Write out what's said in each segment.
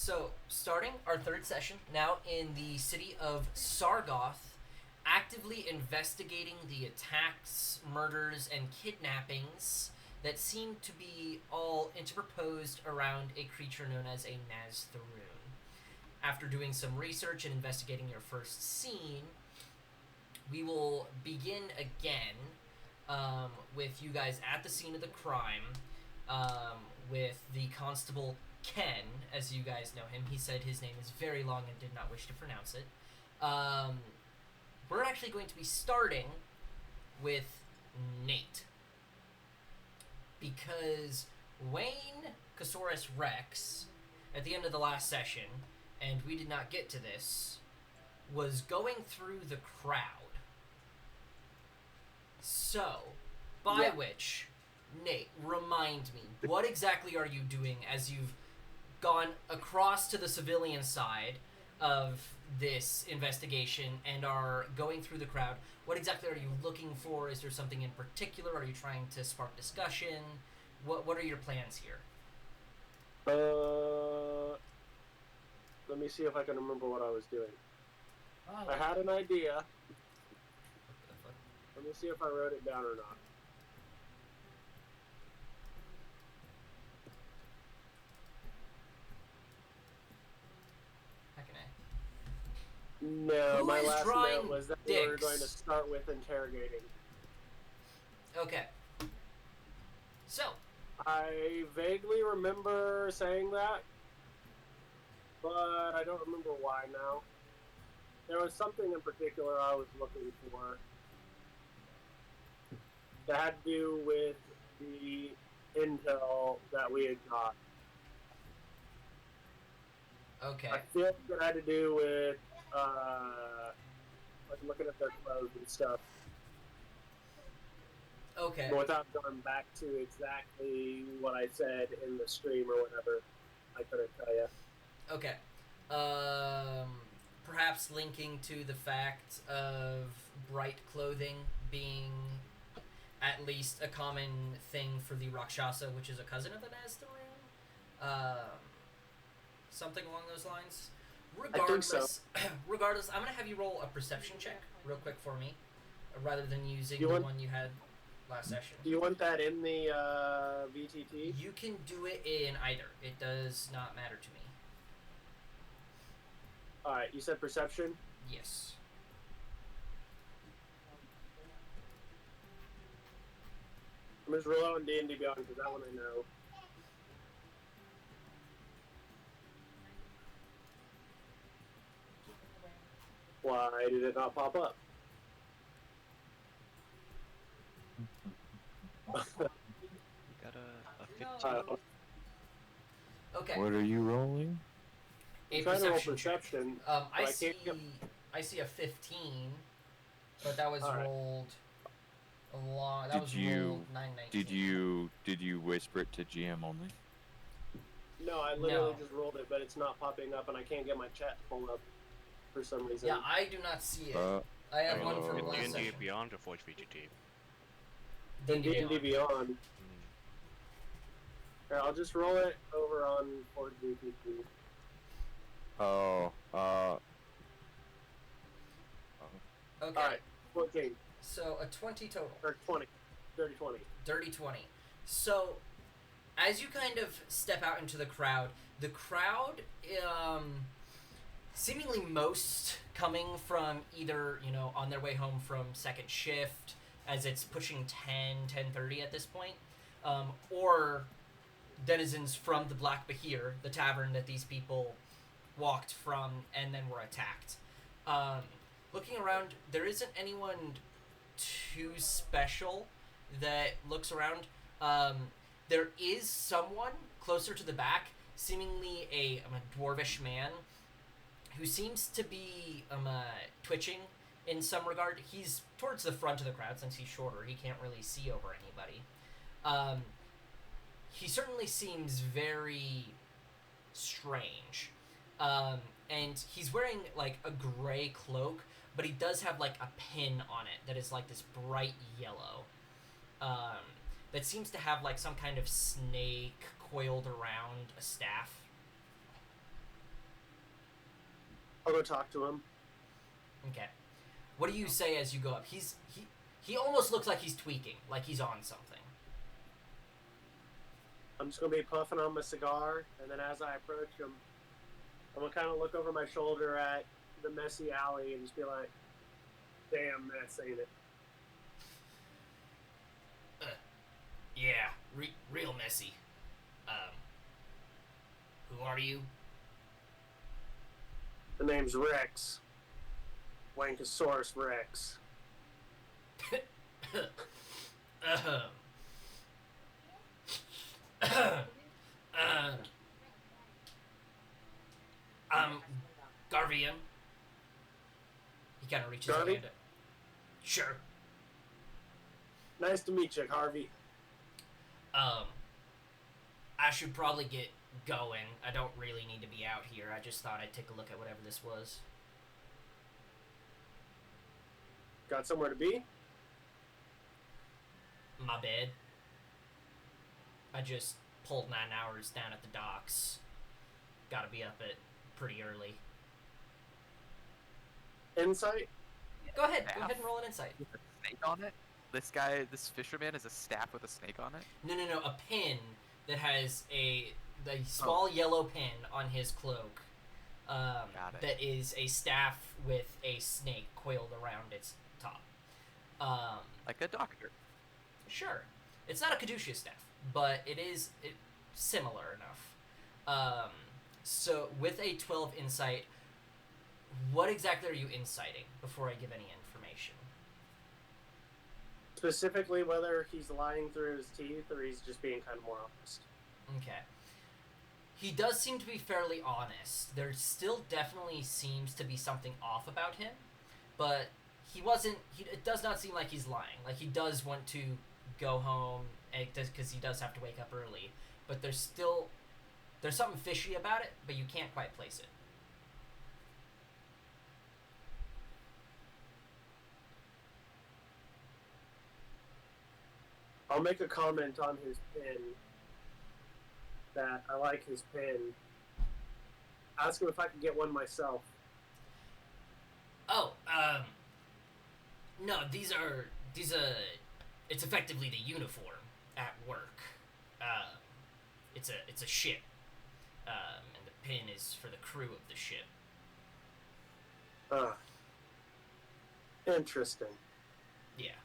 So, starting our third session, now in the city of Sargoth, actively investigating the attacks, murders, and kidnappings that seem to be all interposed around a creature known as a Naztharoon. After doing some research and investigating your first scene, we will begin again with you guys at the scene of the crime, with the constable Ken, as you guys know him. He said his name is very long and did not wish to pronounce it. We're actually going to be starting with Nate. Because Wayne Casaurus Rex, at the end of the last session, and we did not get to this, was going through the crowd. So, by which, Nate, remind me, what exactly are you doing as you've gone across to the civilian side of this investigation and are going through the crowd? What exactly are you looking for? Is there something in particular? Are you trying to spark discussion? What are your plans here? Let me see if I can remember what I was doing. I had an idea. Let me see if I wrote it down or not. No, my last note was that we were going to start with interrogating. Okay. So. I vaguely remember saying that, but I don't remember why now. There was something in particular I was looking for that had to do with the intel that we had got. Okay. I feel like it had to do with like looking at their clothes and stuff. Okay. But without going back to exactly what I said in the stream or whatever, I couldn't tell you. Okay. Perhaps linking to the fact of bright clothing being at least a common thing for the Rakshasa, which is a cousin of the Naztharoon. Something along those lines. Regardless, I think so. Regardless, I'm going to have you roll a perception check real quick for me, rather than using the one you had last session. Do you want that in the VTT? You can do it in either. It does not matter to me. Alright, you said perception? Yes. I'm just rolling on D&D Beyond because that one I know. Why did it not pop up? Got a 15. Okay. What are you rolling? A perception. I see a 15, but that was rolled a long. That was rolled 919. Did you whisper it to GM only? No, I literally just rolled it, but it's not popping up, and I can't get my chat to pull up for some reason. Yeah, I do not see it. I have one from last session. D&D Beyond or Forge VGT? D&D Beyond. Here, I'll just roll it over on Forge VGT. Okay. Alright, 14. So a 20 total. Or 20. Dirty 20. Dirty 20. So, as you kind of step out into the crowd, seemingly most coming from either, on their way home from second shift, as it's pushing 10:30 at this point, or denizens from the Black Bahir, the tavern that these people walked from and then were attacked. Looking around, there isn't anyone too special that looks around. There is someone closer to the back, seemingly a dwarvish man, who seems to be twitching in some regard. He's towards the front of the crowd since he's shorter. He can't really see over anybody. He certainly seems very strange. And he's wearing like a gray cloak, but he does have like a pin on it that is like this bright yellow. That seems to have like some kind of snake coiled around a staff. I'll go talk to him. Okay. What do you say as you go up? He almost looks like he's tweaking, like he's on something. I'm just gonna be puffing on my cigar, and then as I approach him, I'm gonna kind of look over my shoulder at the messy alley and just be like, "Damn mess, ain't it?" Yeah, real messy. Who are you? The name's Rex. Wankosaurus Rex. I'm Garvian. He kind of reaches Garvey? hand. Sure. Nice to meet you, Harvey. I should probably get going. I don't really need to be out here. I just thought I'd take a look at whatever this was. Got somewhere to be? My bed. I just pulled 9 hours down at the docks. Gotta be up at pretty early. Insight? Go ahead Staff. and roll an insight. With a snake on it? This fisherman is a staff with a snake on it? No, a pin that has a small yellow pin on his cloak. Got it. That is a staff with a snake coiled around its top. Like a doctor. Sure. It's not a caduceus staff, but it's similar enough. So with a 12 insight, what exactly are you inciting before I give any information? Specifically, whether he's lying through his teeth or he's just being kind of more honest. Okay. He does seem to be fairly honest. There still definitely seems to be something off about him, but it does not seem like he's lying. Like, he does want to go home, because he does have to wake up early, but there's something fishy about it, but you can't quite place it. I'll make a comment on his pin that I like his pin. Ask him if I can get one myself. Oh, no, it's effectively the uniform at work. It's a ship. And the pin is for the crew of the ship. Interesting. Yeah.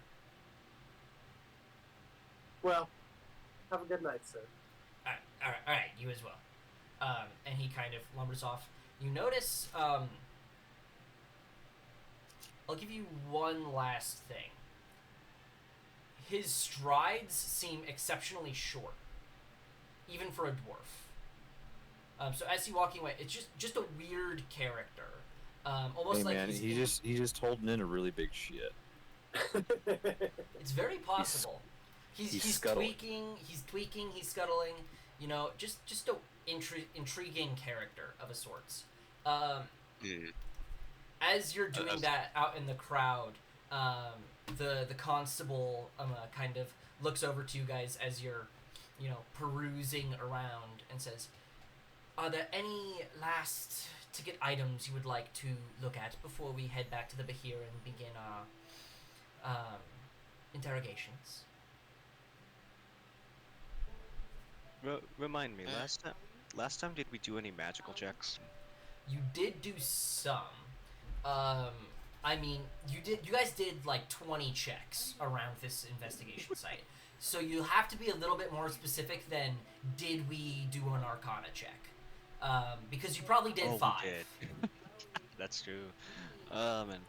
Well, have a good night, sir. Alright, you as well. And he kind of lumbers off. You notice, I'll give you one last thing. His strides seem exceptionally short, even for a dwarf. So as he's walking away, it's just a weird character. Almost Hey like man, he's just holding in a really big shit. It's very possible. He's tweaking, he's scuttling. You know, just a intriguing character of a sorts. As you're doing that out in the crowd, the constable kind of looks over to you guys as you're, perusing around and says, "Are there any last ticket items you would like to look at before we head back to the Bahir and begin our interrogations?" Remind me, last time did we do any magical checks? You did do some. You guys did like 20 checks around this investigation site. So you'll have to be a little bit more specific than did we do an Arcana check? Because you probably did 5. We did. That's true. I'm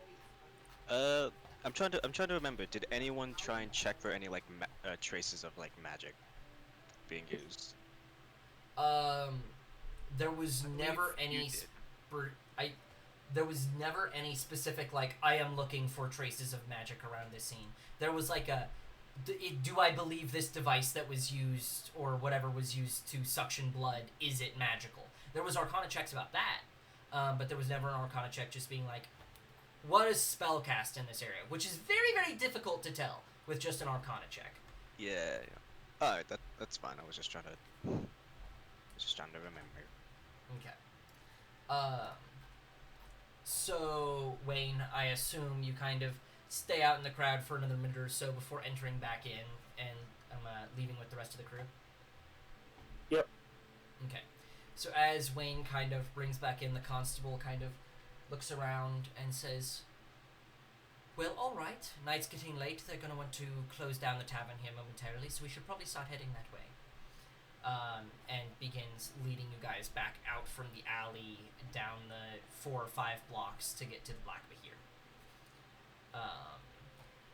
trying to remember. Did anyone try and check for any traces of magic being used? There was never any. There was never any specific I am looking for traces of magic around this scene. There was do I believe this device that was used or whatever was used to suction blood, is it magical? There was Arcana checks about that, but there was never an Arcana check just being what is spellcast in this area, which is very, very difficult to tell with just an Arcana check. Yeah. Alright, that's fine. I was just trying to remember. Okay. So, Wayne, I assume you kind of stay out in the crowd for another minute or so before entering back in, and I'm leaving with the rest of the crew? Yep. Okay. So as Wayne kind of brings back in, the constable kind of looks around and says, well, alright, night's getting late. They're going to want to close down the tavern here momentarily, so we should probably start heading that way. And begins leading you guys back out from the alley down the 4 or 5 blocks to get to the Black Bahir.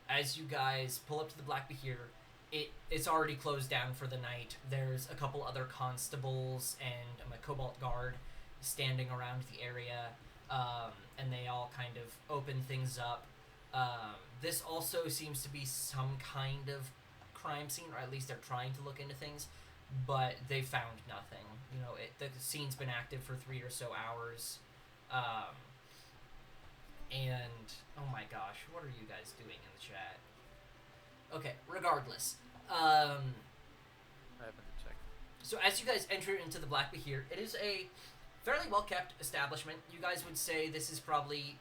As you guys pull up to the Black Bahir, it's already closed down for the night. There's a couple other constables and a cobalt guard standing around the area, and they all kind of open things up. This also seems to be some kind of crime scene, or at least they're trying to look into things, but they found nothing. You know, the scene's been active for 3 or so hours, and oh my gosh, what are you guys doing in the chat? Okay, regardless. I haven't checked. So as you guys enter into the Black Bahir, it is a fairly well-kept establishment. You guys would say this is probably,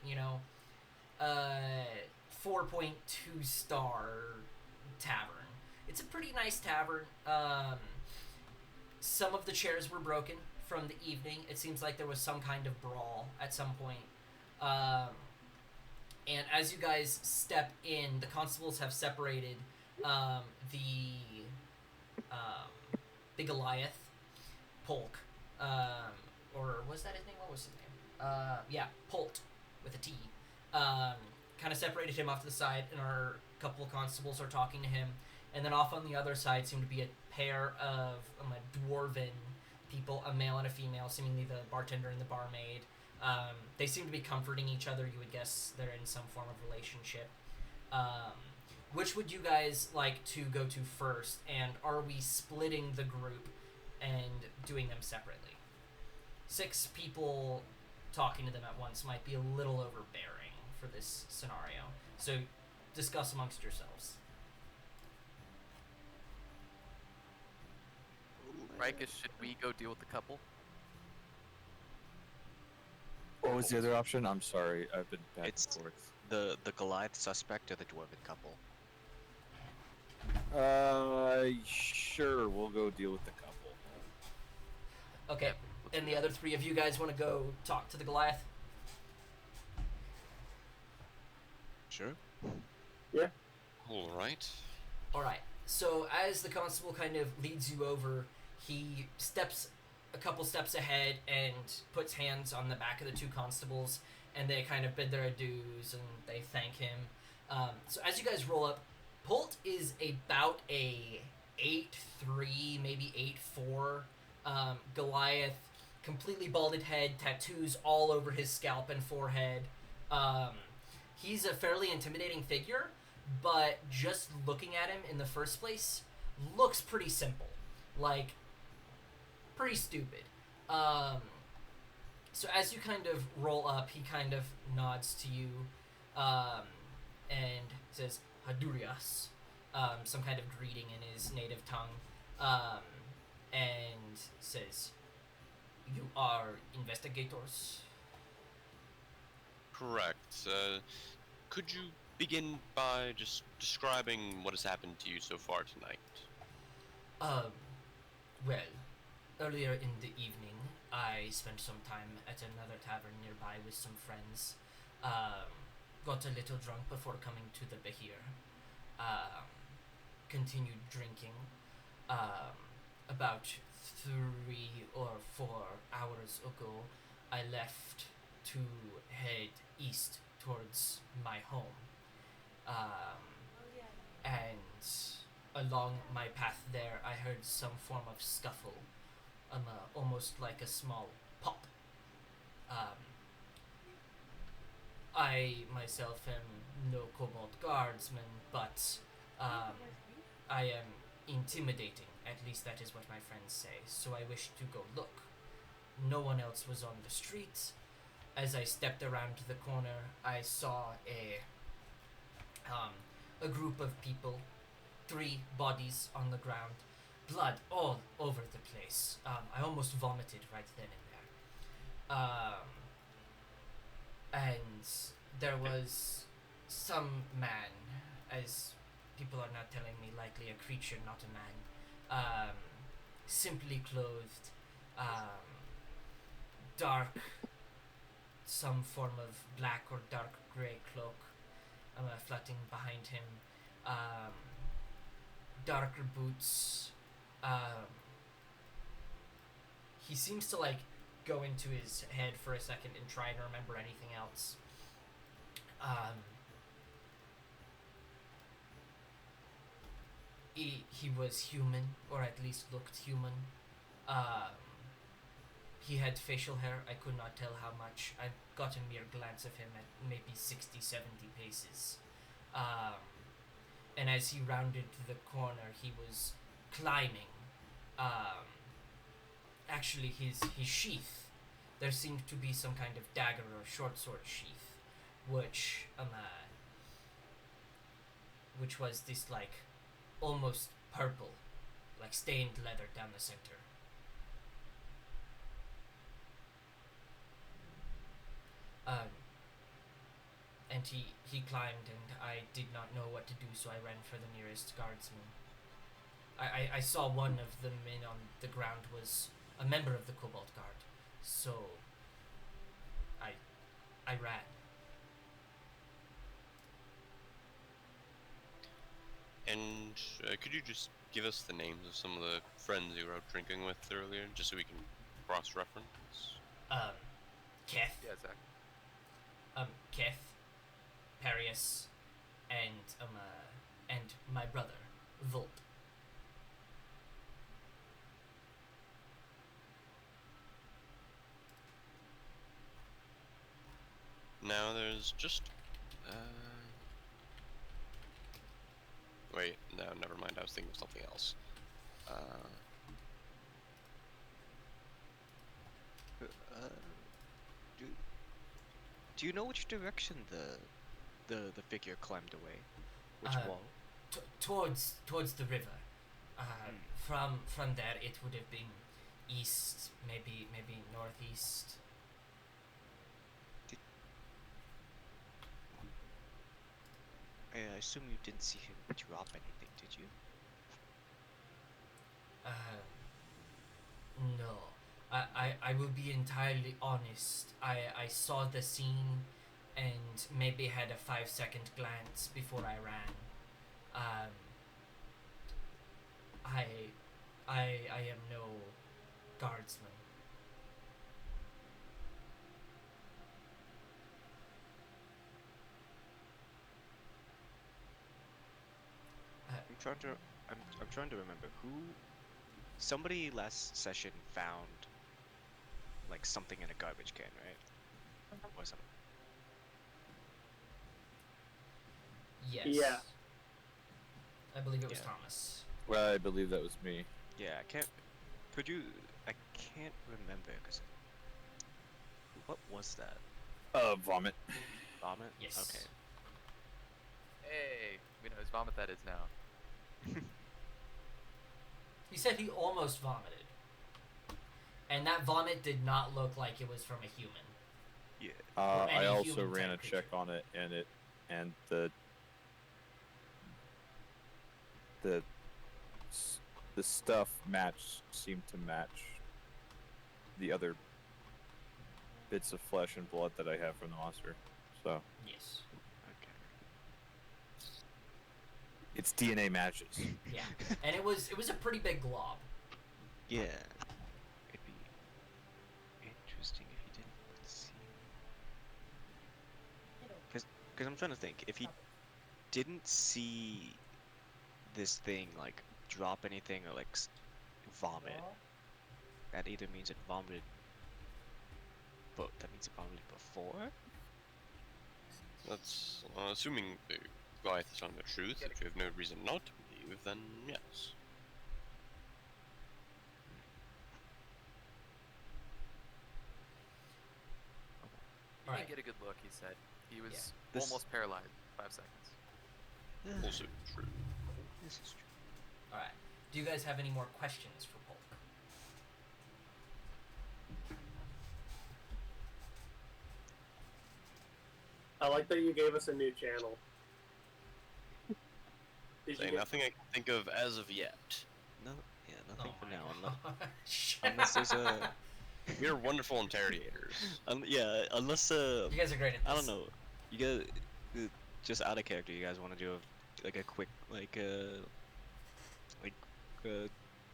4.2 star tavern. It's a pretty nice tavern. Some of the chairs were broken from the evening. It seems like there was some kind of brawl at some point. And as you guys step in, the constables have separated the Goliath, Polk, or was that his name? What was his name? Yeah, Polt, with a T. Kind of separated him off to the side, and our couple of constables are talking to him. And then off on the other side seem to be a pair of dwarven people, a male and a female, seemingly the bartender and the barmaid. They seem to be comforting each other. You would guess they're in some form of relationship. Which would you guys like to go to first? And are we splitting the group and doing them separately? 6 people talking to them at once might be a little overbearing for this scenario. So discuss amongst yourselves. Rikus, should we go deal with the couple? What was the other option? I'm sorry, I've been back It's- and forth. The Goliath suspect or the dwarven couple? Sure, we'll go deal with the couple. Okay. Let's And do the that. other 3 of you guys want to go talk to the Goliath? Sure. All right. Alright, so as the constable kind of leads you over, he steps a couple steps ahead and puts hands on the back of the 2 constables, and they kind of bid their adieus and they thank him. So as you guys roll up, Polt is about a 8'3", maybe 8'4", Goliath, completely balded head, tattoos all over his scalp and forehead. He's a fairly intimidating figure, but just looking at him in the first place looks pretty simple. Like, pretty stupid. So as you kind of roll up, he kind of nods to you and says, Hadurias, some kind of greeting in his native tongue, and says, you are investigators? Correct. Could you begin by just describing what has happened to you so far tonight? Well, earlier in the evening, I spent some time at another tavern nearby with some friends. Got a little drunk before coming to the Bahir. Continued drinking. About 3 or 4 hours ago, I left to head east towards my home. And along my path there, I heard some form of scuffle, almost like a small pop. I myself am no Cobalt Guardsman, but I am intimidating. At least that is what my friends say. So I wished to go look. No one else was on the street. As I stepped around the corner, I saw a group of people, 3 bodies on the ground, blood all over the place. I almost vomited right then and there. and there was some man, as people are now telling me, likely a creature, not a man, simply clothed, dark, some form of black or dark grey cloak, fluttering behind him, darker boots. He seems to like go into his head for a second and try and remember anything else. He was human, or at least looked human. He had facial hair. I could not tell how much. I got a mere glance of him at maybe 60, 70 paces. And as he rounded the corner, he was climbing. Actually, his sheath, there seemed to be some kind of dagger or short sword sheath, which was this like almost purple, like stained leather down the center. And he climbed, and I did not know what to do, so I ran for the nearest guardsman. I saw one of the men on the ground was a member of the Cobalt Guard, so I ran. And could you just give us the names of some of the friends you were out drinking with earlier, just so we can cross-reference? Keth. Yeah, Zach. Keth, Harrius, and my brother, Volt. Now there's just... Wait, no, never mind, I was thinking of something else. Do you know which direction the figure climbed away? Which wall? Towards the river. From there, it would have been east, maybe northeast. I assume you didn't see him drop anything, did you? No. I will be entirely honest. I saw the scene and maybe had a 5-second glance before I ran. I am no guardsman. I'm trying to remember who. Somebody last session found like something in a garbage can, right? Wasn't. Yes. Yeah. I believe it was Yeah. Thomas. Well, I believe that was me. Yeah, I can't. Could you? I can't remember because. What was that? Vomit. Vomit. Yes. Okay. Hey, we know whose vomit that is now. He said he almost vomited. And that vomit did not look like it was from a human. Yeah. any I also human ran a type check creature. on it, and the stuff seemed to match the other bits of flesh and blood that I have from the monster. So Yes. Okay. its DNA matches. Yeah. And it was a pretty big glob. Yeah. It'd be interesting if he didn't see. Because I'm trying to think. If he didn't see this thing like drop anything or like vomit, that either means it vomited. But that means it vomited before. That's assuming the Goliath is telling the truth. If you have no reason not to believe, then yes. You Alright. didn't get a good look, he said. He was This- almost paralyzed in 5 seconds. Also true. This is true. Alright. Do you guys have any more questions for Polk? like that you gave us a new channel. Did Say you get- nothing I can think of as of yet. No, yeah, nothing for my now. gosh. Unless there's a, We're wonderful interrogators. yeah, unless You guys are great at this. I don't know, you guys, just out of character, you guys want to do like a quick like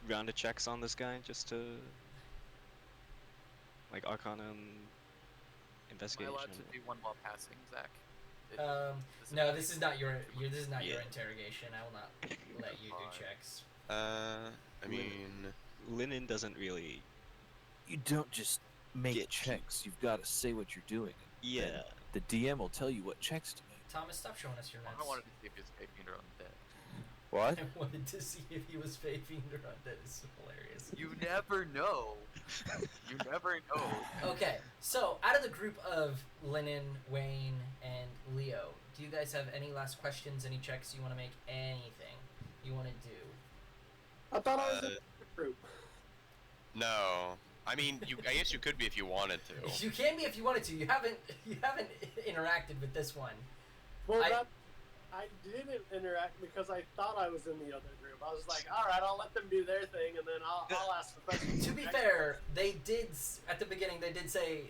round of checks on this guy just to like Arcana and Am I investigation. allowed to do one while passing, Zach? No, this is not your this is not your Yeah. interrogation. I will not let you do Fine. checks. I mean, Linen doesn't really. You don't just make Get checks. You've got to say what you're doing. Yeah. The DM will tell you what checks to make. Thomas, stop showing us your notes. I wanted to see if his fake on the dead. What? I wanted to see if he was faking or not. That is hilarious. You never know. You never know. Okay, so out of the group of Lennon, Wayne, and Leo, do you guys have any last questions, any checks you want to make, anything you want to do? I thought I was in the group. no. I mean, I guess you could be if you wanted to. You can be if you wanted to. You haven't interacted with this one. Well, I- I didn't interact because I thought I was in the other group. I was like, all right, I'll let them do their thing, and then I'll ask the questions. To be fair, they did at the beginning. They did say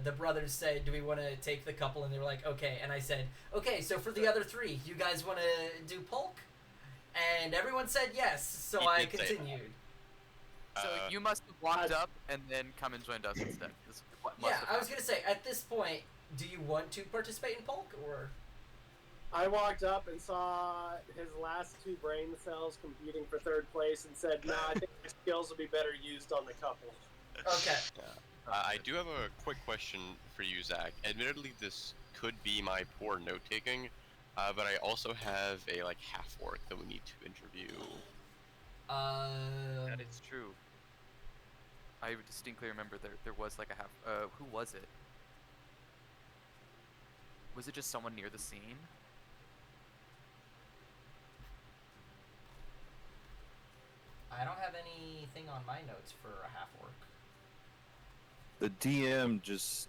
the brothers said, "Do we want to take the couple?" And they were like, "Okay." And I said, "Okay, so for the other three, you guys want to do Polk?" And everyone said yes. So He I did say that. continued. So you must have walked up and then come and joined us instead. Is what must Yeah, have I was happened. gonna say at this point, do you want to participate in Polk or? I walked up and saw his last two brain cells competing for third place and said, "Nah, I think my skills will be better used on the couple." Okay. I do have a quick question for you, Zach. Admittedly, this could be my poor note-taking, but I also have a half-orc that we need to interview. That is true. I distinctly remember there was like a half. Who was it? Was it just someone near the scene? I don't have anything on my notes for a half orc. The DM just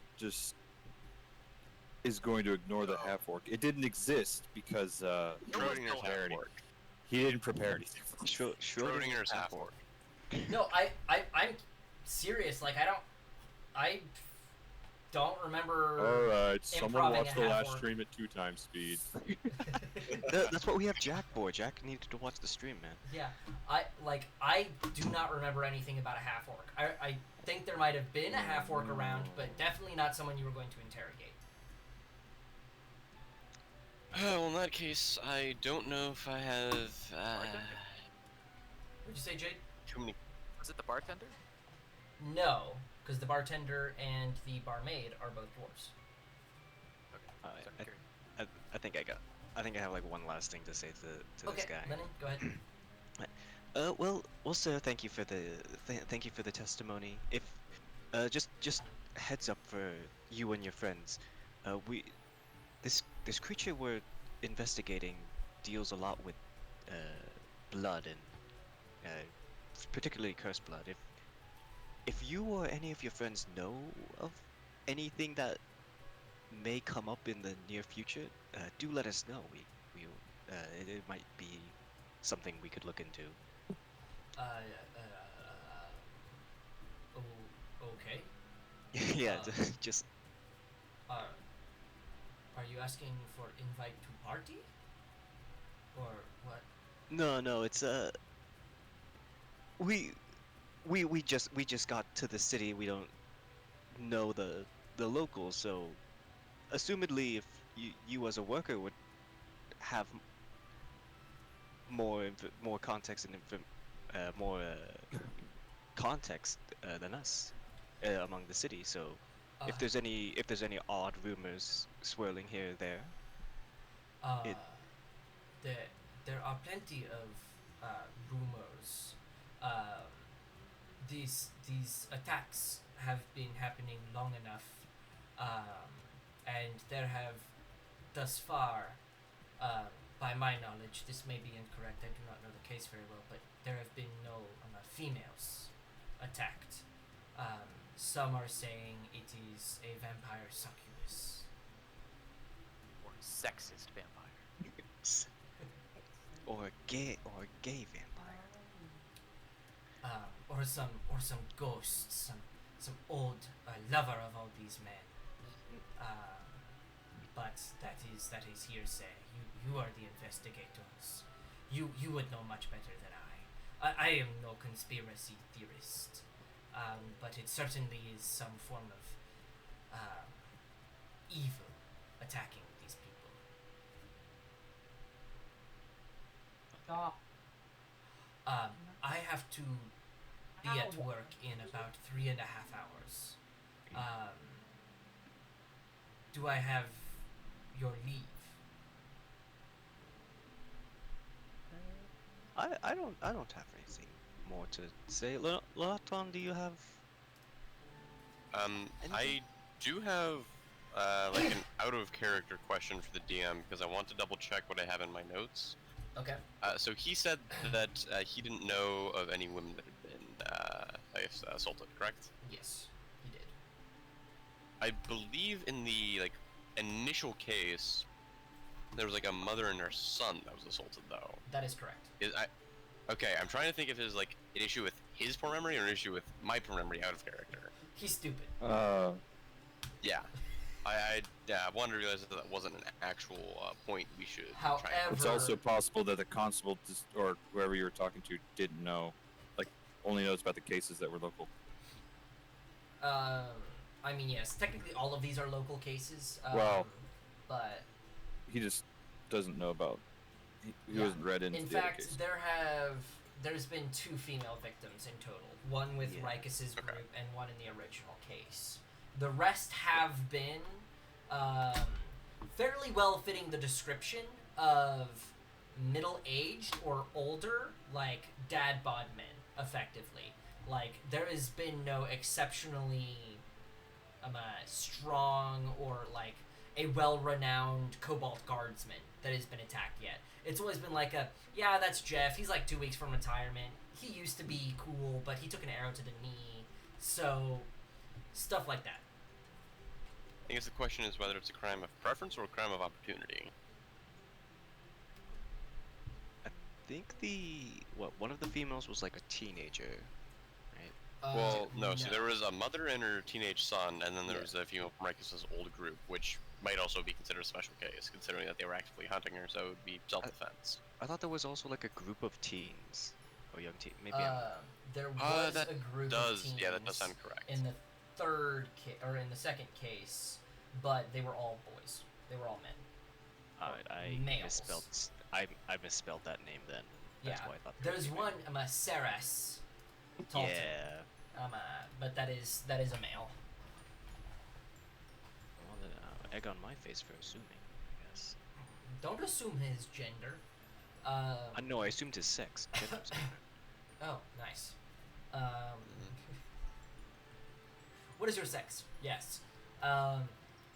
is going to ignore the half orc. It didn't exist because Schrodinger's no clarity. half-orc. he didn't prepare anything. Schrodinger's half-orc. No, I'm serious. Like I don't remember. All right, someone Improving watch a the half last orc. stream at 2x speed. That's what we have Jack for. Jack needed to watch the stream, man. Yeah, I do not remember anything about a half orc. I think there might have been a half orc around, but definitely not someone you were going to interrogate. Well, in that case, I don't know if I have Would you say, Jade? too many. Was it the bartender? No, because the bartender and the barmaid are both dwarves. Okay. Alright, sorry, carry on. I think I have one last thing to say to Okay, this guy. Lennon, go ahead. Well, sir, thank you for the testimony. If, just heads up for you and your friends. This creature we're investigating deals a lot with, blood and, particularly cursed blood. If you or any of your friends know of anything that may come up in the near future, do let us know. It might be something we could look into. Okay. Yeah, Uh, just Are you asking for invite to party? Or what? no. It's we just got to the city. We don't know the locals, so assumedly, if you as a worker would have more context and more context than us among the city. So if there's any odd rumors swirling here or there, it- there are plenty of rumors. These attacks have been happening long enough, and there have thus far, by my knowledge, this may be incorrect. I do not know the case very well, but there have been no females attacked. Some are saying it is a vampire succubus. sexist vampire. or a gay vampire. Or some ghost, some old lover of all these men. But that is hearsay. You are the investigators. You would know much better than I. I am no conspiracy theorist, but it certainly is some form of evil attacking these people. Stop. I have to be at work in about 3.5 hours. Do I have your leave? I don't have anything more to say. Loton, do you have? I do have like an out of character question for the DM because I want to double check what I have in my notes. Okay. So he said that he didn't know of any women that had been, I guess, assaulted. Correct? Yes, he did. I believe in the like initial case, there was like a mother and her son that was assaulted, though. That is correct. Okay, I'm trying to think if it was like an issue with his poor memory or an issue with my poor memory out of character. He's stupid. Yeah. I wanted to realize that wasn't an actual point we should try and... However, It's also possible that the constable or whoever you were talking to didn't know, like, only knows about the cases that were local. I mean, yes, technically all of these are local cases. Well, but he just doesn't know about. He Yeah. wasn't read into in the other fact, case. there's been 2 female victims in total. One with Yeah. Rikus's Okay. group and one in the original case. The rest have been fairly well fitting the description of middle-aged or older, like dad bod men, effectively. Like, there has been no exceptionally strong or like a well-renowned Cobalt Guardsman that has been attacked yet. It's always been like yeah, that's Jeff. He's like 2 weeks from retirement. He used to be cool, but he took an arrow to the knee. So, stuff like that. I guess the question is whether it's a crime of preference or a crime of opportunity. I think one of the females was like a teenager, right? Well, no. So there was a mother and her teenage son, and then there was a female from Rikus's old group, which might also be considered a special case, considering that they were actively hunting her, so it would be self-defense. I thought there was also like a group of teens or young teen. Maybe There was that a group does, of teens yeah, that does sound correct. in the in the second case, but they were all boys. They were all men. I males. misspelled. I misspelled that name then. That's why I thought. they were There's female. one Saras Talton. Yeah. But that is a male. Well, then, egg on my face for assuming, I guess. Don't assume his gender. No, I assumed his sex. Gender's different. Oh, nice. What is your sex? Yes.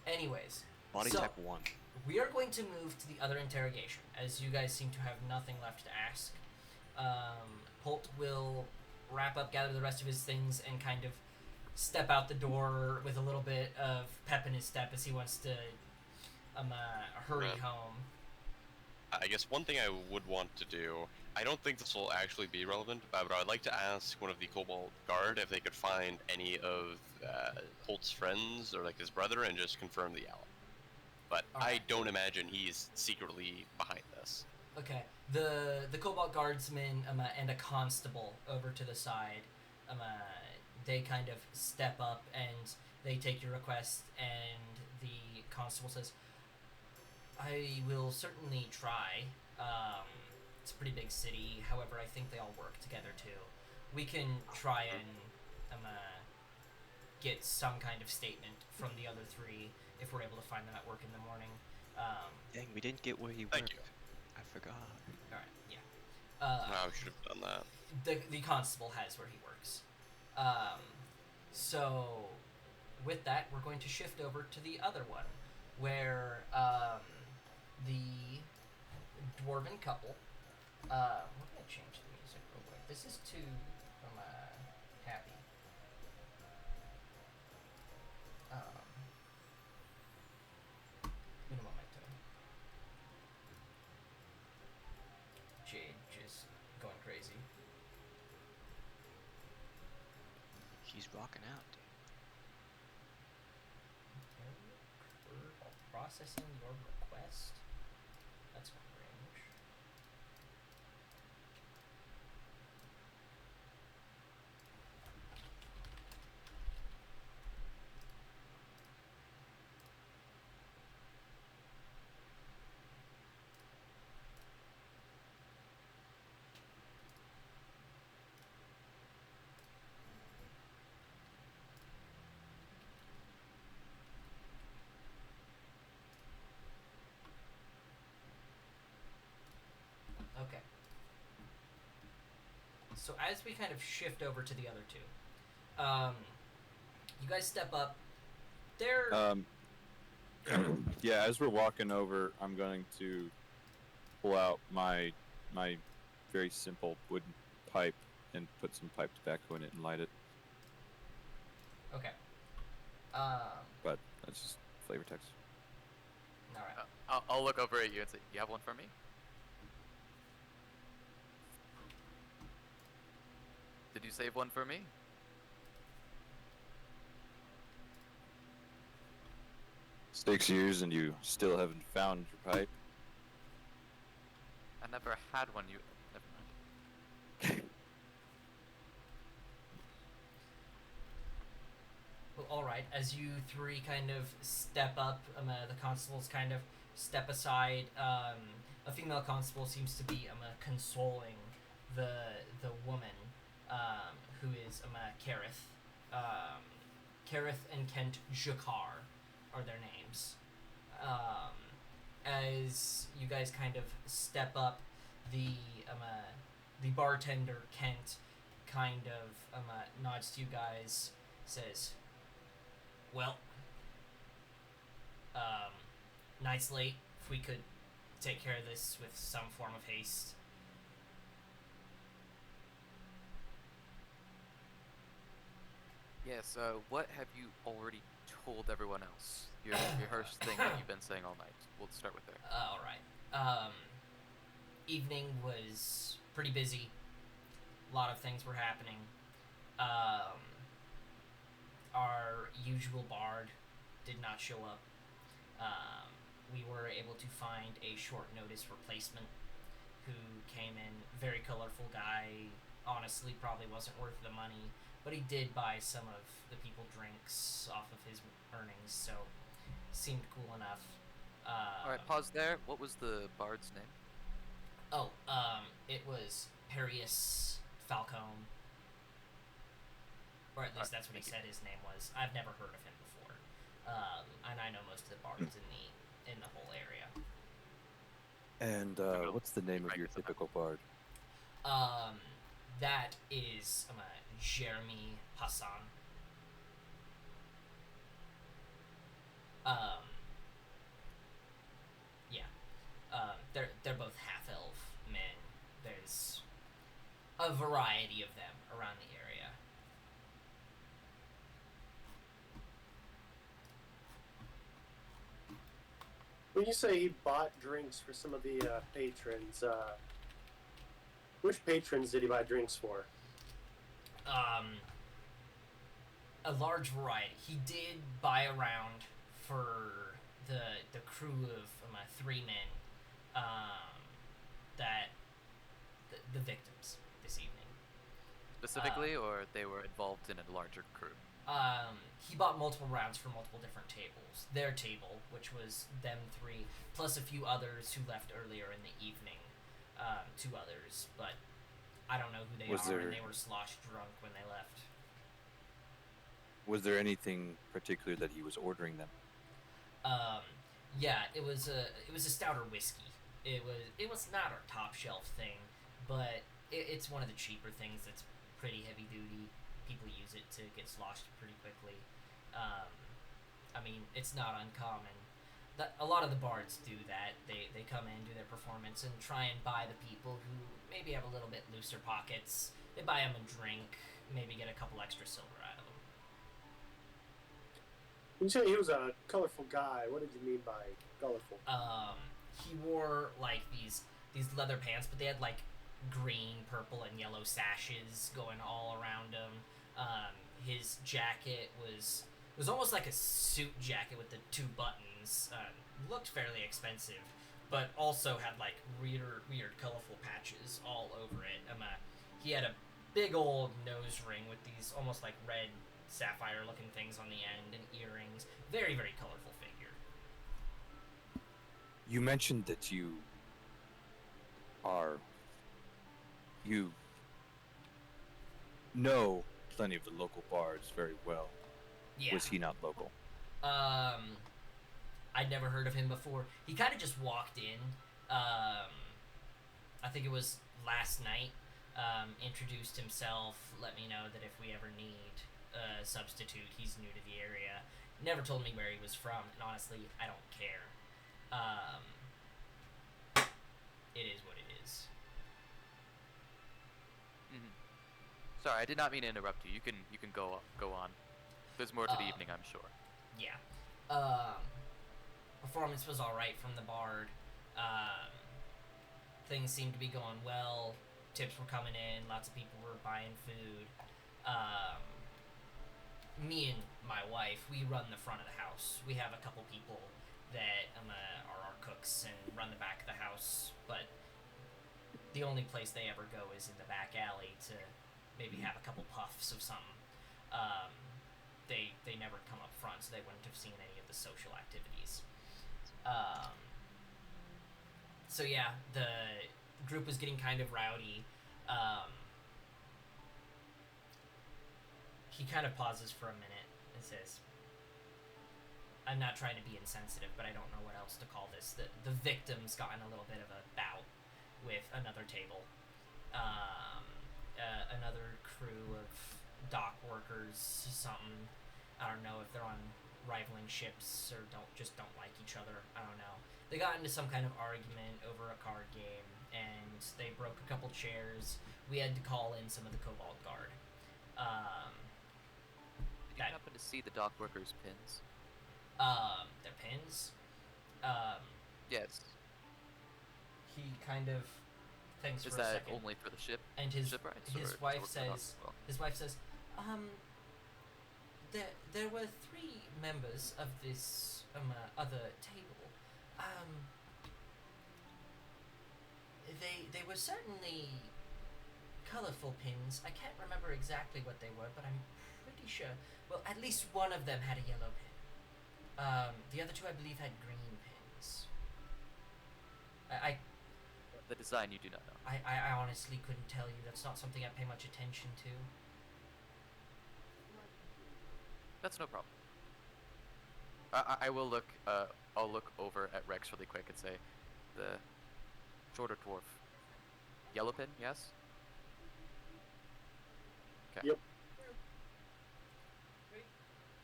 Anyways. Body so, type 1. We are going to move to the other interrogation, as you guys seem to have nothing left to ask. Holt will wrap up, gather the rest of his things, and kind of step out the door with a little bit of pep in his step as he wants to hurry home. I guess one thing I would want to do, I don't think this will actually be relevant, but I'd like to ask one of the Cobalt Guard if they could find any of Holt's friends or like his brother and just confirm the alibi. But I don't imagine he's secretly behind this. Okay. The Cobalt Guardsman and a constable over to the side, they kind of step up and they take your request, and the constable says, I will certainly try. It's a pretty big city, however, I think they all work together too. We can try and get some kind of statement from the other 3 if we're able to find them at work in the morning. Dang, we didn't get where he Thank worked. you. I forgot. Alright, yeah. I should have done that. The constable has where he works. So, with that, we're going to shift over to the other one, where the dwarven couple. We're gonna change the music real quick. This is too happy. Un momento. he's rocking out, dude. Processing your request. That's cringe. Okay. So as we kind of shift over to the other two, you guys step up. They're Yeah, as we're walking over, I'm going to pull out my very simple wooden pipe and put some pipe tobacco in it and light it. okay. But that's just flavor text. All right. I'll look over at you and say, "You have one for me?" Did you save one for me? 6 years and you still haven't found your pipe? I never had one. You never mind. Well, all right. As you three kind of step up, the constables kind of step aside. A female constable seems to be consoling the woman, who is Kareth. Kareth and Kent Jakar are their names. As you guys kind of step up, the bartender Kent kind of nods to you guys, says, "Well, night's late. If we could take care of this with some form of haste." Yes. What have you already told everyone else? Your rehearsed thing that you've been saying all night. We'll start with there. All right. Evening was pretty busy. A lot of things were happening. Our usual bard did not show up. We were able to find a short notice replacement who came in, very colorful guy, honestly probably wasn't worth the money, but he did buy some of the people drinks off of his earnings, so seemed cool enough. Alright, pause there. What was the bard's name? Oh, it was Harrius Falcom. Or at least that's what he said his name was. I've never heard of him before. And I know most of the bards in the whole area. And what's the name of your typical bard? That is Jeremy Hassan. Yeah. They're both half-elf men. There's a variety of them around the area. When you say he bought drinks for some of the patrons, which patrons did he buy drinks for? A large variety. He did buy a round for the crew of 3 men, that the victims this evening. Specifically, or they were involved in a larger crew? He bought multiple rounds for multiple different tables. Their table, which was them 3, plus a few others who left earlier in the evening. 2 others, but I don't know who they are, and they were slosh drunk when they left. Was there anything particular that he was ordering them? Yeah, it was a stouter whiskey. It was not our top shelf thing, but it's one of the cheaper things that's pretty heavy duty. People use it to get sloshed pretty quickly. I mean, it's not uncommon. A lot of the bards do that. They come in, do their performance, and try and buy the people who maybe have a little bit looser pockets. They buy them a drink, maybe get a couple extra silver out of them. When you say he was a colorful guy, what did you mean by colorful? He wore like these leather pants, but they had like green, purple, and yellow sashes going all around him. his jacket was almost like a suit jacket with the 2 buttons. Looked fairly expensive, but also had like weird colorful patches all over it. He had a big old nose ring with these almost like red sapphire looking things on the end and earrings. Very, very colorful figure. You mentioned that you know plenty of the local bards very well. Yeah. Was he not local? I'd never heard of him before. He kind of just walked in. I think it was last night. Introduced himself, let me know that if we ever need a substitute, he's new to the area. Never told me where he was from, and honestly, I don't care. It is what it is. Mm-hmm. Sorry, I did not mean to interrupt you. You can go on. There's more to the evening, I'm sure. Yeah. Performance was alright from the bard. Things seemed to be going well. Tips were coming in. Lots of people were buying food. Me and my wife, we run the front of the house. We have a couple people that are our cooks and run the back of the house, but the only place they ever go is in the back alley to maybe have a couple puffs of something. They never come up front, so they wouldn't have seen any of the social activities. So yeah, the group was getting kind of rowdy. He kind of pauses for a minute and says, I'm not trying to be insensitive, but I don't know what else to call this. The victim's gotten a little bit of a bout with another table. Another crew of dock workers, something. I don't know if they're on rivaling ships or don't like each other. I don't know. They got into some kind of argument over a card game, and they broke a couple chairs. We had to call in some of the Cobalt Guard. Did you happen to see the dock workers' pins? Their pins? Yes. He kind of thinks Is for a that second. only for the ship? And his Shipwrights, his or wife does it work for says, us as well? his wife says, there were 3 members of this other table. They were certainly colorful pins. I can't remember exactly what they were, but I'm pretty sure. Well, at least one of them had a yellow pin. The other 2, I believe, had green pins. The design you do not know. I honestly couldn't tell you. That's not something I pay much attention to. That's no problem. I will look. I'll look over at Rex really quick and say, the shorter dwarf. Yellow pin, yes. Okay. Yep.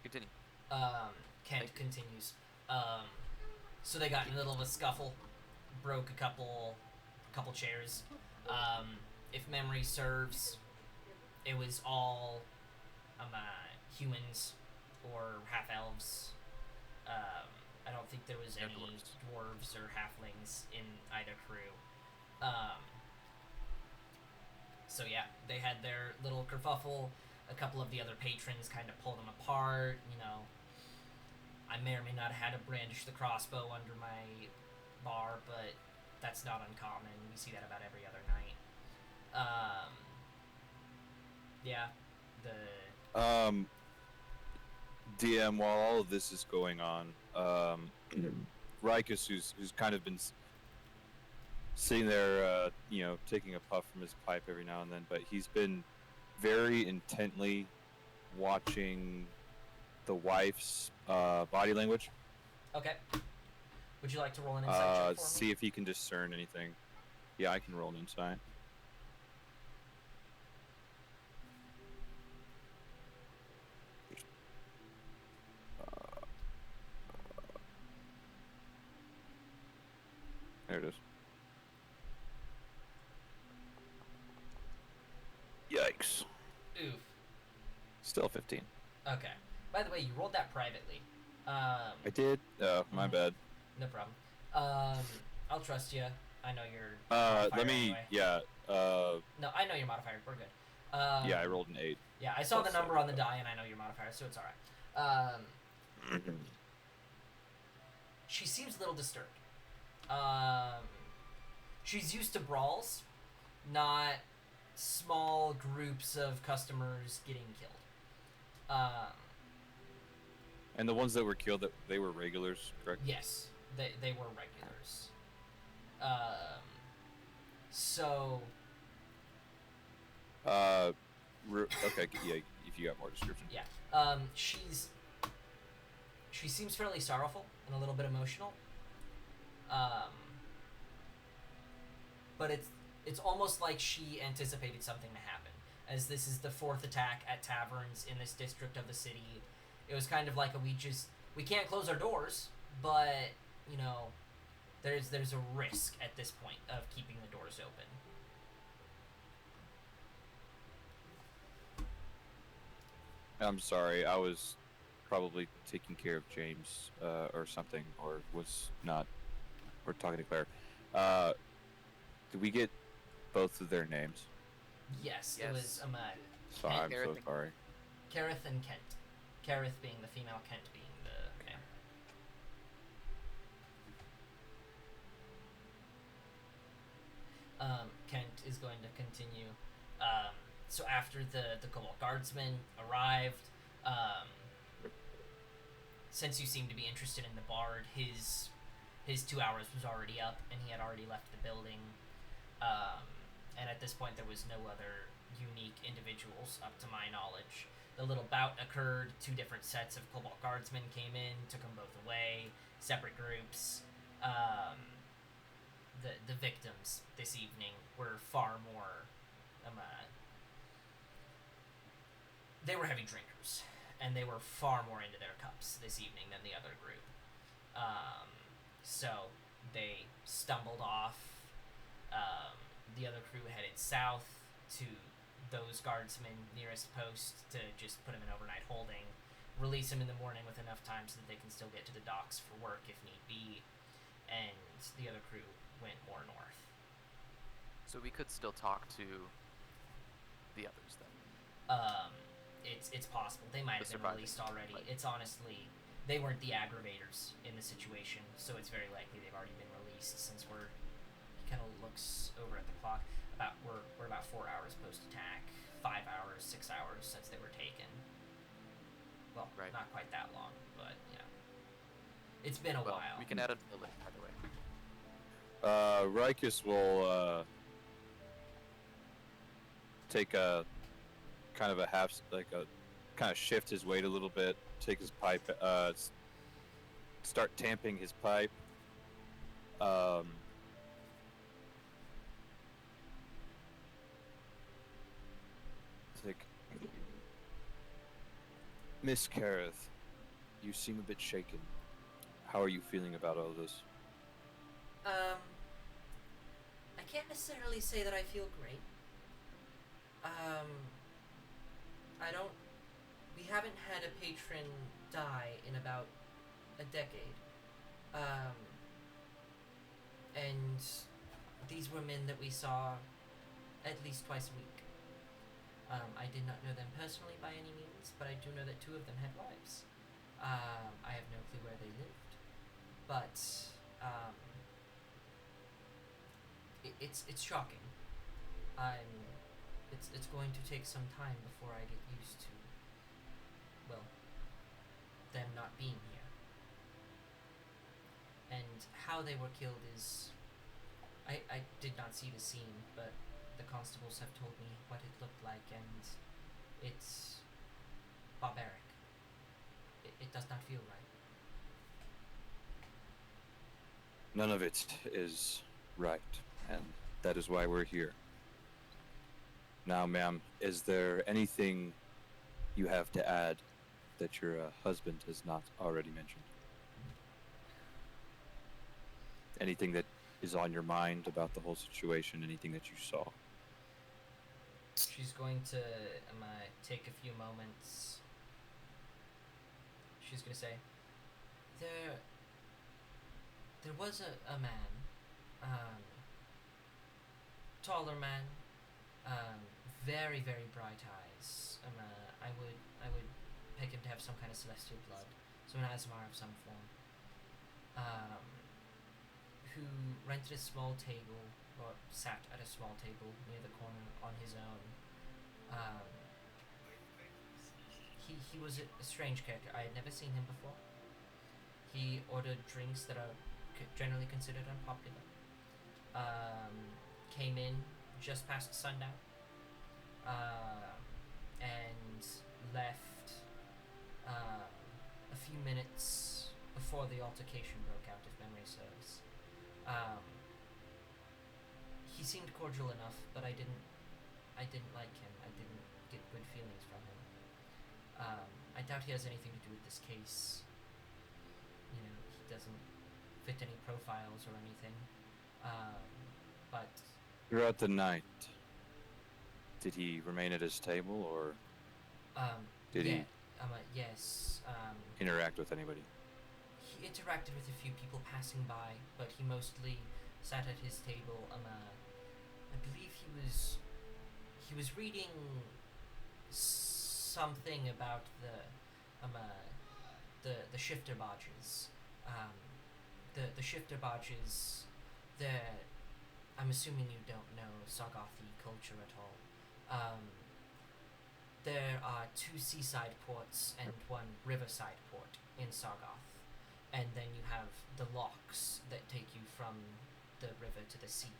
Continue. Kent continues. So they got in the middle of a scuffle, broke a couple chairs. If memory serves, it was all humans or half elves. I don't think there was No any dwarves. dwarves or halflings in either crew. So yeah, they had their little kerfuffle. A couple of the other patrons kind of pulled them apart. You know, I may or may not have had to brandish the crossbow under my bar, but that's not uncommon. We see that about every other night. Yeah, DM, while all of this is going on, Rikus, who's kind of been sitting there, taking a puff from his pipe every now and then, but he's been very intently watching the wife's body language. Okay. Would you like to roll an insight check for See me? if he can discern anything. Yeah, I can roll an insight. There it is. Yikes. Oof. Still 15. Okay. By the way, you rolled that privately. I did? Oh, my bad. No problem. I'll trust you. I know your Let modifier me, anyway. yeah, No, I know your modifier. We're good. Yeah, I rolled an 8. Yeah, I saw the Plus number seven, on the yeah. die, and I know your modifier, so it's alright. She seems a little disturbed. She's used to brawls, not small groups of customers getting killed. And the ones that were killed, they were regulars, correct? Yes, they were regulars. So Okay, yeah, if you got more description. yeah, she seems fairly sorrowful and a little bit emotional. But it's almost like she anticipated something to happen, as this is the 4th attack at taverns in this district of the city. It was kind of like we can't close our doors, but you know, there's a risk at this point of keeping the doors open. I'm sorry, I was probably taking care of James or something, or was not. We're talking to Claire. Did we get both of their names? Yes, Yes. it was So I'm Gareth so and- sorry. Kareth and Kent. Kareth being the female, Kent being the male. Kent is going to continue. So after the Cobalt Guardsman arrived, since you seem to be interested in the Bard, his 2 hours was already up, and he had already left the building. And at this point, there was no other unique individuals, up to my knowledge. The little bout occurred. 2 different sets of Cobalt Guardsmen came in, took them both away, separate groups. The victims this evening were far more. They were heavy drinkers, and they were far more into their cups this evening than the other group. So they stumbled off. The other crew headed south to those guardsmen nearest post to just put him in overnight holding, release him in the morning with enough time so that they can still get to the docks for work if need be, and the other crew went more north. So we could still talk to the others then. It's possible. They might The have been surviving, released already. like- It's honestly, they weren't the aggravators in the situation, so it's very likely they've already been released since he kind of looks over at the clock. We're about 4 hours post-attack, 5 hours, 6 hours since they were taken. Well, Right. not quite that long, but yeah. It's been a Well, while. we can add it to the list either way. Rikus will take a kind of a kind of shift his weight a little bit, take his pipe, start tamping his pipe. It's like, Miss Kareth, you seem a bit shaken. How are you feeling about all this? I can't necessarily say that I feel great. We haven't had a patron die in about a decade. And these were men that we saw at least twice a week. I did not know them personally by any means, but I do know that 2 of them had wives. I have no clue where they lived, but it's shocking. It's going to take some time before I get used to, well, them not being here. And how they were killed is, I did not see the scene, but the constables have told me what it looked like, and it's barbaric. It does not feel right. None of it is right, and that is why we're here. Now, ma'am, is there anything you have to add that your husband has not already mentioned? Anything that is on your mind about the whole situation, anything that you saw? She's going to take a few moments. She's going to say, there was a man, taller man, very, very bright eyes. I would pick him to have some kind of celestial blood, so an Aasimar of some form. Who rented a small table, or sat at a small table near the corner on his own. He was a strange character. I had never seen him before. He ordered drinks that are generally considered unpopular. Came in just past sundown, and left a few minutes before the altercation broke out, if memory serves. He seemed cordial enough, but I didn't like him. I didn't get good feelings from him. I doubt he has anything to do with this case. You know, he doesn't fit any profiles or anything. But Throughout the night, did he remain at his table, or did he yes. interact with anybody? He interacted with a few people passing by, but he mostly sat at his table. I believe he was reading something about the shifter barges. The shifter barges. I'm assuming you don't know Sargothi culture at all. There are 2 seaside ports and 1 riverside port in Sargoth. And then you have the locks that take you from the river to the sea.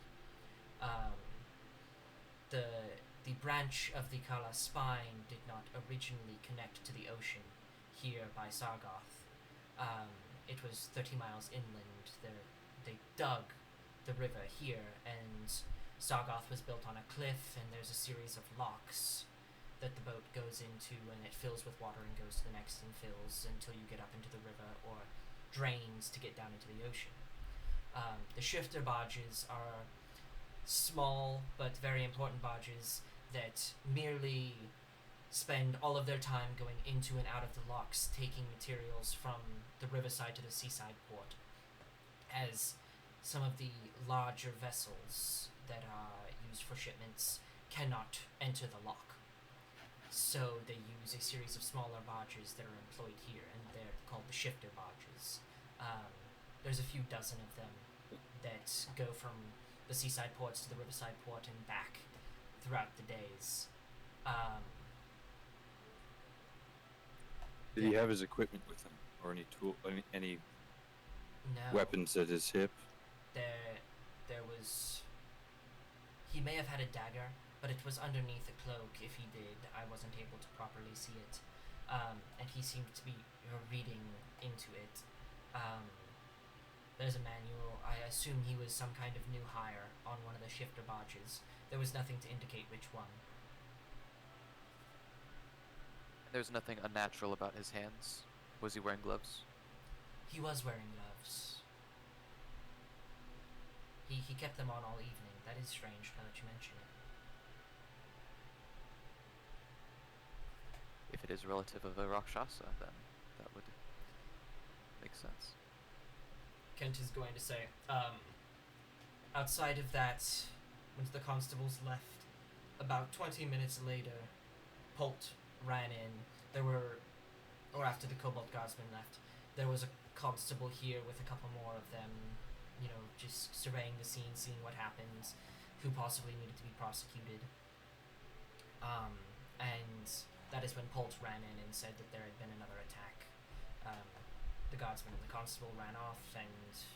The branch of the Kala spine did not originally connect to the ocean here by Sargoth. It was 30 miles inland. They dug the river here, and Sargoth was built on a cliff, and there's a series of locks that the boat goes into, and it fills with water and goes to the next and fills until you get up into the river, or drains to get down into the ocean. The shifter barges are small but very important barges that merely spend all of their time going into and out of the locks, taking materials from the riverside to the seaside port, as some of the larger vessels that are used for shipments cannot enter the lock. So they use a series of smaller barges that are employed here, and they're called the shifter barges. There's a few dozen of them that go from the seaside ports to the riverside port and back throughout the days. Did he have his equipment with him, or any any No, weapons at his hip? there was. He may have had a dagger, but it was underneath a cloak. If he did, I wasn't able to properly see it. And he seemed to be reading into it. There's a manual. I assume he was some kind of new hire on one of the shifter barges. There was nothing to indicate which one. There's nothing unnatural about his hands. Was he wearing gloves? He was wearing gloves. He kept them on all evening. That is strange now that you mention it. If it is relative of a Rakshasa, then that would make sense. Kent is going to say, outside of that, once the constables left, about 20 minutes later, Polt ran in. After the Cobalt Guardsman left, there was a constable here with a couple more of them, just surveying the scene, seeing what happened, who possibly needed to be prosecuted. And that is when Polt ran in and said that there had been another attack. The guardsman and the constable ran off and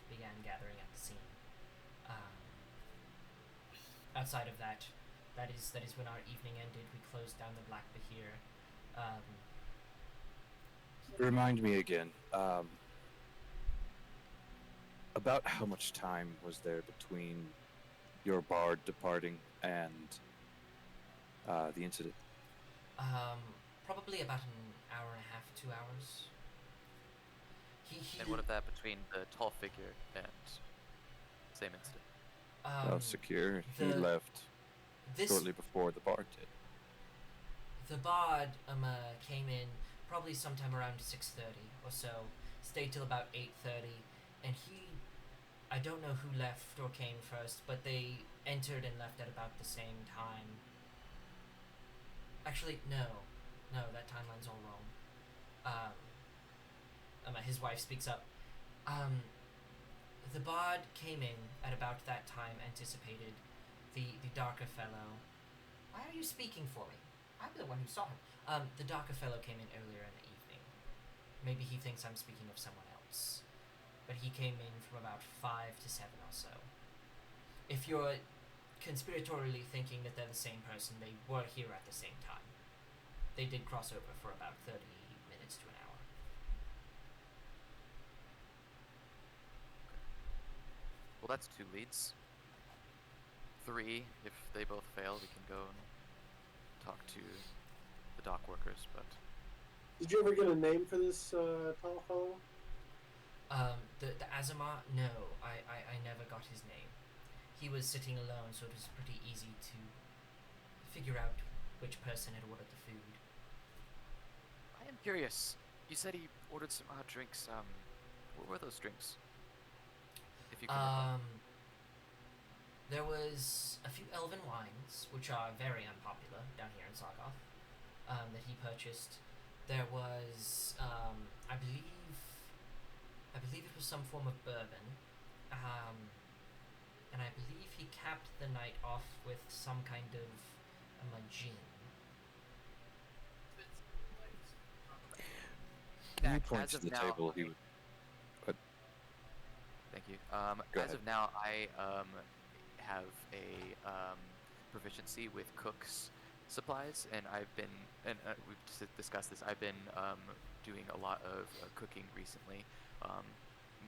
began gathering at the scene. Outside of that, that is when our evening ended. We closed down the Black Bahir. Remind me again. About how much time was there between your bard departing and the incident? Probably about an hour and a half, 2 hours. And what of that between the tall figure and same incident? Well, secure. He left shortly before the bard did. The bard came in probably sometime around 6:30 or so, stayed till about 8:30, and I don't know who left or came first, but they entered and left at about the same time. Actually, no, that timeline's all wrong. His wife speaks up. The bard came in at about that time, anticipated. The darker fellow. Why are you speaking for me? I'm the one who saw him. The darker fellow came in earlier in the evening. Maybe he thinks I'm speaking of someone else. But he came in from about 5 to 7 or so. If you're conspiratorially thinking that they're the same person, they were here at the same time. They did cross over for about 30 minutes to an hour. Well, that's 2 leads. 3, if they both fail, we can go and talk to the dock workers, but... Did you ever get a name for this tall fellow? The Aasimar? No, I never got his name. He was sitting alone, so it was pretty easy to figure out which person had ordered the food. I am curious. You said he ordered some odd drinks. What were those drinks? If you can recall. There was a few elven wines, which are very unpopular down here in Sargoth, that he purchased. There was, I believe it was some form of bourbon, and I believe he capped the night off with some kind of gin. He Zach, points as to of the now, table. He would. Thank you. Go as ahead. of now, I have a proficiency with cook's supplies, and I've been, and we've discussed this. I've been doing a lot of cooking recently.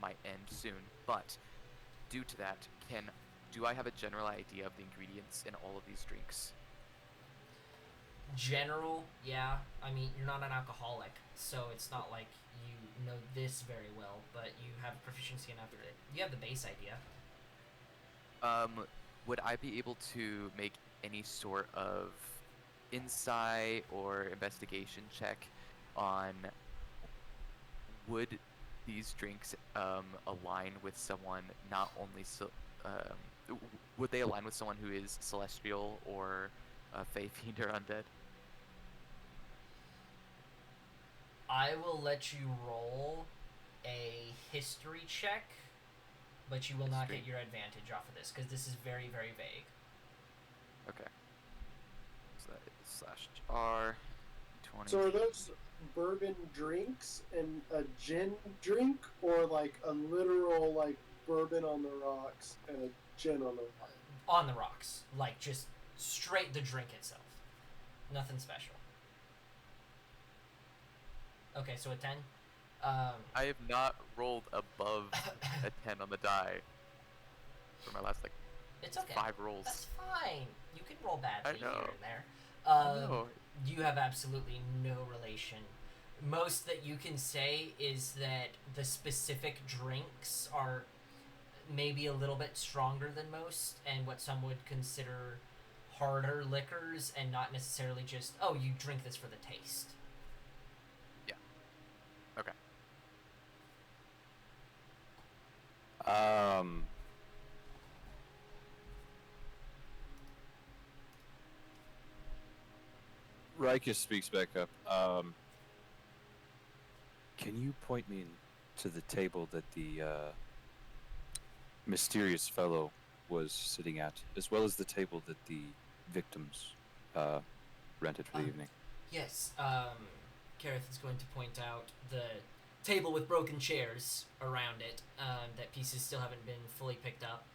Might end soon, but due to that, do I have a general idea of the ingredients in all of these drinks? General, yeah. I mean, you're not an alcoholic, so it's not like you know this very well, but you have proficiency enough that you have the base idea. Would I be able to make any sort of insight or investigation check on would these drinks align with someone not only would they align with someone who is celestial or fey fiend or undead? I will let you roll a history check, but you will not get your advantage off of this, because this is very, very vague. Okay. So that is /R 20. So are those bourbon drinks and a gin drink, or like a literal like bourbon on the rocks and a gin on the rocks? On the rocks. Like, just straight the drink itself. Nothing special. Okay, so a 10. I have not rolled above a 10 on the die for my last, it's okay. 5 rolls. That's fine. You can roll badly I know. here and there. I know. You have absolutely no relation. Most that you can say is that the specific drinks are maybe a little bit stronger than most, and what some would consider harder liquors, and not necessarily just, oh, you drink this for the taste. Okay. Rikus speaks back up. Can you point me to the table that the mysterious fellow was sitting at, as well as the table that the victims rented for the evening? Yes, Kareth is going to point out the table with broken chairs around it, that pieces still haven't been fully picked up,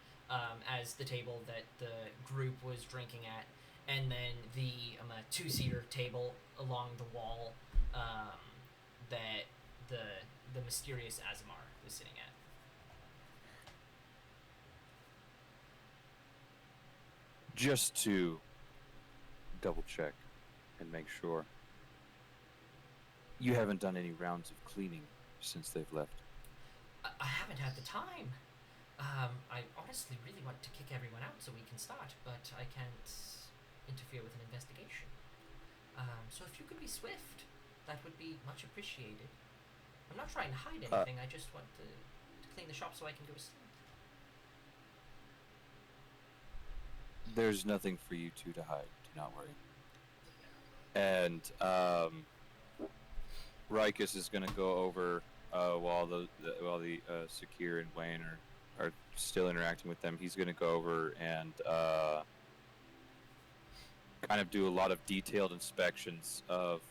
as the table that the group was drinking at, and then the two-seater table along the wall that the mysterious Aasimar was sitting at. Just to double check and make sure, you haven't done any rounds of cleaning since they've left. I haven't had the time. I honestly really want to kick everyone out so we can start, but I can't interfere with an investigation. So if you could be swift, that would be much appreciated. I'm not trying to hide anything, I just want to clean the shop so I can go to sleep. There's nothing for you two to hide, do not worry. and Rikus is going to go over while the Sakir and Wayne are still interacting with them. He's going to go over and kind of do a lot of detailed inspections of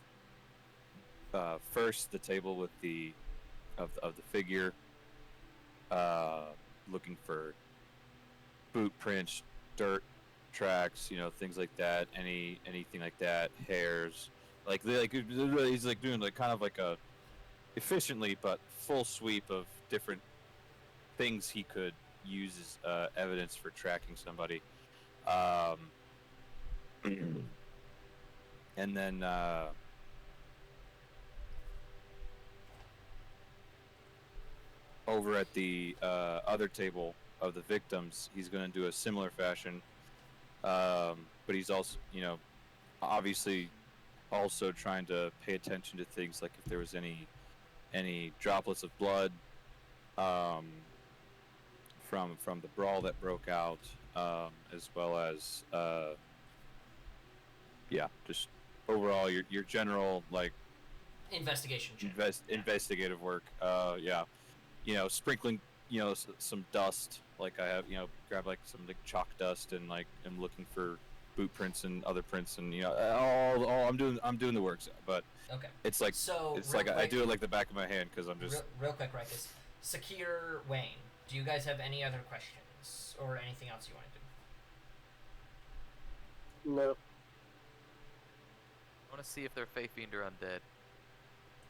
first the table with the figure, looking for boot prints, dirt tracks, things like that. Anything like that, hairs. He's like doing like kind of like a efficiently but full sweep of different things he could use as evidence for tracking somebody. And then over at the other table of the victims, he's going to do a similar fashion, but he's also, obviously also trying to pay attention to things like if there was any droplets of blood from the brawl that broke out, as well as just overall your general like Investigation check. investigative work. Sprinkling some dust, like I have, grab like some like chalk dust and like I'm looking for boot prints and other prints, and all I'm doing the work, but Okay. it's like So it's real like I quick- do it like the back of my hand because I'm just real quick, Rikus. Sakir, Wayne, do you guys have any other questions or anything else you want to do? No. I want to see if they're Fae Fiend or undead.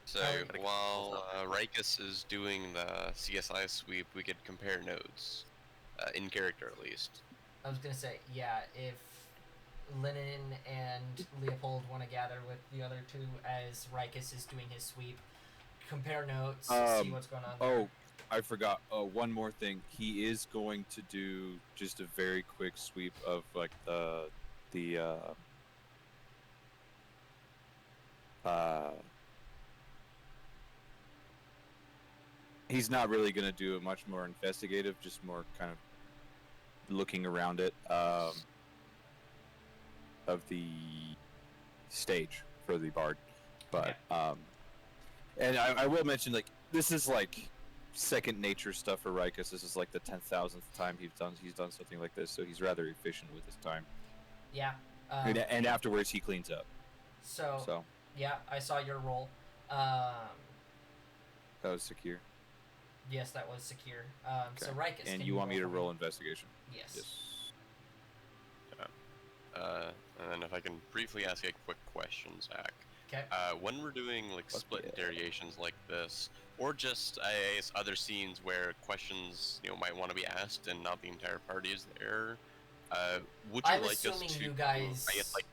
So Oh, while Rikus is doing the CSI sweep, we could compare notes, in character at least. I was gonna say, yeah, if Lennon and Leopold want to gather with the other two as Rikus is doing his sweep, compare notes, see what's going on there. Oh, I forgot. One more thing. He is going to do just a very quick sweep of like he's not really going to do it much more investigative, just more kind of looking around it of the stage for the bard. But and I will mention, like, this is like second nature stuff for Rikus. This is like the 10,000th time he's done something like this, so he's rather efficient with his time. Yeah. And afterwards he cleans up. So yeah, I saw your roll. That was secure. Yes, that was secure. So Okay. Rikus, And can you want me to for me? roll investigation? Yes. And then if I can briefly ask a quick question, Zach. Okay. When we're doing like Fuck split yeah. interrogations like this, or just I guess other scenes where questions might want to be asked and not the entire party is there, would you I'm like us assuming to you guys- I guess like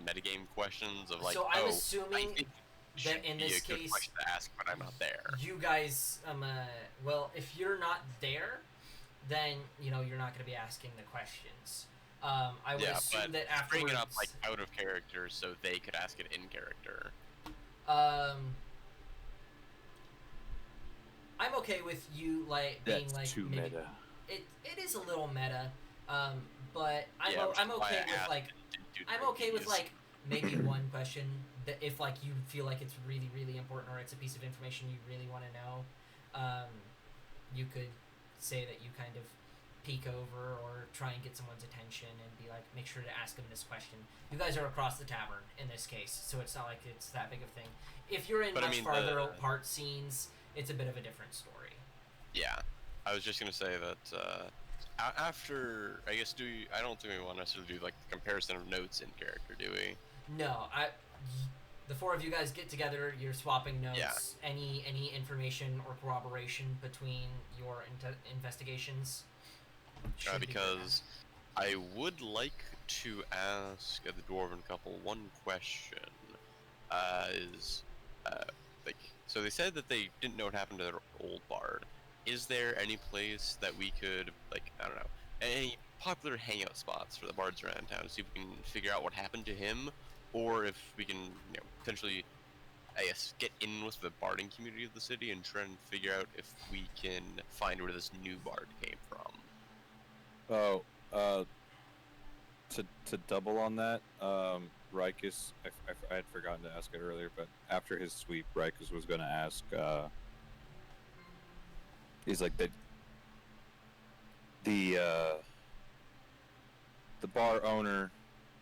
metagame questions of like So I'm I assuming think that should in be this a good case, question to ask when I'm not there. you guys, well, if you're not there, then you're not going to be asking the questions. I would assume but that afterwards. bring it up like out of character so they could ask it in character. I'm okay with you being That's like too maybe, meta. It is a little meta, but I'm Yeah, which I'm is why okay I with asked like and didn't do I'm the okay with reviews. like maybe one question that if like you feel like it's really really important or it's a piece of information you really want to know, you could say that you kind of peek over or try and get someone's attention and be like, make sure to ask them this question. You guys are across the tavern in this case, so it's not like it's that big of a thing. If you're in But I much mean, farther the- apart scenes, it's a bit of a different story. Yeah, I was just gonna say that after I guess I don't think we want to necessarily do like the comparison of notes in character, do we? No, the four of you guys get together. You're swapping notes. Yeah. Any information or corroboration between your investigations. should be good. Because I would like to ask the dwarven couple one question. So they said that they didn't know what happened to their old bard. Is there any place that we could, like, I don't know, any popular hangout spots for the bards around town to see if we can figure out what happened to him, or if we can, potentially, I guess, get in with the barding community of the city and try and figure out if we can find where this new bard came from. Oh, to double on that, Rikus, I had forgotten to ask it earlier, but after his sweep, Rikus was going to ask, he's like, the bar owner,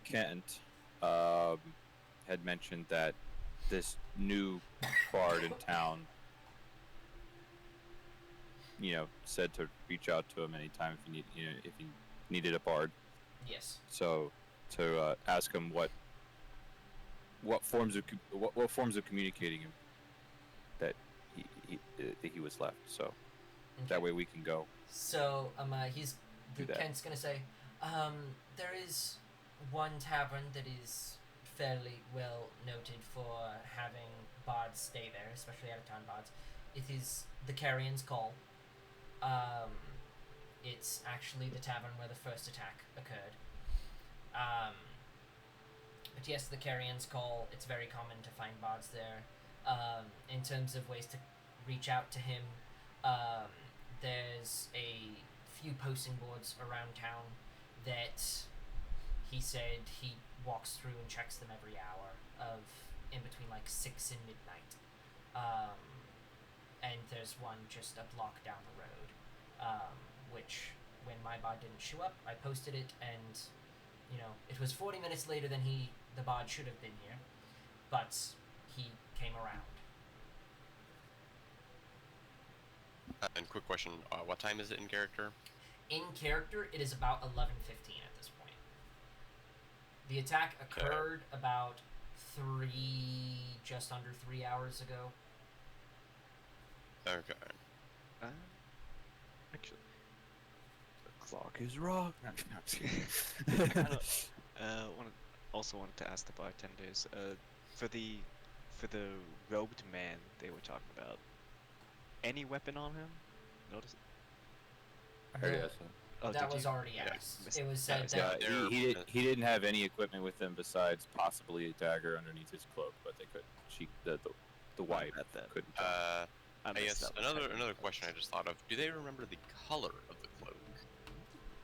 Kent, had mentioned that this new bard in town, said to reach out to him anytime if he needed a bard. Yes. So to ask him what forms of communicating him that he was left. So Okay. that way we can go. So Do that. Kent's gonna say, there is one tavern that is fairly well noted for having bards stay there, especially out of town bards. It is the Carrion's Call. It's actually the tavern where the first attack occurred. But yes, the Carrion's Call, it's very common to find bards there. In terms of ways to reach out to him, there's a few posting boards around town that he said he walks through and checks them every hour of in between like 6 and midnight. And there's one just a block down the road, which when my bard didn't show up, I posted it, and it was 40 minutes later than the bard should have been here, but he came around. And quick question, what time is it in character? In character, it is about 11:15 at this point. The attack occurred about just under 3 hours ago. Okay. Actually, The clock is wrong. also wanted to ask the bartenders, for the robed man they were talking about, any weapon on him? Notice. I already The- asked him. Oh, That did was you? already Yeah. asked. It was said Yeah, that He didn't have any equipment with him besides possibly a dagger underneath his cloak, but they couldn't. The wife At that. couldn't. tell. I missed guess that one. another question I just thought of. Do they remember the color of the cloak,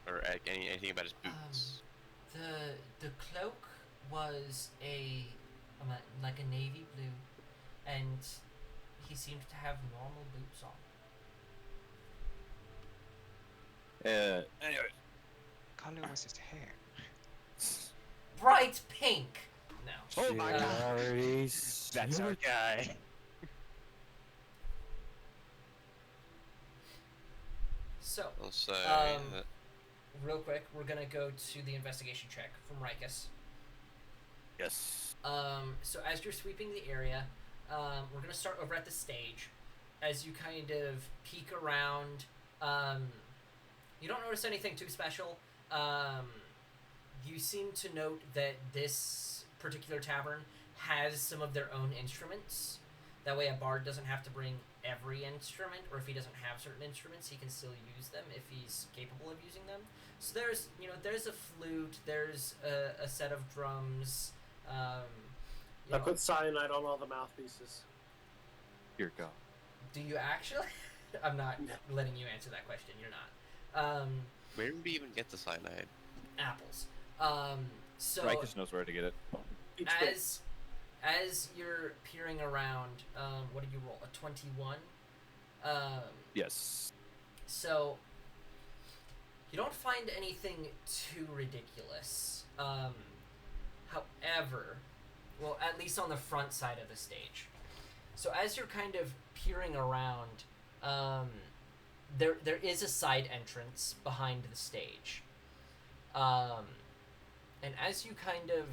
or anything about his boots? the cloak was like a navy blue, and he seemed to have normal boots on. Anyway, Color was his hair. Bright pink. No. Oh my God. That's That's our guy. So, Let's say that. real quick, we're gonna go to the investigation check from Rikus. Yes. So as you're sweeping the area, we're gonna start over at the stage. As you kind of peek around, you don't notice anything too special. You seem to note that this particular tavern has some of their own instruments. That way a bard doesn't have to bring every instrument, or if he doesn't have certain instruments, he can still use them if he's capable of using them. So there's a flute, there's a set of drums. I put cyanide on all the mouthpieces. Here, go. Do you actually? I'm not letting you answer that question. You're not. Where did we even get the cyanide? Apples. So Rikus knows where to get it. Each bit. as you're peering around, what did you roll? A 21. Yes. So you don't find anything too ridiculous. However, well, at least on the front side of the stage. So as you're kind of peering around, there is a side entrance behind the stage. And as you kind of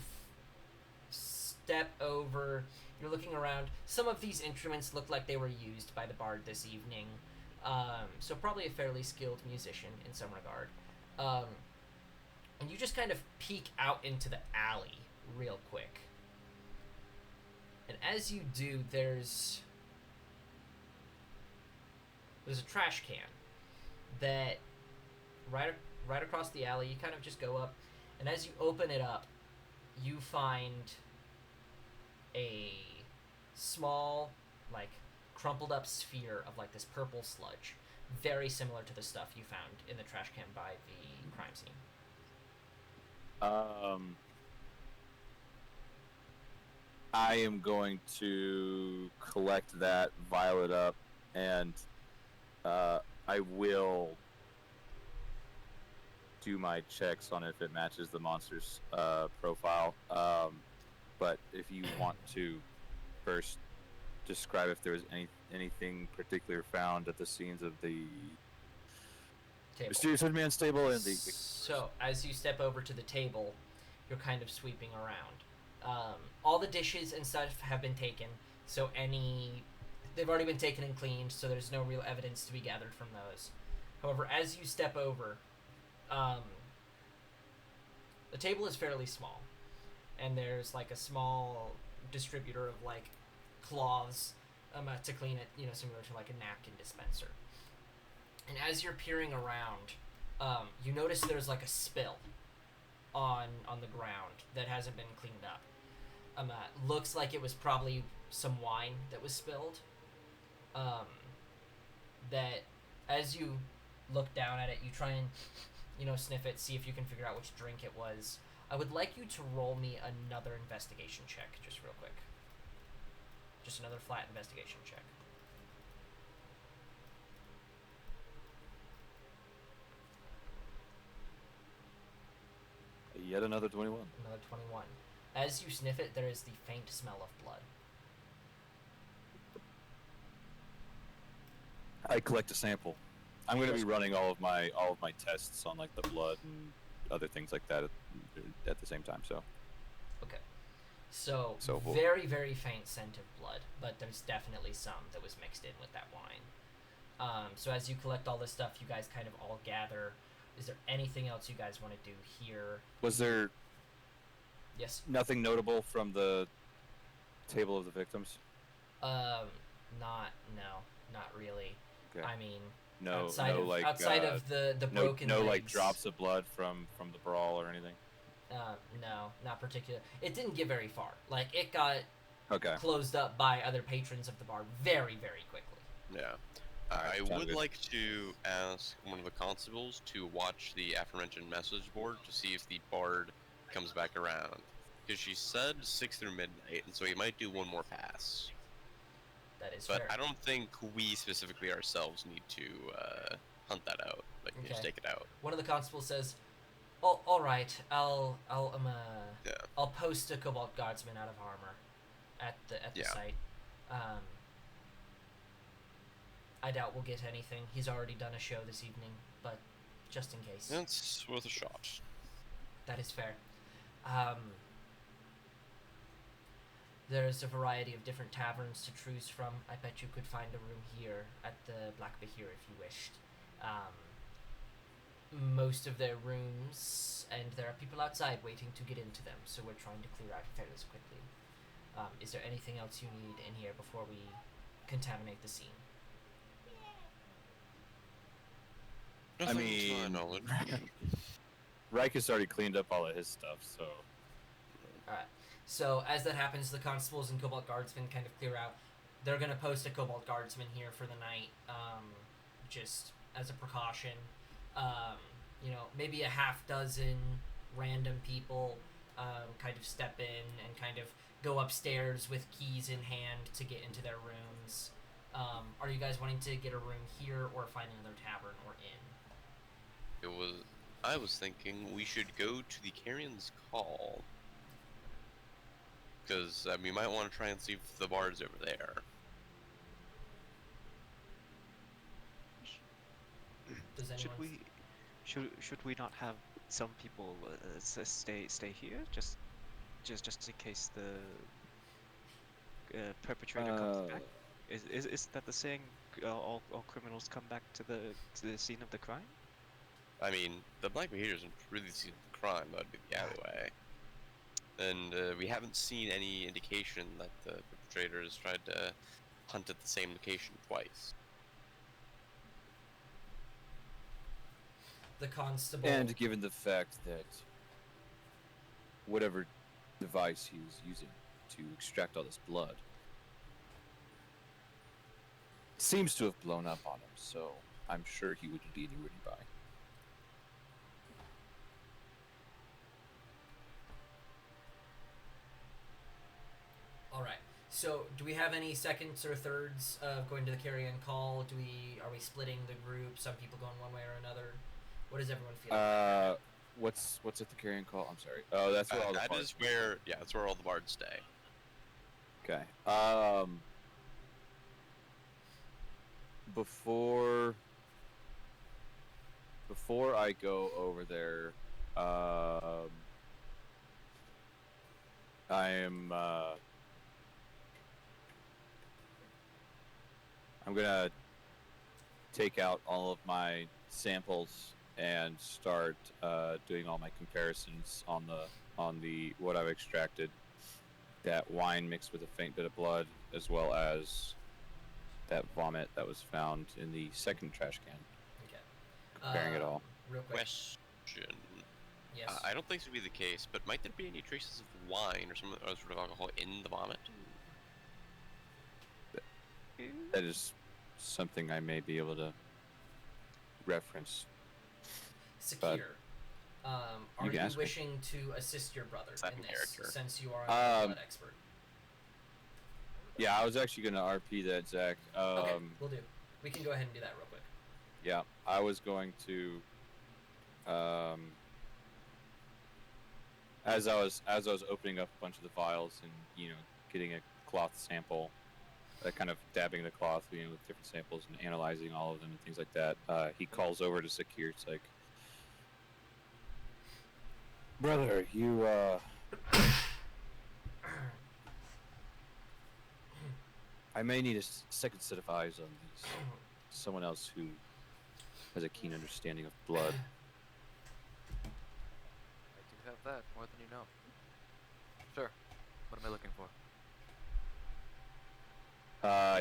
step over, you're looking around. Some of these instruments look like they were used by the bard this evening. So probably a fairly skilled musician in some regard. And you just kind of peek out into the alley real quick. And as you do, there's a trash can that right across the alley. You kind of just go up, and as you open it up, you find a small, like, crumpled up sphere of like this purple sludge, very similar to the stuff you found in the trash can by the crime scene. I am going to collect that, vial it up, and I will do my checks on if it matches the monster's profile. But if you want to first describe if there was anything particular found at the scenes of the Table. mysterious man's table and the. So, as you step over to the table, you're kind of sweeping around. All the dishes and stuff have been taken, so they've already been taken and cleaned, so there's no real evidence to be gathered from those. However, as you step over, the table is fairly small, and there's like a small distributor of like cloths to clean it, similar to like a napkin dispenser. And as you're peering around, you notice there's like a spill on the ground that hasn't been cleaned up. Looks like it was probably some wine that was spilled. That as you look down at it, you try and sniff it, see if you can figure out which drink it was. I would like you to roll me another investigation check, just real quick. Just another flat investigation check. Yet another 21. Another 21. As you sniff it, there is the faint smell of blood. I collect a sample. I'm going to be running all of my tests on like the blood and other things like that at the same time. So. Okay. So we'll, very, very faint scent of blood, but there's definitely some that was mixed in with that wine. So as you collect all this stuff, you guys kind of all gather. Is there anything else you guys want to do here? Was there Yes. nothing notable from the table of the victims? Not really. Okay. I mean, No, outside of the broken no legs, like drops of blood from the brawl or anything. No, not particular. It didn't get very far. Like it got Okay. closed up by other patrons of the bar very, very quickly. Yeah. Alright, I sounds would good. like to ask one of the constables to watch the aforementioned message board to see if the bard comes back around. Because she said 6 through midnight, and so he might do one more pass. That is But fair. I don't think we specifically ourselves need to hunt that out. Like, just Okay. take it out. One of the constables says, "Oh, all right. I'll Yeah. post a Cobalt Guardsman out of armor at the Yeah. site. I doubt we'll get anything. He's already done a show this evening, but just in case." It's worth a shot. That is fair. There's a variety of different taverns to choose from. I bet you could find a room here at the Black Bahir if you wished. Most of their rooms, and there are people outside waiting to get into them, so we're trying to clear out fairly quickly. Is there anything else you need in here before we contaminate the scene? Nothing to my mean- knowledge. Reich has already cleaned up all of his stuff, so Alright. So as that happens, the constables and Cobalt Guardsmen kind of clear out. They're gonna post a Cobalt Guardsman here for the night, just as a precaution. Maybe a half dozen random people kind of step in and kind of go upstairs with keys in hand to get into their rooms. Are you guys wanting to get a room here or find another tavern or inn? I was thinking we should go to the Carrion's Call. Because we might want to try and see if the bard's over there. Does Should anyone... should we not have some people stay here just in case the perpetrator comes back? Is that the saying? All criminals come back to the scene of the crime. I mean, the Black Bahir isn't really the scene of the crime. That'd be the alleyway. And we haven't seen any indication that the perpetrators tried to hunt at the same location twice. The constable... and given the fact that whatever device he was using to extract all this blood seems to have blown up on him, so I'm sure he wouldn't be anywhere nearby. So, do we have any seconds or thirds of going to the carry-in call? Are we splitting the group? Some people going one way or another? What does everyone feel? What's at the carrying call? I'm sorry. Oh, that's where all the that bards is where that's where all the bards stay. Okay. Before I go over there, I'm gonna take out all of my samples and start doing all my comparisons on the what I've extracted. That wine mixed with a faint bit of blood, as well as that vomit that was found in the second trash can. Okay. Comparing it all. Real quick. Question. Yes. I don't think this would be the case, but might there be any traces of wine or some other sort of alcohol in the vomit? That is something I may be able to reference. Sakir, are you you can ask me. wishing to assist your brother Second in this, character. since you are a blood expert? Yeah, I was actually going to RP that, Zach. Okay, we'll do. We can go ahead and do that real quick. Yeah, I was going to, as I was opening up a bunch of the vials and getting a cloth sample, kind of dabbing the cloth with different samples and analyzing all of them and things like that. He calls over to Sakir. It's like, brother, you I may need a second set of eyes on these. Someone else who has a keen understanding of blood. I do have that, more than you know. Sure. What am I looking for?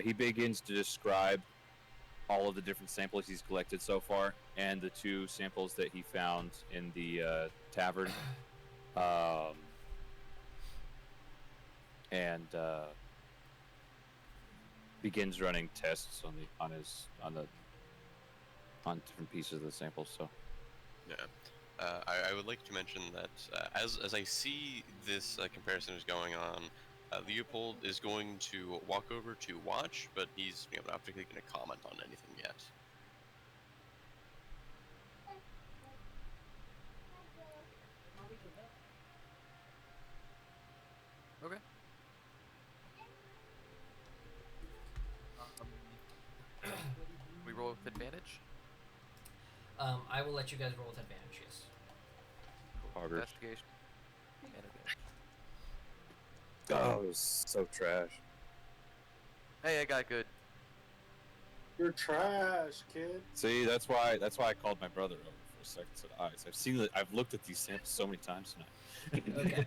He begins to describe all of the different samples he's collected so far, and the 2 samples that he found in the tavern. And begins running tests on different pieces of the samples. So. Yeah. I would like to mention that as I see this comparison is going on, Leopold is going to walk over to watch, but he's not particularly going to comment on anything yet. Okay. We roll with advantage? I will let you guys roll with advantage, yes. Poggers. Investigation. And advantage. Oh, it was so trash. Hey, I got good. You're trash, kid. See, that's why I called my brother over for a second set of eyes. I've looked at these samples so many times tonight. Okay.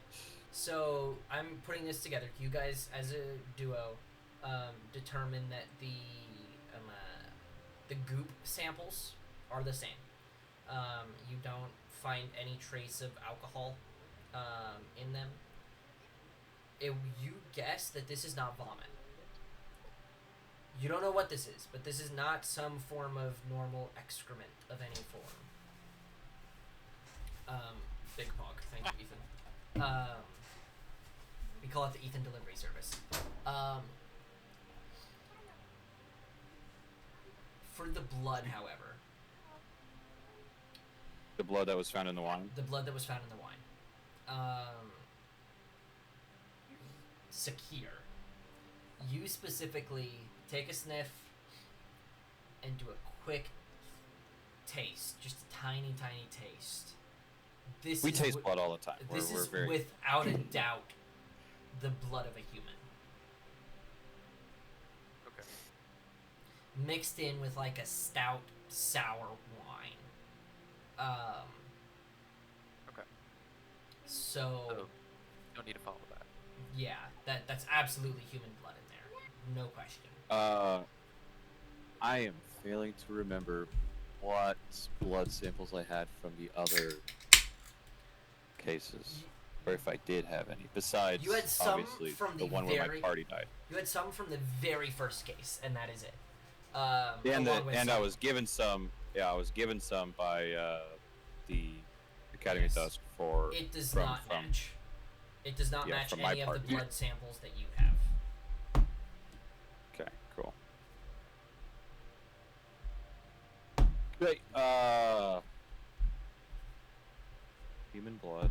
So, I'm putting this together. You guys, as a duo, determine that the goop samples are the same. You don't find any trace of alcohol in them. You guess that this is not vomit. You don't know what this is, but this is not some form of normal excrement of any form. Big Pog, thank you, Ethan. We call it the Ethan Delivery Service. For the blood, however. The blood that was found in the wine? The blood that was found in the wine. Sakir, you specifically take a sniff and do a quick taste, just a tiny, tiny taste. We taste blood all the time. This we're is very... without a doubt the blood of a human. Okay. Mixed in with like a stout, sour wine. Okay. So don't need to follow that. yeah, that's absolutely human blood in there. No question. I am failing to remember what blood samples I had from the other cases, or if I did have any. Besides, You had some obviously, from the the one where my very- party died. You had some from the very first case, and that is it. And along with I some- was given some. Yeah, I was given some by the Academy Yes. of Dusk for. It does from- not from- match. It does not yeah, match from my any of the part. blood samples that you have. Wait, human blood.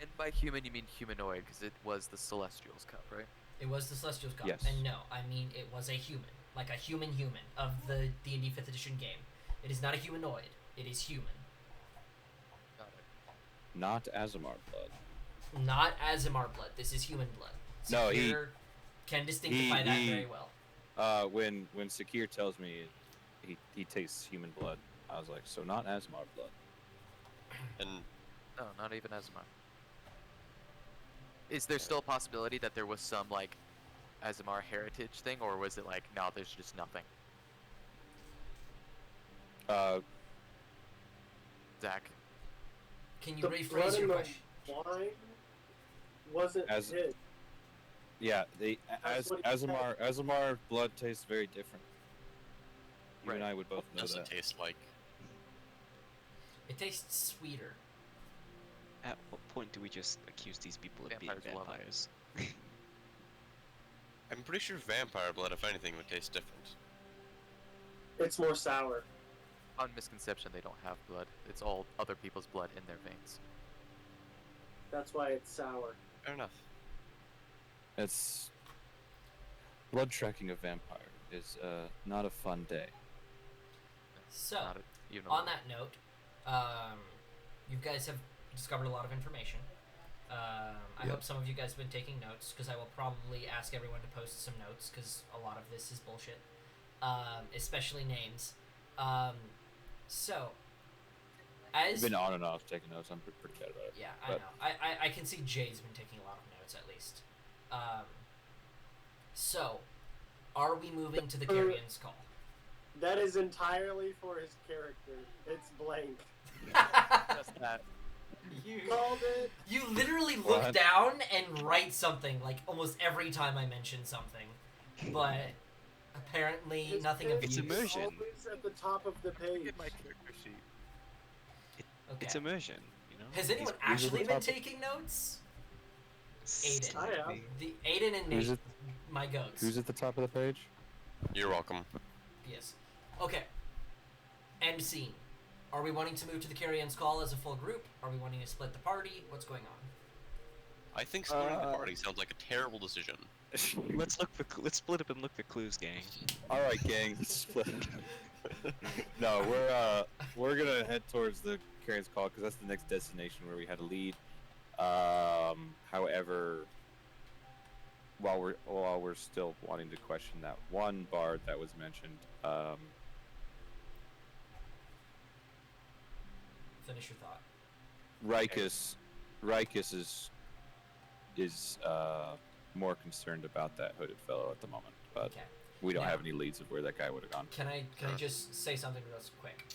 And by human, you mean humanoid, because it was the Celestials Cup, right? It was the Celestials Cup, Yes. and no, I mean it was a human, like a human of the D&D 5th edition game. It is not a humanoid. It is human. Got it. Not Aasimar blood. Not Aasimar blood. This is human blood. No, he- Secure can distinctify that very well. When Sakir tells me he tastes human blood, I was like, so not Aasimar blood. And No, not even Aasimar. Is there still a possibility that there was some, like, Aasimar heritage thing, or was it like, no, there's just nothing? Zach. Can you The blood rephrase in your the question? wine wasn't As- his. Yeah, That's what he said. Aasimar blood tastes very different. You and Right. I would both what know does that. it taste like? It tastes sweeter. At what point do we just accuse these people of being Vampires love it. vampires? I'm pretty sure vampire blood, if anything, would taste different. It's more sour. On misconception, they don't have blood. It's all other people's blood in their veins. That's why it's sour. Fair enough. It's blood tracking a vampire is not a fun day. So, Not even a on little. that note, you guys have discovered a lot of information. I Yep. hope some of you guys have been taking notes, because I will probably ask everyone to post some notes, because a lot of this is bullshit. Especially names. So, I've as... been on and off taking notes. I'm pretty bad about it. Yeah, I but- know. I can see Jay's been taking a lot of notes, at least. So, are we moving to the Carrion's Call? That is entirely for his character. It's blank. Just that. Called it. You literally look What? down and write something, like, almost every time I mention something. But, apparently, His nothing of It's use. character's immersion. Always at the top of the Look page. at my character sheet. Okay. It's immersion, you know? Has anyone These are the actually been topic. taking notes? Aiden. I have. Aiden and Who's Nate, it? my goats. Who's at the top of the page? You're welcome. Yes. Okay. End scene. Are we wanting to move to the Carrion's Call as a full group? Are we wanting to split the party? What's going on? I think splitting the party sounds like a terrible decision. Let's split up and look for clues, gang. All right, gang. Split. No, we're gonna head towards the Carrion's Call because that's the next destination where we had a lead. However, while we're still wanting to question that one bard that was mentioned, Finish your thought. Rikus is more concerned about that hooded fellow at the moment, but Okay. we don't Now- have any leads of where that guy would have gone. Can I just say something real quick?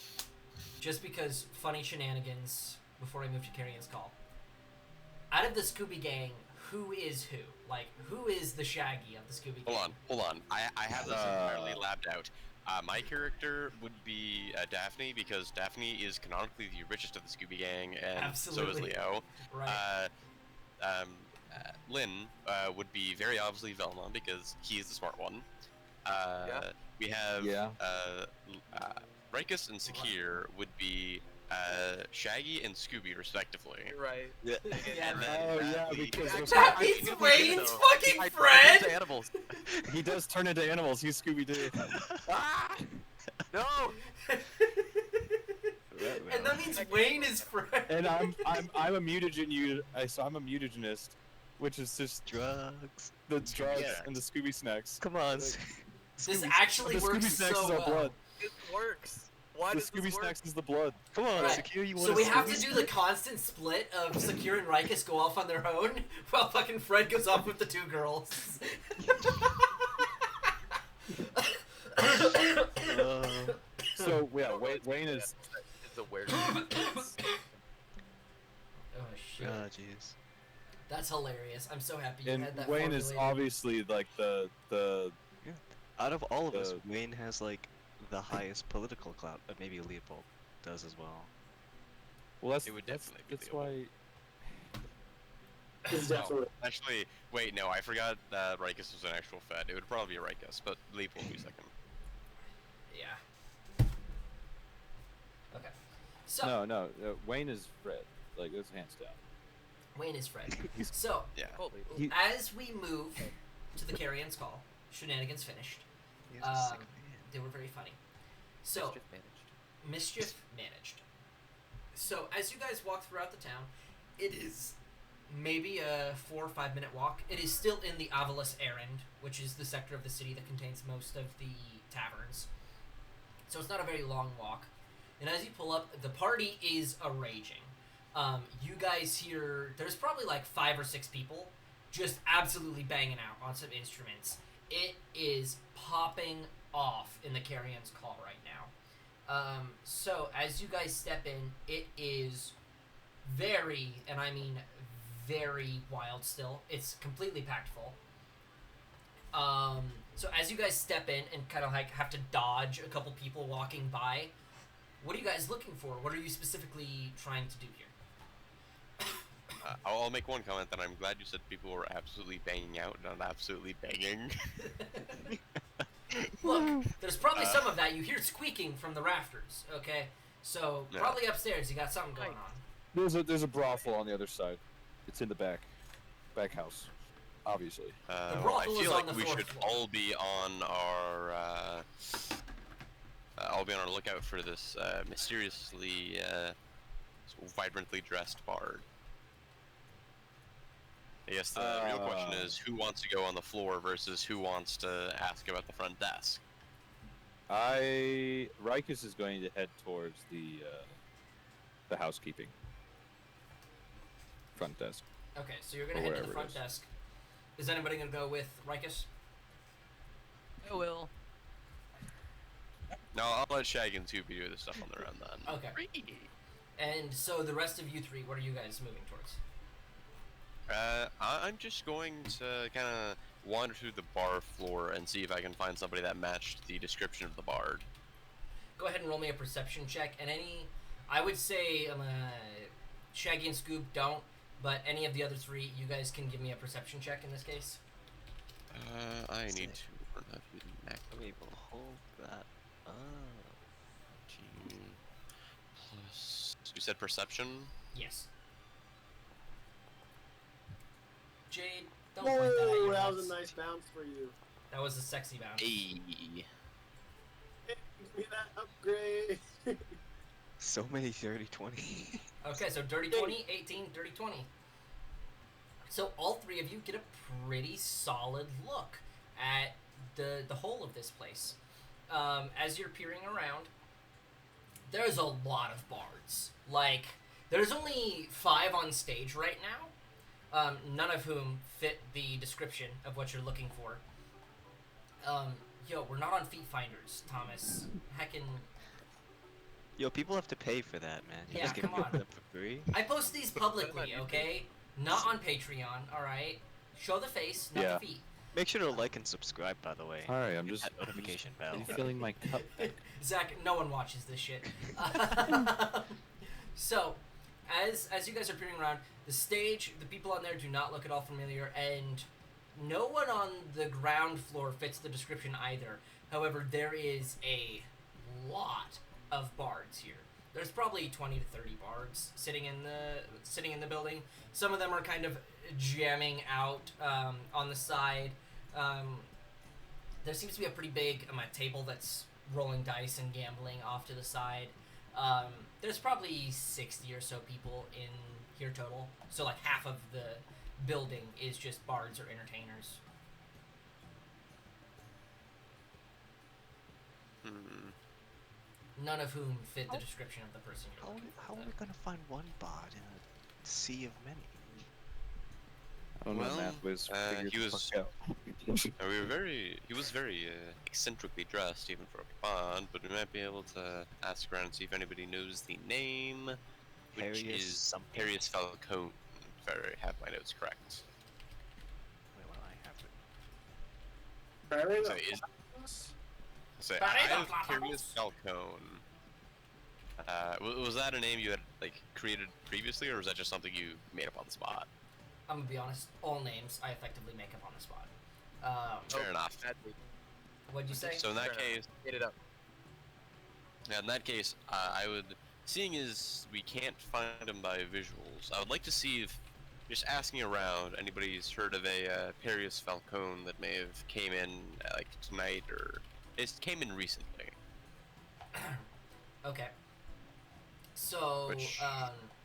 Just because funny shenanigans before I move to Carrion's Call. Out of the Scooby Gang, who is who? Like, who is the Shaggy of the Scooby Gang? Hold on. I have this entirely labbed out. My character would be Daphne, because Daphne is canonically the richest of the Scooby Gang, and so is Absolutely. Leo. Right. Lynn would be very obviously Velma, because he is the smart one. We have Rikus and Sakir would be Shaggy and Scooby, respectively. You're right. Yeah. And then Oh, yeah, Daphne- because That I means do Wayne's though. fucking I friend! turn into animals. he does turn into animals. He's Scooby Doo. Ah! No! And that means Wayne is friend. And I'm a mutagen so I'm a mutagenist, which is just Drugs. the drugs Yeah. and the Scooby snacks. Come on. This Scooby- actually the works Scooby snacks so is our well. blood. It works. Why The does Scooby this work? snacks is the blood. Come on, Right. Secure, you want So a we have Scooby to do snack? the constant split of Sakir and Rikus go off on their own, while fucking Fred goes off with the two girls. So yeah, Wayne is It's a weird. Oh shit. jeez. That's hilarious. I'm so happy you and had that Wayne is formulated. obviously like the Out of all of us, The- Wayne has like the highest political clout, but maybe Leopold does as well. well that's It would definitely be that's the why It's definitely. Actually, wait, no, I forgot that Rikus was an actual Fed. It would probably be a Rikus, but Leap will be second. Yeah. No, Wayne is Fred. Like, it's hands down. Wayne is Fred. He's- So, Yeah. He- as we move to the Carrion's Call, shenanigans finished. He is a sick Um, man. They were very funny. So, Mischief managed. mischief managed. So, as you guys walk throughout the town, it is maybe a 4 or 5 minute walk. It is still in the Avalis Errand, which is the sector of the city that contains most of the taverns. So it's not a very long walk. And as you pull up, the party is a-raging. You guys hear, there's probably like 5 or 6 people just absolutely banging out on some instruments. It is popping off in the Carrion's Call right now. So as you guys step in, it is very, and I mean very wild still. It's completely packed full. So as you guys step in and kind of like have to dodge a couple people walking by, what are you guys looking for? What are you specifically trying to do here? I'll make one comment that I'm glad you said people were absolutely banging out, not absolutely banging. Look, there's probably some of that. You hear squeaking from the rafters, okay? So Yeah. probably upstairs you got something going on. There's a brothel on the other side. It's in the back house, obviously. Well, I brothel is feel on like the we fourth should floor. all be on our lookout for this mysteriously vibrantly dressed bard. I guess the real question is who wants to go on the floor versus who wants to ask about the front desk. Rikus is going to head towards the housekeeping front desk. Okay, so you're gonna Or head to the wherever it front is. desk. Is anybody gonna go with Rikus? I will. No, I'll let Shag and Tubi do this stuff on their own then. Okay. And so the rest of you three, what are you guys moving towards? I'm just going to kind of wander through the bar floor and see if I can find somebody that matched the description of the bard. Go ahead and roll me a perception check. And I would say Shaggy and Scoob don't, but any of the other three, you guys can give me a perception check in this case. I Is need it- to learn how to do the max. Wait, we'll hold that up. 15 plus. You said perception? Yes. Jade, don't point that at Whoa, your that was nuts. a nice bounce for you. That was a sexy bounce. Hey. Hey, give me that upgrade. So many 30-20. Okay, so dirty 20, 18, dirty 20. So all three of you get a pretty solid look at the whole of this place. As you're peering around, there's a lot of bards. Like, there's only 5 on stage right now, none of whom fit the description of what you're looking for. We're not on Feet Finders, Thomas. Heckin'. Yo, people have to pay for that, man. You Yeah, just come give on. them for free. I post these publicly, okay? Not on Patreon, alright? Show the face, not Yeah. the feet. Make sure to like and subscribe, by the way. Alright, I'm Hit just that notification bell. filling my cup. Zach, no one watches this shit. So, as you guys are peering around, the stage, the people on there do not look at all familiar, and no one on the ground floor fits the description either. However, there is a lot of bards here. There's probably 20 to 30 bards sitting in the building. Some of them are kind of jamming out on the side. There seems to be a pretty big table that's rolling dice and gambling off to the side. There's probably 60 or so people in here total. So like half of the building is just bards or entertainers. None of whom fit the description of the person you're looking for. How are we gonna find one bard in a sea of many? I don't know, Well, math was figured he the was- fuck out. He was very eccentrically dressed even for a bard, but we might be able to ask around and see if anybody knows the name, which Harrius is something. Harrius Falcom, if I have my notes correct. Wait, what do I have it? So I Barrera have Harrius Falcom. Falcon. Was that a name you had created previously, or was that just something you made up on the spot? I'm gonna be honest, all names I effectively make up on the spot. Fair enough. What'd you say? So in that Fair enough. case, Get it up. yeah, in that case, I would seeing as we can't find him by visuals, I would like to see if, just asking around, anybody's heard of a Harrius Falcom that may have came in like tonight or it came in recently. Okay. So, Which-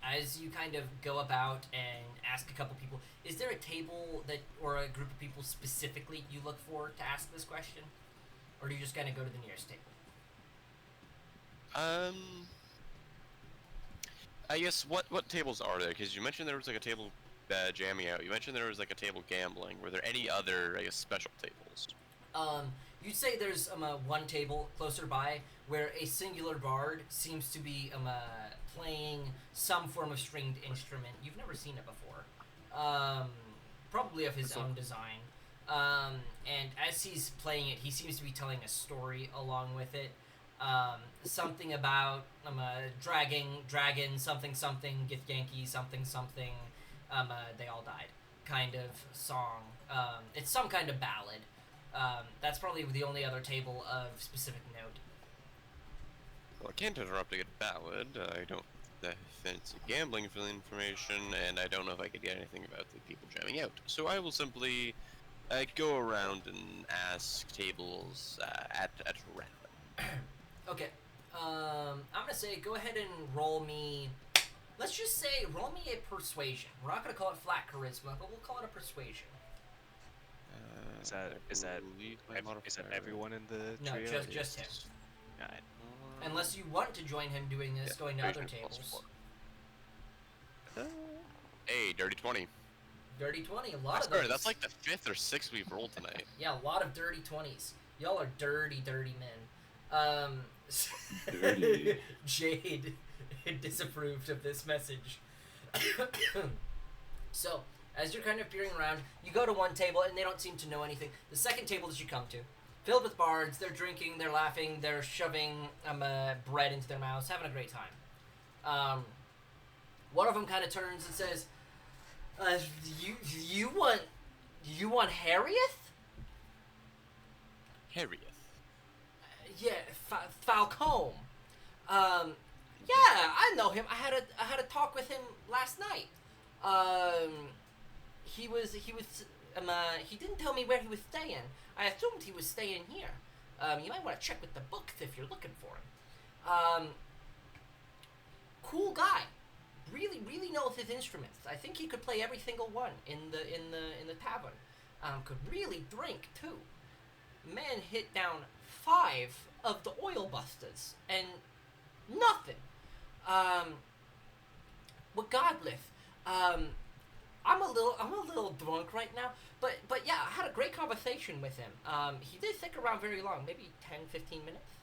as you kind of go about and ask a couple people, is there a table that or a group of people specifically you look for to ask this question, or do you just kind of go to the nearest table? I guess what tables are there? Because you mentioned there was like a table jamming out. You mentioned there was like a table gambling. Were there any other, I guess, special tables? You'd say there's one table closer by where a singular bard seems to be playing some form of stringed instrument. You've never seen it before. Probably of his own design. And as he's playing it, he seems to be telling a story along with it. Something about dragon, something, Githyanki, something, they all died kind of song. It's some kind of ballad. That's probably the only other table of specific note. Well, I can't interrupt a good ballad. I don't fancy gambling for the information, and I don't know if I could get anything about the people jamming out. So I will simply go around and ask tables at random. Okay. I'm gonna say go ahead and roll me. Let's just say roll me a persuasion. We're not gonna call it flat charisma, but we'll call it a persuasion. Is that everyone in the No, trio? just him. Alright. Unless you want to join him doing this, going to other persuasion tables. Hey, dirty 20. Dirty 20, a I lot of swear, those. that's like the 5th or 6th we've rolled tonight. Yeah, a lot of dirty 20s. Y'all are dirty, dirty men. Dirty. Jade disapproved of this message. So, as you're kind of peering around, you go to one table and they don't seem to know anything. The second table that you come to, filled with bards, they're drinking, they're laughing, they're shoving bread into their mouths, having a great time. One of them kind of turns and says, you want Harrieth? Harrieth. Yeah, Falcom. Yeah, I know him. I had a talk with him last night. He didn't tell me where he was staying. I assumed he was staying here. You might want to check with the books if you're looking for him. Cool guy. Really, really knows his instruments. I think he could play every single one in the tavern. Could really drink too. Man hit down 5 of the oil busters and nothing. Regardless, I'm a little drunk right now, but yeah, I had a great conversation with him. He did stick around very long, maybe 10-15 minutes.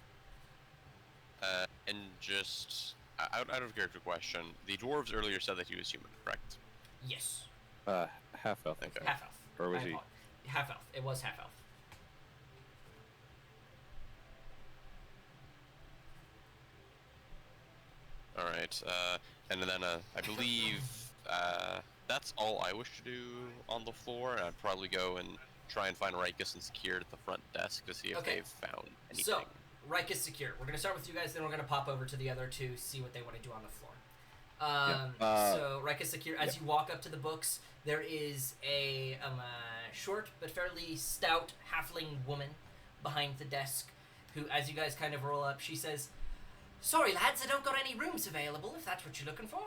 And just out of character question, the dwarves earlier said that he was human, correct? Yes, Half elf. Okay. half elf. Or was I he? apologize. Half elf? It was half elf. All right. And then I believe that's all I wish to do on the floor. I'd probably go and try and find Rikus and Secure at the front desk to see if Okay. they've found anything. So, Reich is secure. We're gonna start with you guys, then we're gonna pop over to the other two, see what they want to do on the floor. So Reich is secure. As you walk up to the books, there is a short but fairly stout halfling woman behind the desk, who, as you guys kind of roll up, she says, "Sorry, lads, I don't got any rooms available. If that's what you're looking for."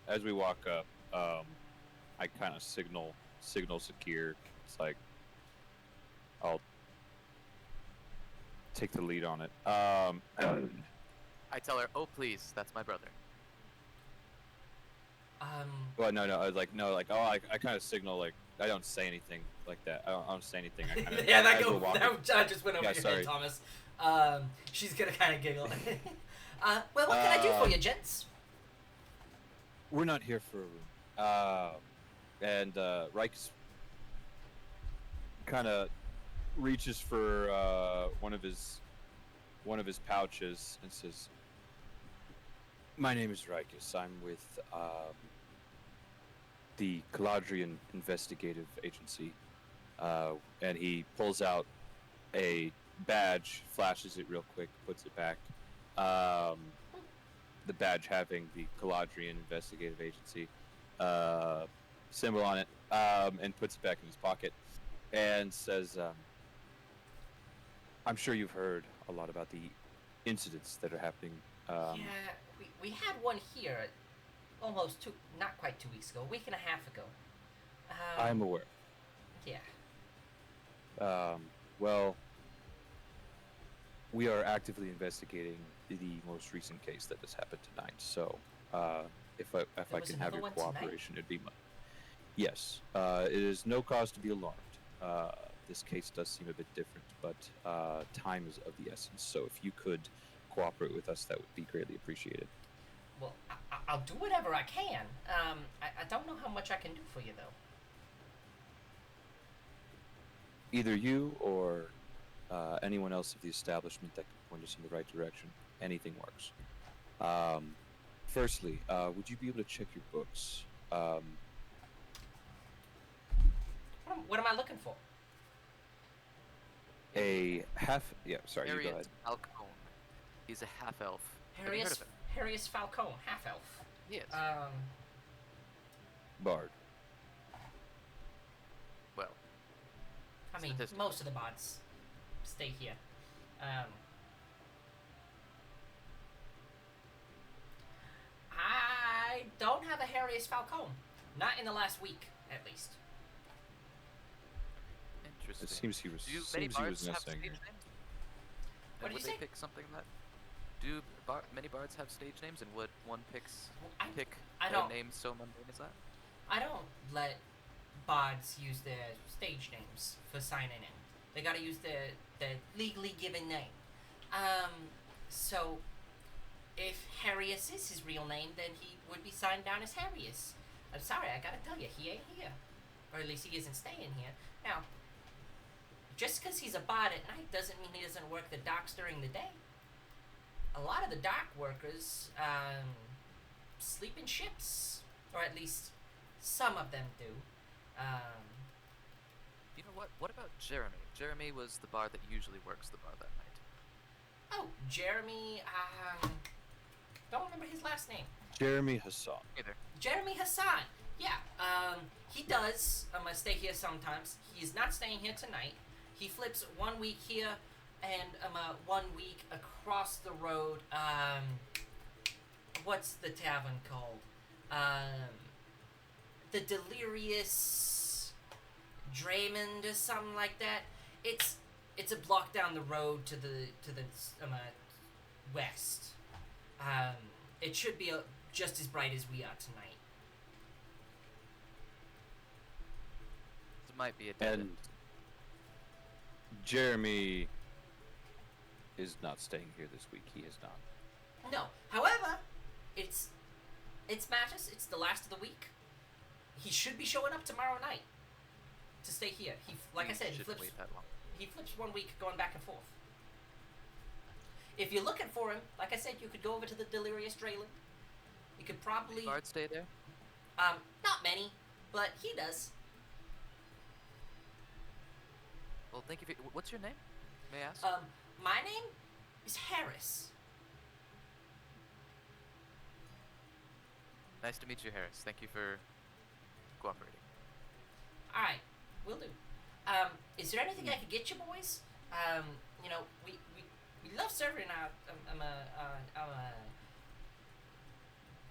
As we walk up, I kind of signal Secure. It's like I'll take the lead on it. I tell her, "Oh please, that's my brother." Well, no, I was like, no, like, oh, I kind of signal, like, I don't say anything like that. I don't say anything. I kind of, Yeah, as we're walking- that just went over Yeah, your sorry. head, Thomas. She's gonna kind of giggle. Well, what can I do for you, gents? We're not here for a room. And Reich's kind of reaches for one of his pouches and says, "My name is Reikus. I'm with the Caladrian Investigative Agency." And he pulls out a badge, flashes it real quick, puts it back. The badge having the Galadrian Investigative Agency symbol on it, and puts it back in his pocket, and says, I'm sure you've heard a lot about the incidents that are happening. Yeah, we had one here almost not quite 2 weeks ago, a week and a half ago. I'm aware. Yeah. Well, we are actively investigating the most recent case that has happened tonight. So, if I was can have another your one tonight? cooperation, it'd be yes. It is no cause to be alarmed. This case does seem a bit different, but time is of the essence. So, if you could cooperate with us, that would be greatly appreciated. Well, I'll do whatever I can. I don't know how much I can do for you, though. Either you or anyone else of the establishment that can point us in the right direction. Anything works. Firstly, would you be able to check your books? What am I looking for? Sorry, you go Harrius ahead. Falcom. He's a half-elf. Have you heard of him? Harrius Falcom, half-elf. Yes. Bard. Well, I mean, statistic. most of the bots stay here. I don't have a Harrius Falcom. Not in the last week, at least. Interesting. It seems he was. Do many Seems he was bards have missing stage here. names? What And did would you they say? pick something that? Do many bards have stage names, and would one pick I a don't- name so mundane as that? I don't let bards use their stage names for signing in. They gotta use their legally given name. So if Harrius is his real name, then he would be signed down as Harrius. I'm sorry, I gotta tell you, he ain't here. Or at least he isn't staying here. Now, just because he's a bard at night doesn't mean he doesn't work the docks during the day. A lot of the dock workers sleep in ships, or at least some of them do. You know what? What about Jeremy? Jeremy was the bard that usually works the bar that night. Oh, Jeremy, don't remember his last name. Jeremy Hassan. Either. Jeremy Hassan. Yeah, he does stay here sometimes. He's not staying here tonight. He flips 1 week here and 1 week across the road. What's the tavern called? The Delirious Draymond or something like that. It's a block down the road to the west. It should be just as bright as we are tonight. It might be a dead And end. Jeremy is not staying here this week. He is not. No. However, it's Mattis. It's the last of the week. He should be showing up tomorrow night to stay here. Like I said, he Shouldn't flips wait that long. 1 week going back and forth. If you're looking for him, like I said, you could go over to the Delirious Drayland. You could probably Bards stay there? not many, but he does. Well, thank you for. What's your name? May I ask? My name is Harris. Nice to meet you, Harris. Thank you for cooperating. All right, will do. Is there anything I could get you boys? We love serving our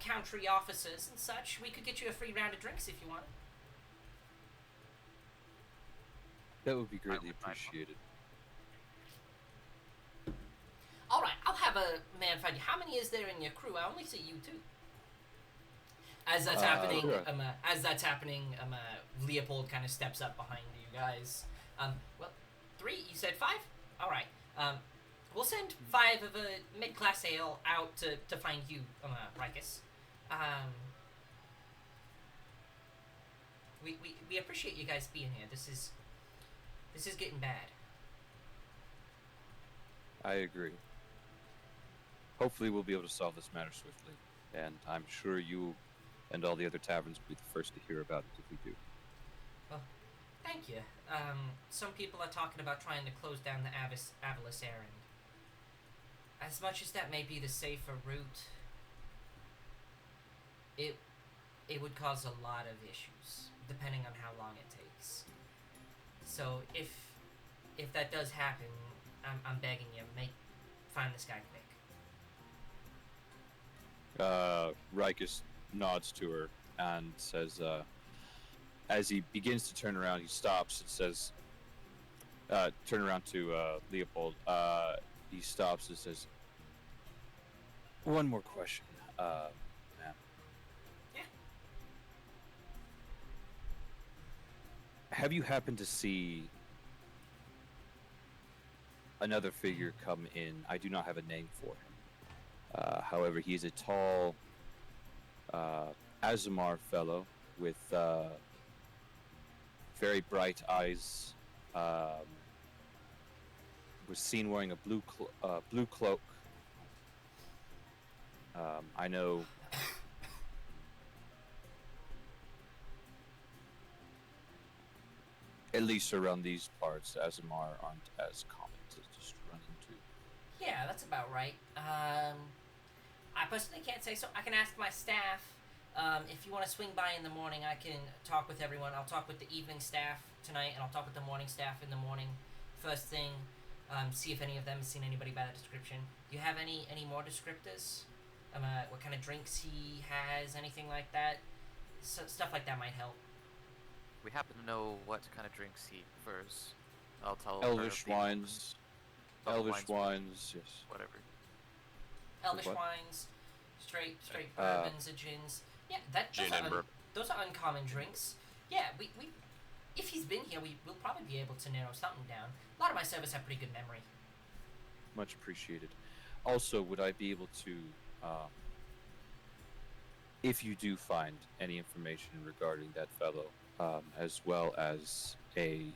country officers and such. We could get you a free round of drinks if you want. That would be greatly wouldn't mind. appreciated. All right, I'll have a man find you. How many is there in your crew? I only see you two. As that's happening, sure. Leopold kind of steps up behind you guys. Well, 3. You said 5. All right. We'll send 5 of a mid-class ale out to find you, Rikus. We appreciate you guys being here. This is getting bad. I agree. Hopefully, we'll be able to solve this matter swiftly, and I'm sure you and all the other taverns will be the first to hear about it if we do. Thank you. Some people are talking about trying to close down the Avalis errand. As much as that may be the safer route, it would cause a lot of issues, depending on how long it takes. So if that does happen, I'm begging you, find this guy quick. Rikus nods to her and says, as he begins to turn around, he stops and says, turn around to Leopold. He stops and says, one more question, ma'am. Yeah. Have you happened to see another figure come in? I do not have a name for him. However, he is a tall Aasimar fellow with very bright eyes. Was seen wearing a blue cloak. I know. At least around these parts, Aasimar aren't as common to just run into. Yeah, that's about right. I personally can't say so. I can ask my staff. If you want to swing by in the morning, I can talk with everyone. I'll talk with the evening staff tonight, and I'll talk with the morning staff in the morning. First thing, see if any of them have seen anybody by that description. Do you have any more descriptors? What kind of drinks he has, anything like that? Stuff like that might help. We happen to know what kind of drinks he prefers. I'll tell her Elvish the- wines. Oh, Elvish wines, yes. Whatever. Elvish What? wines, straight Uh, bourbons or gins. Yeah, Gin and bourbon. those are uncommon drinks. Yeah, we if he's been here, we'll probably be able to narrow something down. A lot of my servers have pretty good memory. Much appreciated. Also, would I be able to, if you do find any information regarding that fellow, as well as a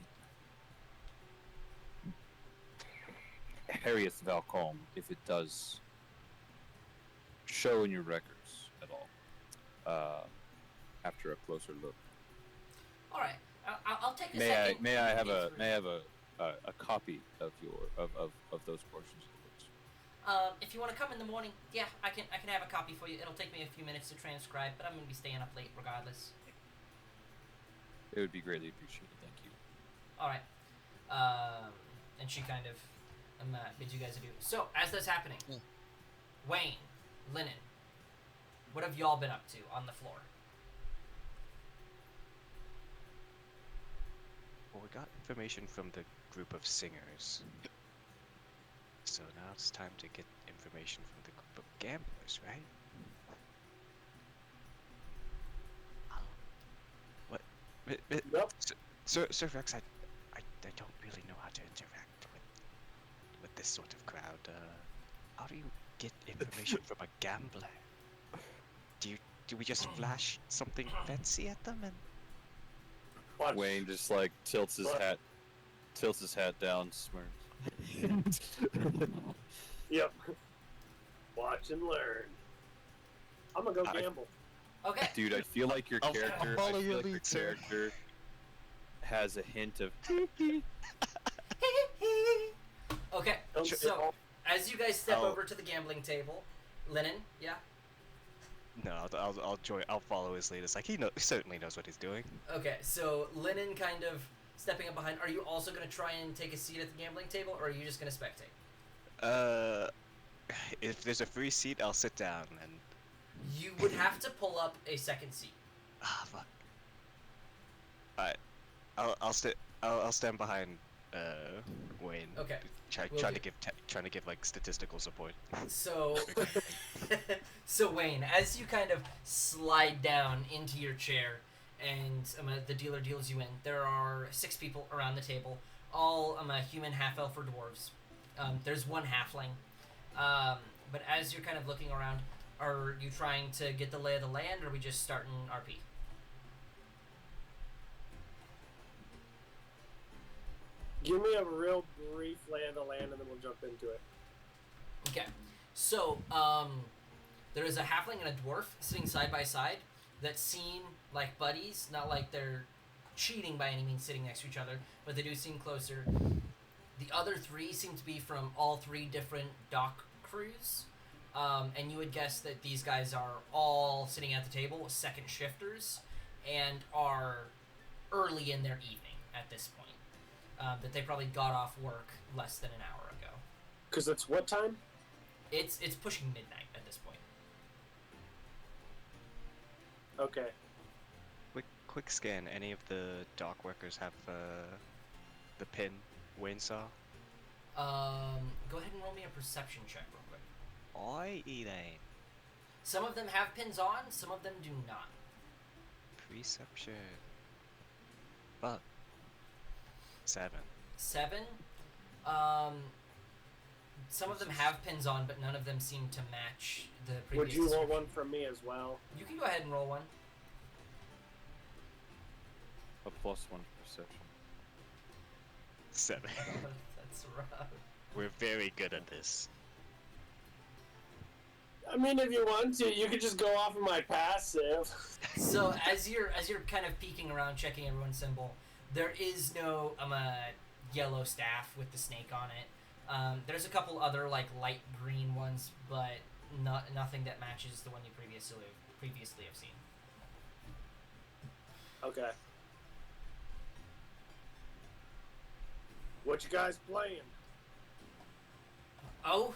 Harrius Falcom, if it does show in your records at all, after a closer look, All right, I'll take a may second. I have to a copy of those portions of the books? If you want to come in the morning, yeah, I can have a copy for you. It'll take me a few minutes to transcribe, but I'm gonna be staying up late regardless. It would be greatly appreciated. Thank you. All right. And she kind of bids you guys adieu. So as that's happening, Wayne, Lennon, what have y'all been up to on the floor? Well, we got information from the group of singers. So now it's time to get information from the group of gamblers, right? What? Yep. Sir Rex, I don't really know how to interact with this sort of crowd. How do you get information from a gambler? Do we just flash something fancy at them and? Watch. Wayne just like tilts his hat down, smirks. Yep. Watch and learn. I'm gonna go gamble. Okay. Dude, I feel like your I'll character. follow I feel your like your lead, sir. character has a hint of. Okay. Don't So as you guys step I'll- over to the gambling table, Lennon, yeah. No, I'll join. I'll follow his lead. It's like he certainly knows what he's doing. Okay. So Lennon kind of stepping up behind. Are you also gonna try and take a seat at the gambling table, or are you just gonna spectate? If there's a free seat, I'll sit down and. You would have to pull up a second seat. Ah, fuck. Alright, I'll stand behind Wayne. Okay. Will Trying do. to give like statistical support. So, so Wayne, as you kind of slide down into your chair, and the dealer deals you in, there are 6 people around the table, all human, half-elf, or dwarves. There's one halfling. But as you're kind of looking around, are you trying to get the lay of the land, or are we just starting RP? Give me a real brief lay of the land, and then we'll jump into it. Okay, so there is a halfling and a dwarf sitting side by side that seem like buddies, not like they're cheating by any means sitting next to each other, but they do seem closer. The other 3 seem to be from all 3 different dock crews, and you would guess that these guys are all sitting at the table, second shifters, and are early in their evening at this point. That they probably got off work less than an hour ago. Because it's what time? It's pushing midnight at this point. Okay. Quick scan. Any of the dock workers have the pin Wayne saw? Go ahead and roll me a perception check real quick. Elaine. Some of them have pins on, some of them do not. Perception. But 7. 7. Some of them have pins on, but none of them seem to match the previous. Would you roll description. one from me as well? You can go ahead and roll one. A +1 perception. 7. That's rough. We're very good at this. I mean, if you want to, you could just go off of my passive. So as you're kind of peeking around, checking everyone's symbol, there is no yellow staff with the snake on it. There's a couple other like light green ones, but nothing that matches the one you previously have seen. Okay. What you guys playing? Oh,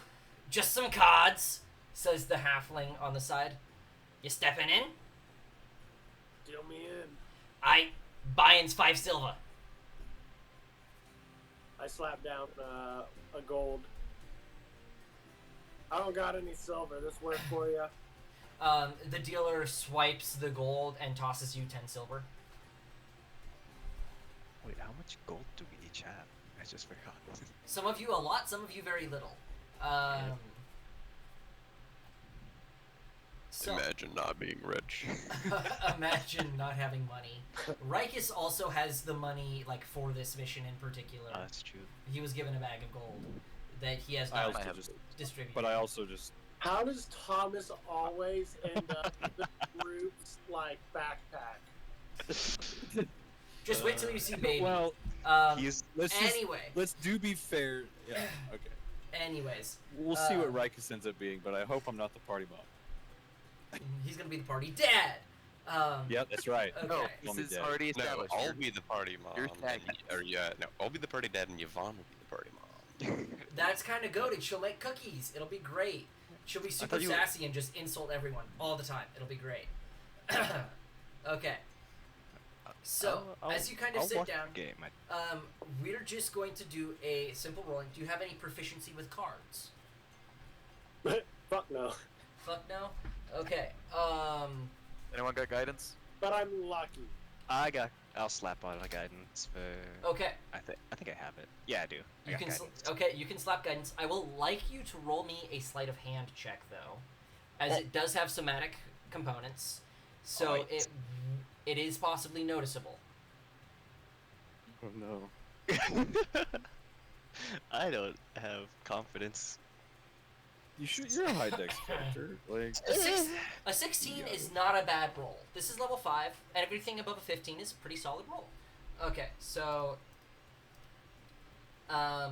just some cards, says the halfling on the side. You stepping in? Deal me in. I buying's 5 silver. I slap down a gold. I don't got any silver. This work for you? The dealer swipes the gold and tosses you 10 silver. Wait, how much gold do we each have? I just forgot. Some of you a lot, some of you very little. So, Imagine not being rich. imagine not having money. Rikus also has the money, like, for this mission in particular. That's true. He was given a bag of gold that he has I not also just, distributed. but I also just. How does Thomas always end up in the group's, like, backpack? Just wait till you see Baby. Well, He's Anyway. let's be fair. Yeah. Okay. Anyways. We'll see what Rikus ends up being, but I hope I'm not the party mom. He's gonna be the party dad. Yeah, that's right. Okay. No, Call this me is Dad. already No, established. I'll You're- be the party mom. you're and I'll be the party dad, and Yvonne will be the party mom. That's kind of goated. She'll make cookies. It'll be great. She'll be super thought you were- sassy and just insult everyone all the time. It'll be great. Okay. So, as you kind of I'll sit watch down, the game. we're just going to do a simple rolling. Do you have any proficiency with cards? Fuck no. Fuck no? Okay. Anyone got guidance? But I'm lucky. I'll slap on a guidance for. Okay. I think I have it. Yeah, I do. I You got can guidance. okay, you can slap guidance. I will like you to roll me a sleight of hand check though, as it does have somatic components, so Alright. it is possibly noticeable. Oh no. I don't have confidence. You're a high dex character. Like, A 16 is not a bad roll. This is level 5, and everything above a 15 is a pretty solid roll. Okay, so how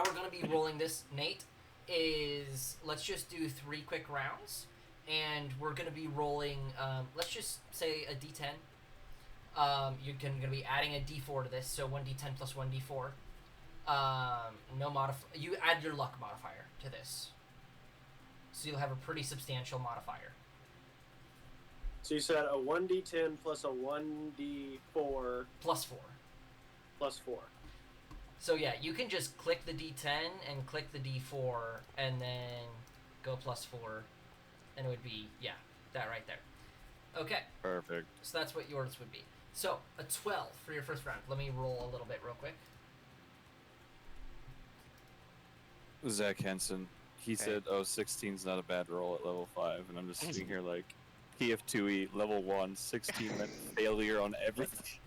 we're gonna be rolling this, Nate, is let's just do 3 quick rounds, and we're gonna be rolling. Let's just say a D10. You're gonna be adding a D4 to this, so 1D10 plus 1D4. No you add your luck modifier to this, so you'll have a pretty substantial modifier. So you said a 1d10 plus a 1d4 Plus 4. plus 4. So yeah, you can just click the D10 and click the D4 and then go plus 4, and it would be, yeah, that right there. Okay, perfect. so that's what yours would be. So, a 12 for your first round. Let me roll a little bit real quick. Zach Henson. He said, "Oh, 16's not a bad roll at level 5," and I'm just sitting here like, TF2E level 1, 16 meant failure on everything.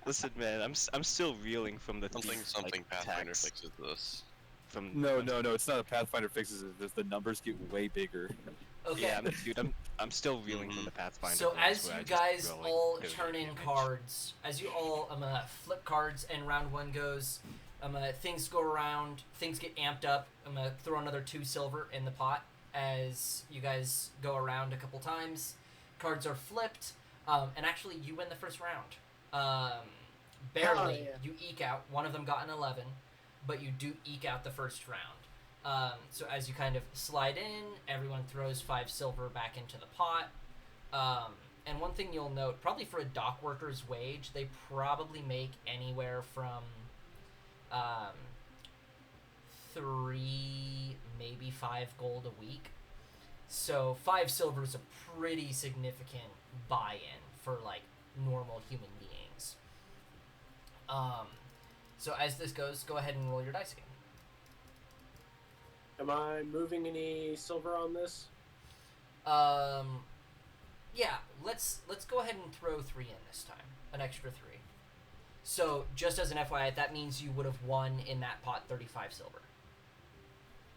Listen, man, I'm still reeling from the Something thief, something like, Pathfinder attacks fixes this. from No, it's not a Pathfinder fixes it. The numbers get way bigger. Okay. Yeah, I'm still reeling from the Pathfinder. So days as where I you just guys roll, like, all 30 turn in damage. cards, as you all flip cards and round one goes, things go around, things get amped up. I'm gonna throw another 2 silver in the pot as you guys go around a couple times. Cards are flipped, and actually you win the first round. Barely, yeah. you eke out. One of them got an 11, but you do eke out the first round. So as you kind of slide in, everyone throws 5 silver back into the pot. And one thing you'll note, probably for a dock worker's wage, they probably make anywhere from 3, maybe 5 gold a week. So 5 silver is a pretty significant buy-in for like normal human beings. So as this goes, go ahead and roll your dice again. Am I moving any silver on this? Yeah, let's go ahead and throw 3 in this time. An extra 3. So, just as an FYI, that means you would have won in that pot 35 silver.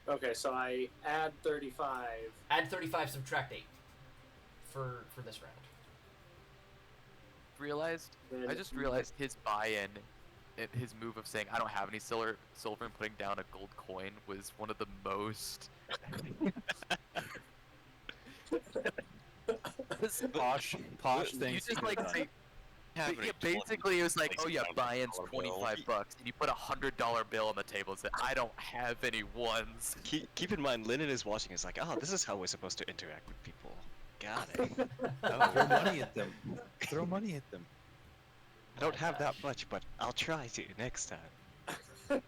Okay, so I add 35. Add 35, subtract 8 for this round. I just realized his buy-in, his move of saying, I don't have any silver and putting down a gold coin was one of the most... Posh things. You just like say, Have yeah, any basically it was like, 20 oh yeah, buy-in's $25 bill. $25, and you put a $100 bill on the table and said, I don't have any ones. Keep in mind, Lennon is watching. It's like, oh, this is how we're supposed to interact with people. Got it. Throw money at them. Throw money at them. I don't have that much, but I'll try to next time.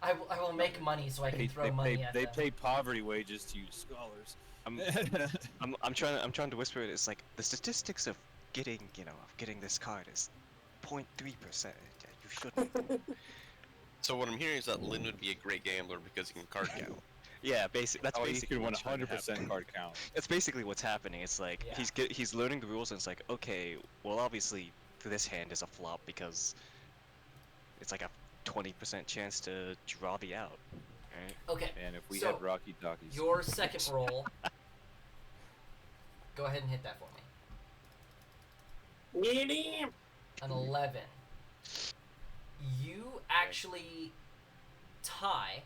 I will make money so I can throw money at they them. pay poverty wages to you scholars. I'm trying to whisper it. It's like the statistics of getting this card is 0.3%. Yeah, you shouldn't. So what I'm hearing is that Lynn would be a great gambler because he can card count. Yeah, that's Oh, you basically can what's trying to 100% happen. card count. That's basically what's happening. It's like Yeah. he's learning the rules, and it's like, okay, well, obviously this hand is a flop because it's like a 20% chance to draw the out. Right? Okay, And if we So, had Rocky Talkies. your second roll. Go ahead and hit that for me. Get him! An 11. You actually tie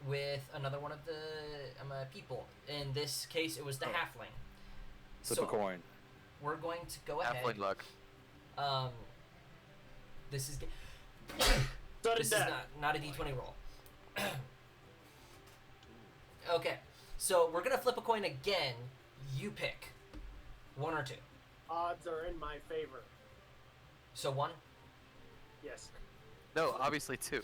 with another one of the people. In this case, it was the halfling. Flip a coin. We're going to go ahead. Halfling luck. This is Sudden this is death. not a d20 roll. Okay, so we're gonna flip a coin again. You pick 1 or 2. Odds are in my favor. So 1. Yes. No, obviously 2.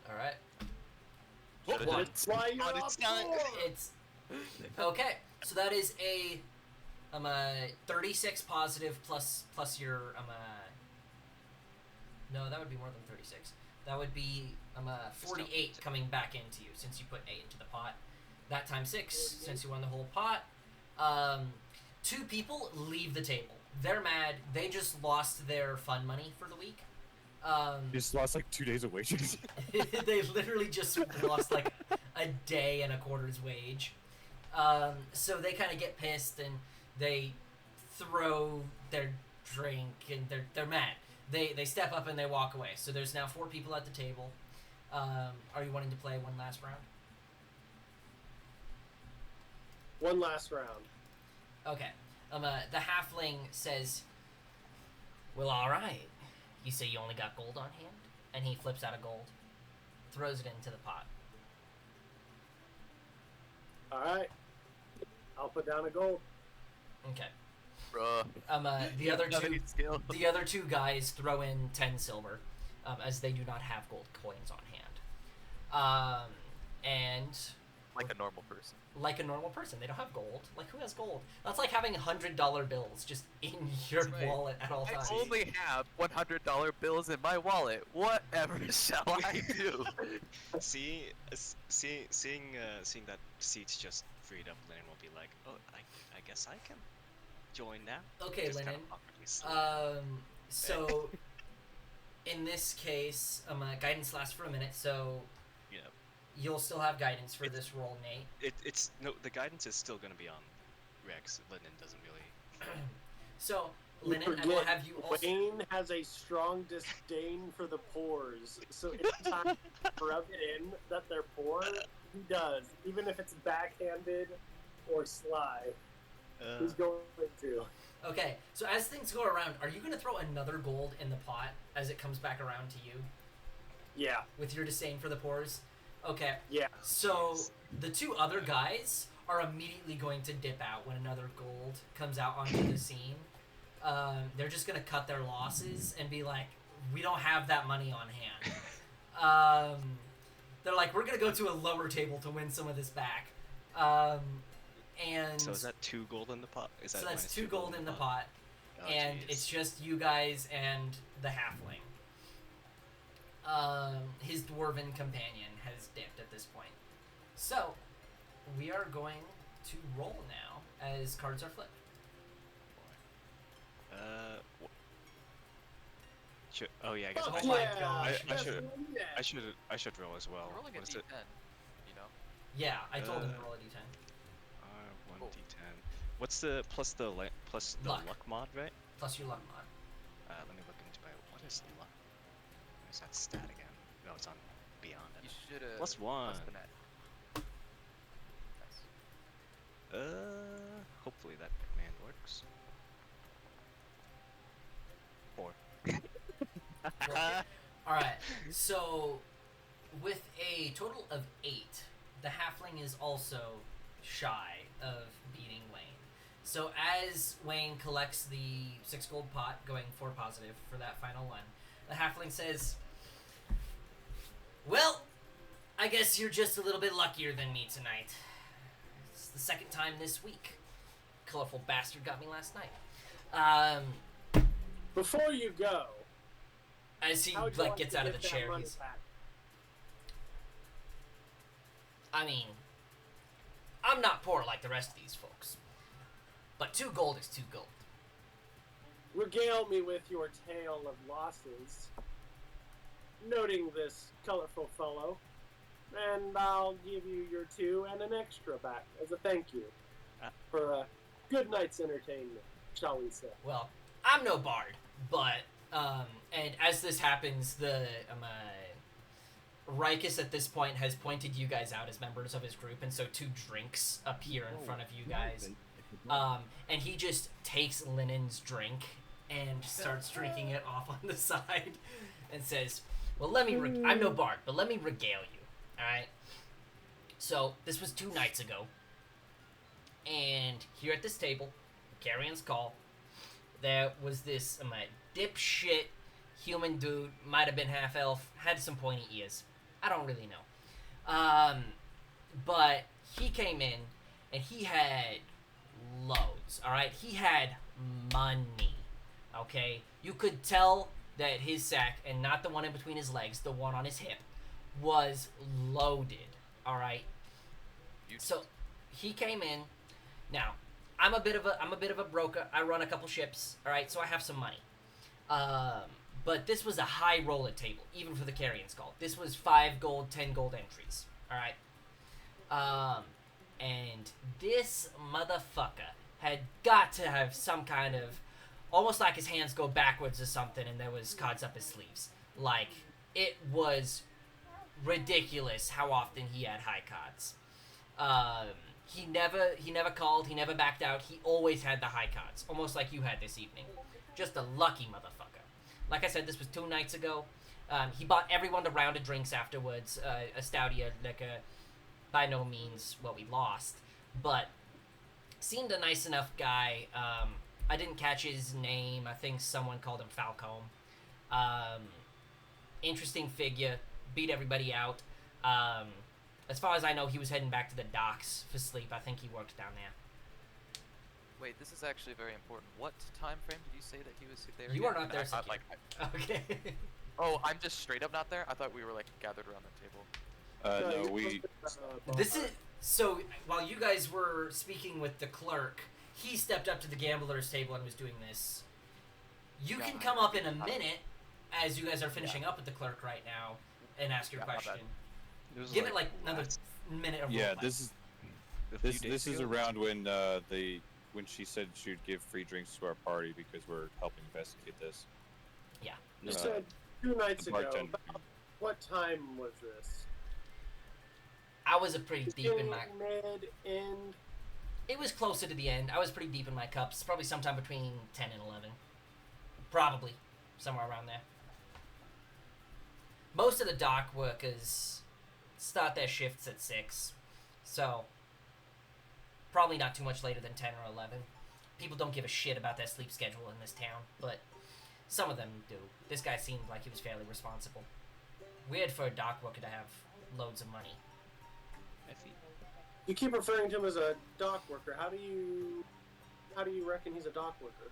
All right. Should've One. did- That's why you're But up it's not- 4. It's okay. So that is a 36 positive plus your no, that would be more than 36. That would be 48 coming back into you since you put 8 into the pot. That times 6 since you won the whole pot. 2 people leave the table. They're mad. They just lost their fun money for the week. You just lost like 2 days of wages. They literally just lost like a day and a quarter's wage. So they kind of get pissed and they throw their drink and they're mad. They step up and they walk away. So there's now 4 people at the table. Are you wanting to play one last round? One last round. Okay. The halfling says, well, all right. You say you only got gold on hand? And he flips out a gold, throws it into the pot. Alright. I'll put down a gold. Okay. Bruh. The other Not two, any skill. the other 2 guys throw in 10 silver, as they do not have gold coins on hand. And Like a normal person. like a normal person, they don't have gold. Like, who has gold? That's like having $100 bills just in your That's right. wallet at all times. I only have $100 bills in my wallet. Whatever shall I do? Seeing that seats just freed up, Lennon will be like, oh, I guess I can join now. Okay, Just kinda Lennon. awkwardly slip. So in this case, guidance lasts for a minute. So Yeah. You'll still have guidance for this roll, Nate. It's no. The guidance is still gonna be on Rex. Linden doesn't really. So, You Lennon, I will forget, have you also... Wayne has a strong disdain for the pores, so anytime you rub it in that they're poor, he does, even if it's backhanded or sly. He's going to. Okay, so as things go around, are you going to throw another gold in the pot as it comes back around to you? Yeah. With your disdain for the pores? Okay. Yeah. So, the two other guys are immediately going to dip out when another gold comes out onto the scene. They're just going to cut their losses and be like, we don't have that money on hand. They're like, we're going to go to a lower table to win some of this back. And So is that 2 gold in the pot? Is that so that's minus 2 gold in the pot. Oh, And jeez. it's just you guys and the halfling. His dwarven companion has dipped at this point. So, we are going to roll now as cards are flipped. Oh yeah, I guess Oh I, my should, gosh. I should roll as well. We're rolling a What is D10, it? you know? Yeah, I told him to roll a d10. 1 d10. What's the plus the Luck. luck mod, right? Plus your luck mod. Let me look into my what is luck? Where's that stat again? No, it's on beyond You it. should have. Plus 1. the net. Nice. Hopefully that command works. 4. Alright, so with a total of 8, the halfling is also shy of beating Wayne. So as Wayne collects the 6 gold pot, going 4 positive for that final one, the halfling says, well, I guess you're just a little bit luckier than me tonight. It's the second time this week. Colorful bastard got me last night. Before you go, As he how would you like gets to out of get the that chair, money he's... back? I mean, I'm not poor like the rest of these folks. But 2 gold is 2 gold. Regale me with your tale of losses, noting this colorful fellow, and I'll give you your 2 and an extra back as a thank you for a good night's entertainment, shall we say. Well, I'm no bard, but, and as this happens, the, Rikus at this point has pointed you guys out as members of his group, and so 2 drinks appear in front of you guys. And he just takes Linen's drink and starts drinking it off on the side and says, well, let me, I'm no bard, but let me regale you, alright? So, this was 2 nights ago, and here at this table, Carrion's Call, there was this dipshit human dude, might have been half elf, had some pointy ears. I don't really know. But he came in and he had loads, alright? He had money, okay? You could tell that his sack, and not the one in between his legs, the one on his hip, was loaded, alright? So he came in. Now, I'm a bit of a broker. I run a couple ships, alright, so I have some money. But this was a high roller table, even for the Carrion's Call. This was 5 gold, 10 gold entries, alright? And this motherfucker had got to have some kind of, almost like his hands go backwards or something and there was cards up his sleeves. Like, it was ridiculous how often he had high cards. He never called, he never backed out, he always had the high cards, almost like you had this evening. Just a lucky motherfucker. Like I said, this was 2 nights ago. He bought everyone a round of drinks afterwards, a stouty, a liquor, by no means what we lost, but seemed a nice enough guy. I didn't catch his name. I think someone called him Falcom. Interesting figure, beat everybody out. As far as I know, he was heading back to the docks for sleep. I think he worked down there. Wait, this is actually very important. What time frame did you say that he was there? You again? are not there, I, Sakir. Okay. Oh, I'm just straight up not there? I thought we were like gathered around the table. No, you we. This is so. While you guys were speaking with the clerk, he stepped up to the gambler's table and was doing this. You can come up in a minute, as you guys are finishing up with the clerk right now, and ask your Yeah, my bad. question. was Give it like another last- minute of Yeah, roleplay. this is a few this days is ago? around when she said she would give free drinks to our party because we're helping investigate this. Yeah. You Uh, said 2 nights the ago. bartender. About what time was this? I was pretty deep in my. Mid, end. It was closer to the end. I was pretty deep in my cups. Probably sometime between 10 and 11. Probably somewhere around there. Most of the dock workers start their shifts at 6, so probably not too much later than 10 or 11. People don't give a shit about their sleep schedule in this town, but some of them do. This guy seemed like he was fairly responsible. Weird for a dock worker to have loads of money. I think You keep referring to him as a dock worker. How do you reckon he's a dock worker?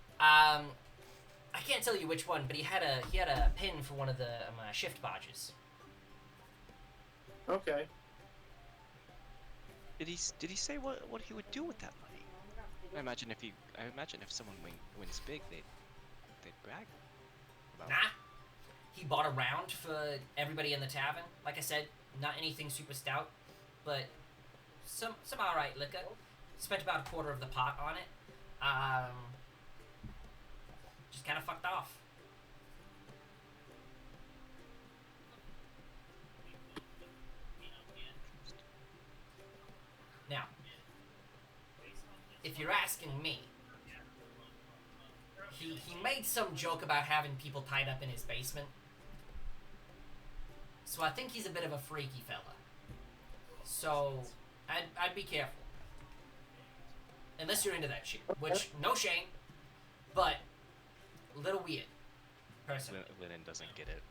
I can't tell you which one, but he had a pin for one of the shift barges. Okay. did he say what he would do with that money? I imagine if someone wins big, they'd brag about Nah. He bought a round for everybody in the tavern. Like I said, not anything super stout, but some alright liquor. Spent about a quarter of the pot on it. Just kind of fucked off. Now, if you're asking me, he made some joke about having people tied up in his basement. So I think he's a bit of a freaky fella. So I'd be careful. Unless you're into that shit. Which, no shame, but a little weird. Personally. Linen doesn't get it.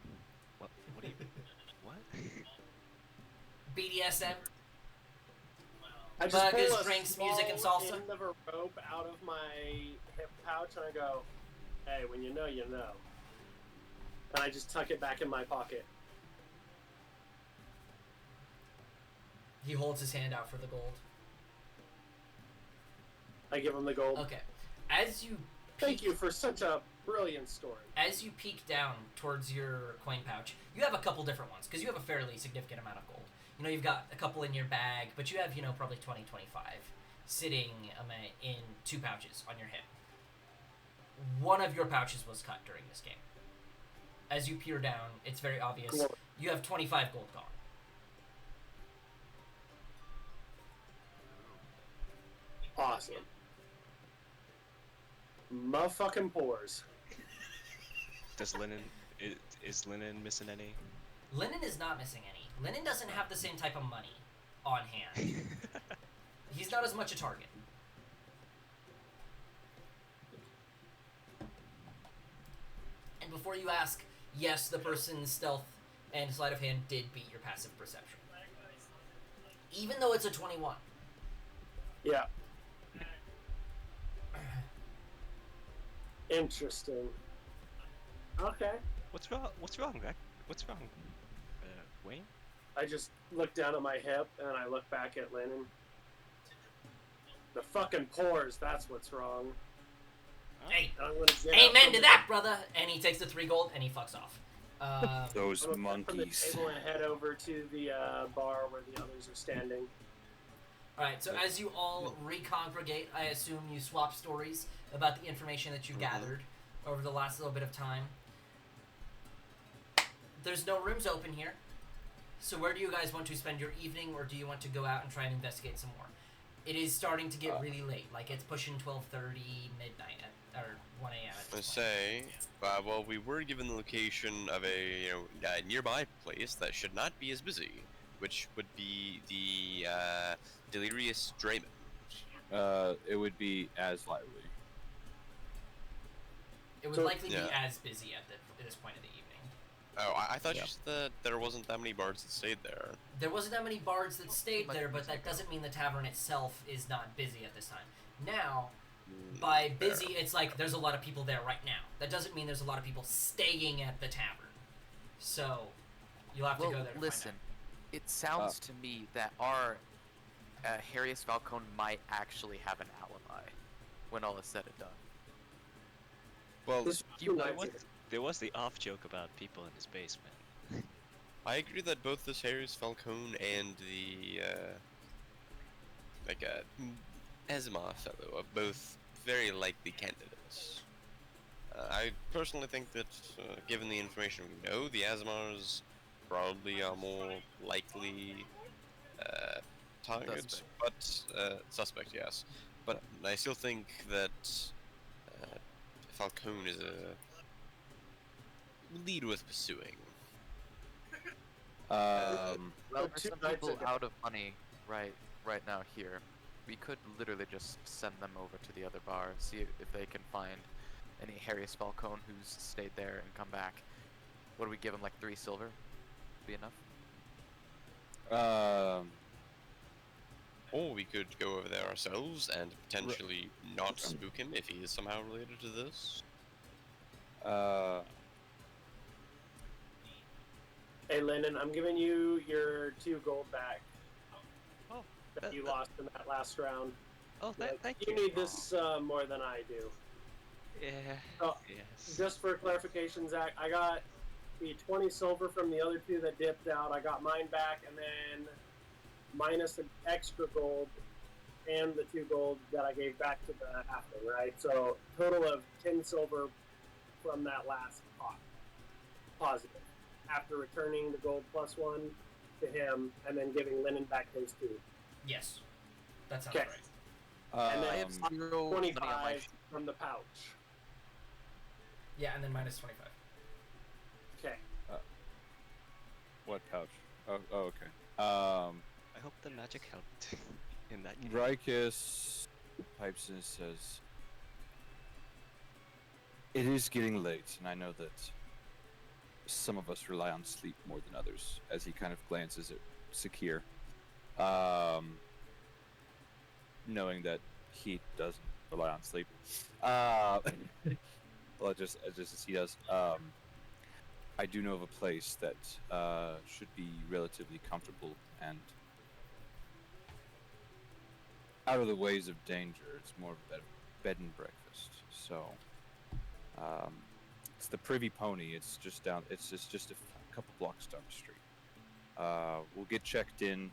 What do you what? BDSM. I just Burgers, pull a drinks, small music, and salsa. end of a rope out of my hip pouch and I go, "Hey, when you know, you know." And I just tuck it back in my pocket. He holds his hand out for the gold. I give him the gold. Okay. As you Thank you for such a brilliant story. As you peek down towards your coin pouch, you have a couple different ones, because you have a fairly significant amount of gold. You know, you've got a couple in your bag, but you have, probably 20, 25 sitting in 2 pouches on your hip. One of your pouches was cut during this game. As you peer down, it's very obvious. Cool. You have 25 gold gone. Awesome. Motherfucking pores. Does Linen is Linen missing any? Linen is not missing any. Linen doesn't have the same type of money on hand. He's not as much a target. And before you ask, yes, the person's stealth and sleight of hand did beat your passive perception. Even though it's a 21. Yeah. Interesting. Okay. What's wrong? What's wrong, Rick? What's wrong? Wayne? I just look down at my hip and I look back at Lennon. The fucking pores, that's what's wrong. Hey, And I'm gonna get up amen from to the- that, brother! And he takes the 3 gold and he fucks off. Those I'm gonna get from the monkeys. table and head over to the bar where the others are standing. Alright, so as you all recongregate, I assume you swap stories about the information that you gathered over the last little bit of time. There's no rooms open here. So where do you guys want to spend your evening, or do you want to go out and try and investigate some more? It is starting to get really late. Like, it's pushing 12:30 midnight, or 1 a.m. at I this point. say, well, we were given the location of a nearby place that should not be as busy, which would be the Delirious Drayman. It would be as lively. It would So- likely be Yeah. as busy at this point of the evening. Oh, I thought Yeah. you said that there wasn't that many bards that stayed there. There wasn't that many bards that stayed But- there, but that doesn't mean the tavern itself is not busy at this time. Now, by busy, Fair. it's like there's a lot of people there right now. That doesn't mean there's a lot of people staying at the tavern. So, you'll have to Well, go there to listen. find It sounds to me that our Harrius Falcom might actually have an alibi when all is said and done. Well, This You night- There was the off joke about people in his basement. I agree that both this Harrius Falcon and the Aasimar fellow are both very likely candidates. I personally think that, given the information we know, the Aasimars probably are more likely targets, Suspect. but suspect, yes. But I still think that Falcone is a lead worth pursuing. Well, So there's 2 some nights people ago- out of money right now here. We could literally just send them over to the other bar, see if they can find any Harrius Falcone who's stayed there and come back. What do we give them, like 3 silver? Be enough? Or we could go over there ourselves and potentially not spook him if he is somehow related to this. Hey, Lennon, I'm giving you your 2 gold back Oh, that you lost in that last round. oh, thank You need this more than I do. Yeah. Oh, Yes. Just for clarification, Zach, I got the 20 silver from the other 2 that dipped out. I got mine back, and then minus an extra gold and the 2 gold that I gave back to the halfling, right? So total of 10 silver from that last pot. Positive. After returning the gold +1 to him, and then giving Lennon back his 2. Yes, that sounds Okay. right. And I then have 0 money on my 25 from the pouch. Yeah, and then minus 25. Okay. What pouch? Oh, okay. I hope the magic helped in that case. Rikus pipes in and says, "It is getting late, and I know that some of us rely on sleep more than others." As he kind of glances at Sakir, knowing that he doesn't rely on sleep. Well, just as he does. I do know of a place that should be relatively comfortable and out of the ways of danger. It's more of a bed and breakfast. So, it's the Privy Pony. It's just down. It's just a couple blocks down the street. We'll get checked in,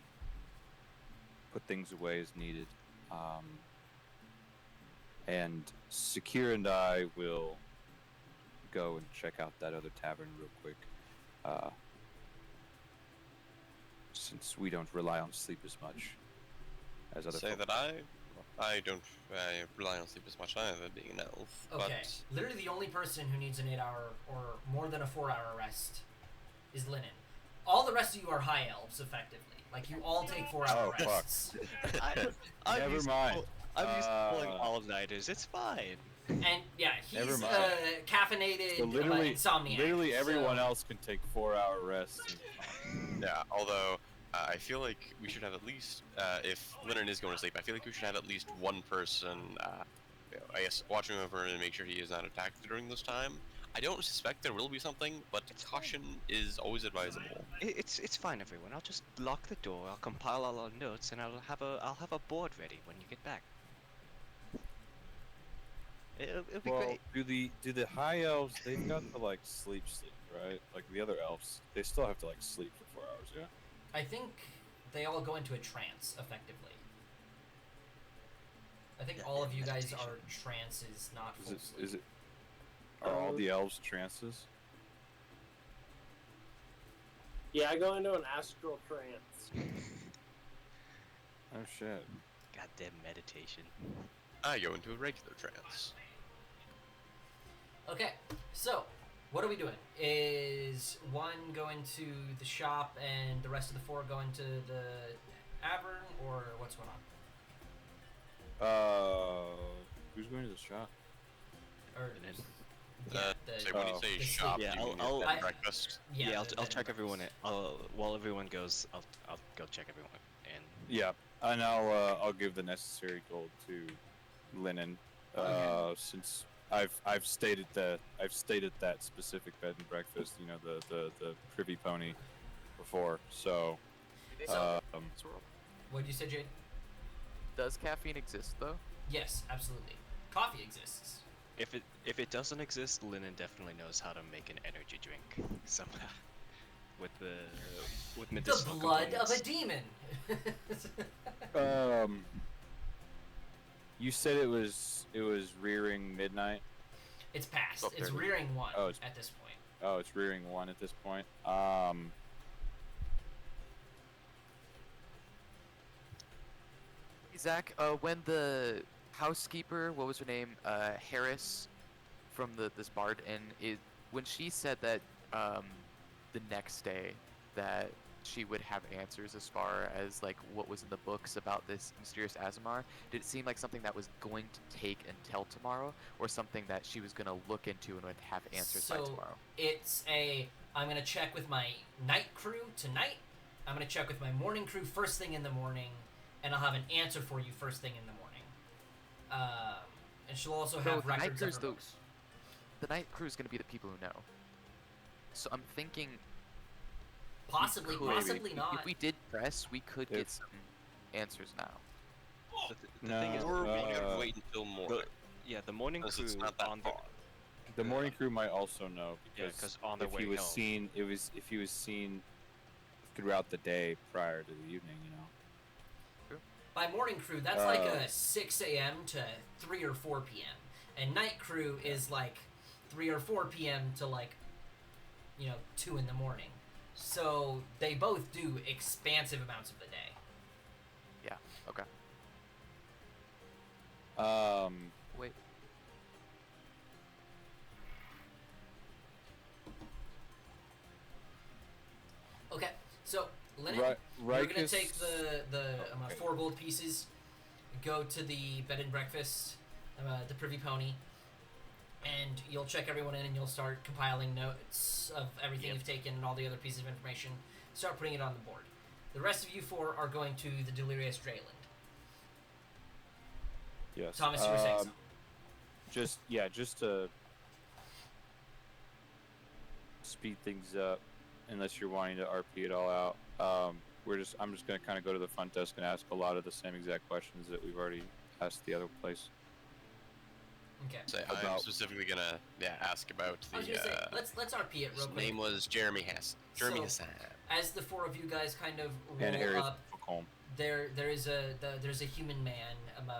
put things away as needed, and Sakir and I will go and check out that other tavern real quick. Since we don't rely on sleep as much as other Say folk. that I don't rely on sleep as much either, being an elf. Okay, But literally the only person who needs an 8-hour or more than a 4-hour rest is Linen. All the rest of you are high elves, effectively. Like, you all take 4-hour Oh, fuck. rests. I'm Never used to mind. I'm used to pulling Uh, all-nighters. It's fine. And, yeah, Never he's mind. caffeinated So literally, insomniac. literally everyone so- else can take 4-hour rests. yeah, although I feel like we should have at least, if Leonard is going to sleep, I feel like we should have at least one person, I guess, watching over and make sure he is not attacked during this time. I don't suspect there will be something, but caution is always advisable. It's fine, everyone. I'll just lock the door. I'll compile all our notes, and I'll have a board ready when you get back. It'll be Well, great. do the high elves? They've got to like sleep, right? Like the other elves, they still have to like sleep for 4 hours. Yeah. I think they all go into a trance, effectively. I think Yeah, all of you guys meditation. are trances, not full sleep. Is it? Are all the elves trances? Yeah, I go into an astral trance. Oh shit. Goddamn meditation. I go into a regular trance. Okay, so what are we doing? Is one going to the shop and the rest of the 4 going to the tavern, or what's going on? Who's going to the shop? Or And then- Say when you Oh. say The shop, sleep. you Yeah, mean I'll- bed and I- breakfast. Yeah, the I'll bed check and everyone. breakfast. While everyone goes, I'll go check everyone. And Yeah, and I'll give the necessary gold to Linen, Okay. since I've stated that specific bed and breakfast. You know, the Privy Pony before. So, So- Swirl. What did you say, Jade? Does caffeine exist though? Yes, absolutely. Coffee exists. if it doesn't exist, Linen definitely knows how to make an energy drink somehow. with The medicinal blood of a components. demon. You said it was rearing midnight. It's past. Oh, It's there. rearing one Oh, it's- at this point. Oh, it's rearing one at this point. Zach, when the housekeeper, what was her name, Harris, from this bard, and when she said that the next day that she would have answers as far as like what was in the books about this mysterious Aasimar, did it seem like something that was going to take until tomorrow, or something that she was going to look into and would have answers by tomorrow? It's I'm gonna check with my night crew tonight. I'm gonna check with my morning crew first thing in the morning, and I'll have an answer for you first thing in the morning. And she'll also So have the night records of crew's her the- books. The night crew is going to be the people who know. So I'm thinking Possibly, could- possibly not. If we did press, we could get If- some answers now. The thing is, Or we gotta uh, wait until morning. the morning Because crew it's not that on the far. The morning crew might also know Yeah, because 'cause on their if way he was home. seen, if he was seen throughout the day prior to the evening, you know. By morning crew, that's like Uh, a 6 a.m. to 3 or 4 p.m. And night crew is like 3 or 4 p.m. to like, 2 in the morning. So they both do expansive amounts of the day. Yeah. Okay. Wait. Okay, so Lennon, Ri- you're gonna Rikus- take the okay. 4 gold pieces, go to the bed and breakfast, the Privy Pony, and you'll check everyone in and you'll start compiling notes of everything you've taken and all the other pieces of information. Start putting it on the board. The rest of you 4 are going to the Delirious Drayland. Yes. Thomas, you were saying something. Just to speed things up, unless you're wanting to RP it all out. I'm just gonna kind of go to the front desk and ask a lot of the same exact questions that we've already asked the other place. Okay. So I'm about- specifically gonna ask about I was the. gonna say, let's RP it His real quick. name was Jeremy Hassan. Jeremy So- Hassan. As the 4 of you guys kind of And roll Harrius up, Falcom. there's a human man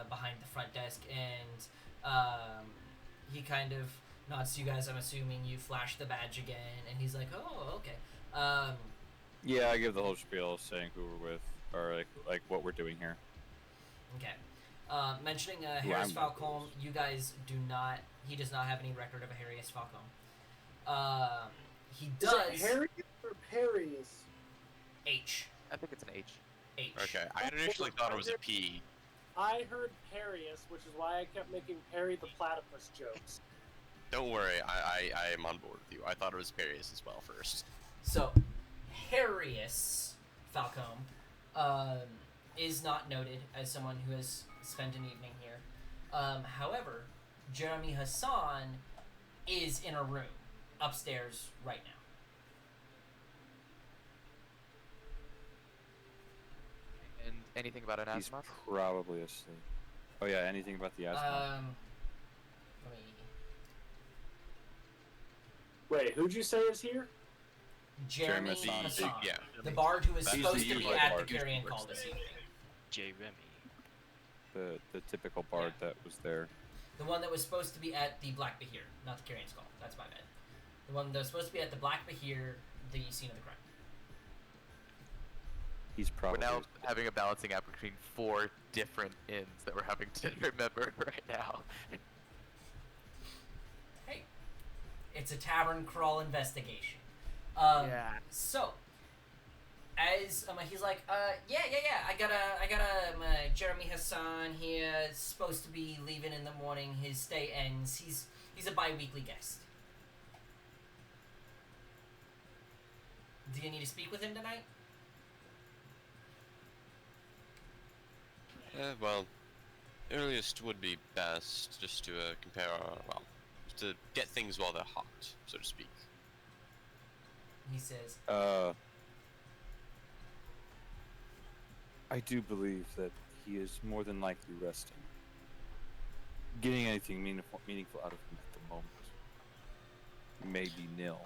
behind the front desk, and he kind of nods to you guys. I'm assuming you flash the badge again, and he's like, "Oh, okay." Yeah, I give the whole spiel saying who we're with, or like what we're doing here. Okay. Mentioning Who Harrius I'm Falcom, with. you guys do not. He does not have any record of a Harrius Falcom. He Is does. it Harry or Perry's? H. I think it's an H. H. Okay, I had initially thought it was a P. I heard Perrius, which is why I kept making Perry the Platypus jokes. Don't worry, I am on board with you. I thought it was Perius as well first. So, Harrius Falcom is not noted as someone who has spent an evening here. However, Jeremy Hassan is in a room upstairs right now. And anything about an He's Aasimar? probably asleep. Oh yeah, anything about the asthma? Let me. Wait, who'd you say is here? Jeremy Hassan. Hassan, Yeah. the bard who was He's supposed the to be usual at bard. the carrion call this evening. J. Remy. The typical bard that was there. The one that was supposed to be at the Black Bahir, not the carrion call. That's my bad. The one that was supposed to be at the Black Bahir, the scene of the crime. He's We're probably now having a balancing act between 4 different inns that we're having to remember right now. Hey, it's a tavern crawl investigation. Yeah. So, as he's like, yeah, I got Jeremy Hassan here. Is supposed to be leaving in the morning. His stay ends. He's a bi-weekly guest. Do you need to speak with him tonight? Well, earliest would be best, just to compare our, to get things while they're hot, so to speak. He says, I do believe that he is more than likely resting. Getting anything meaningful out of him at the moment may be nil.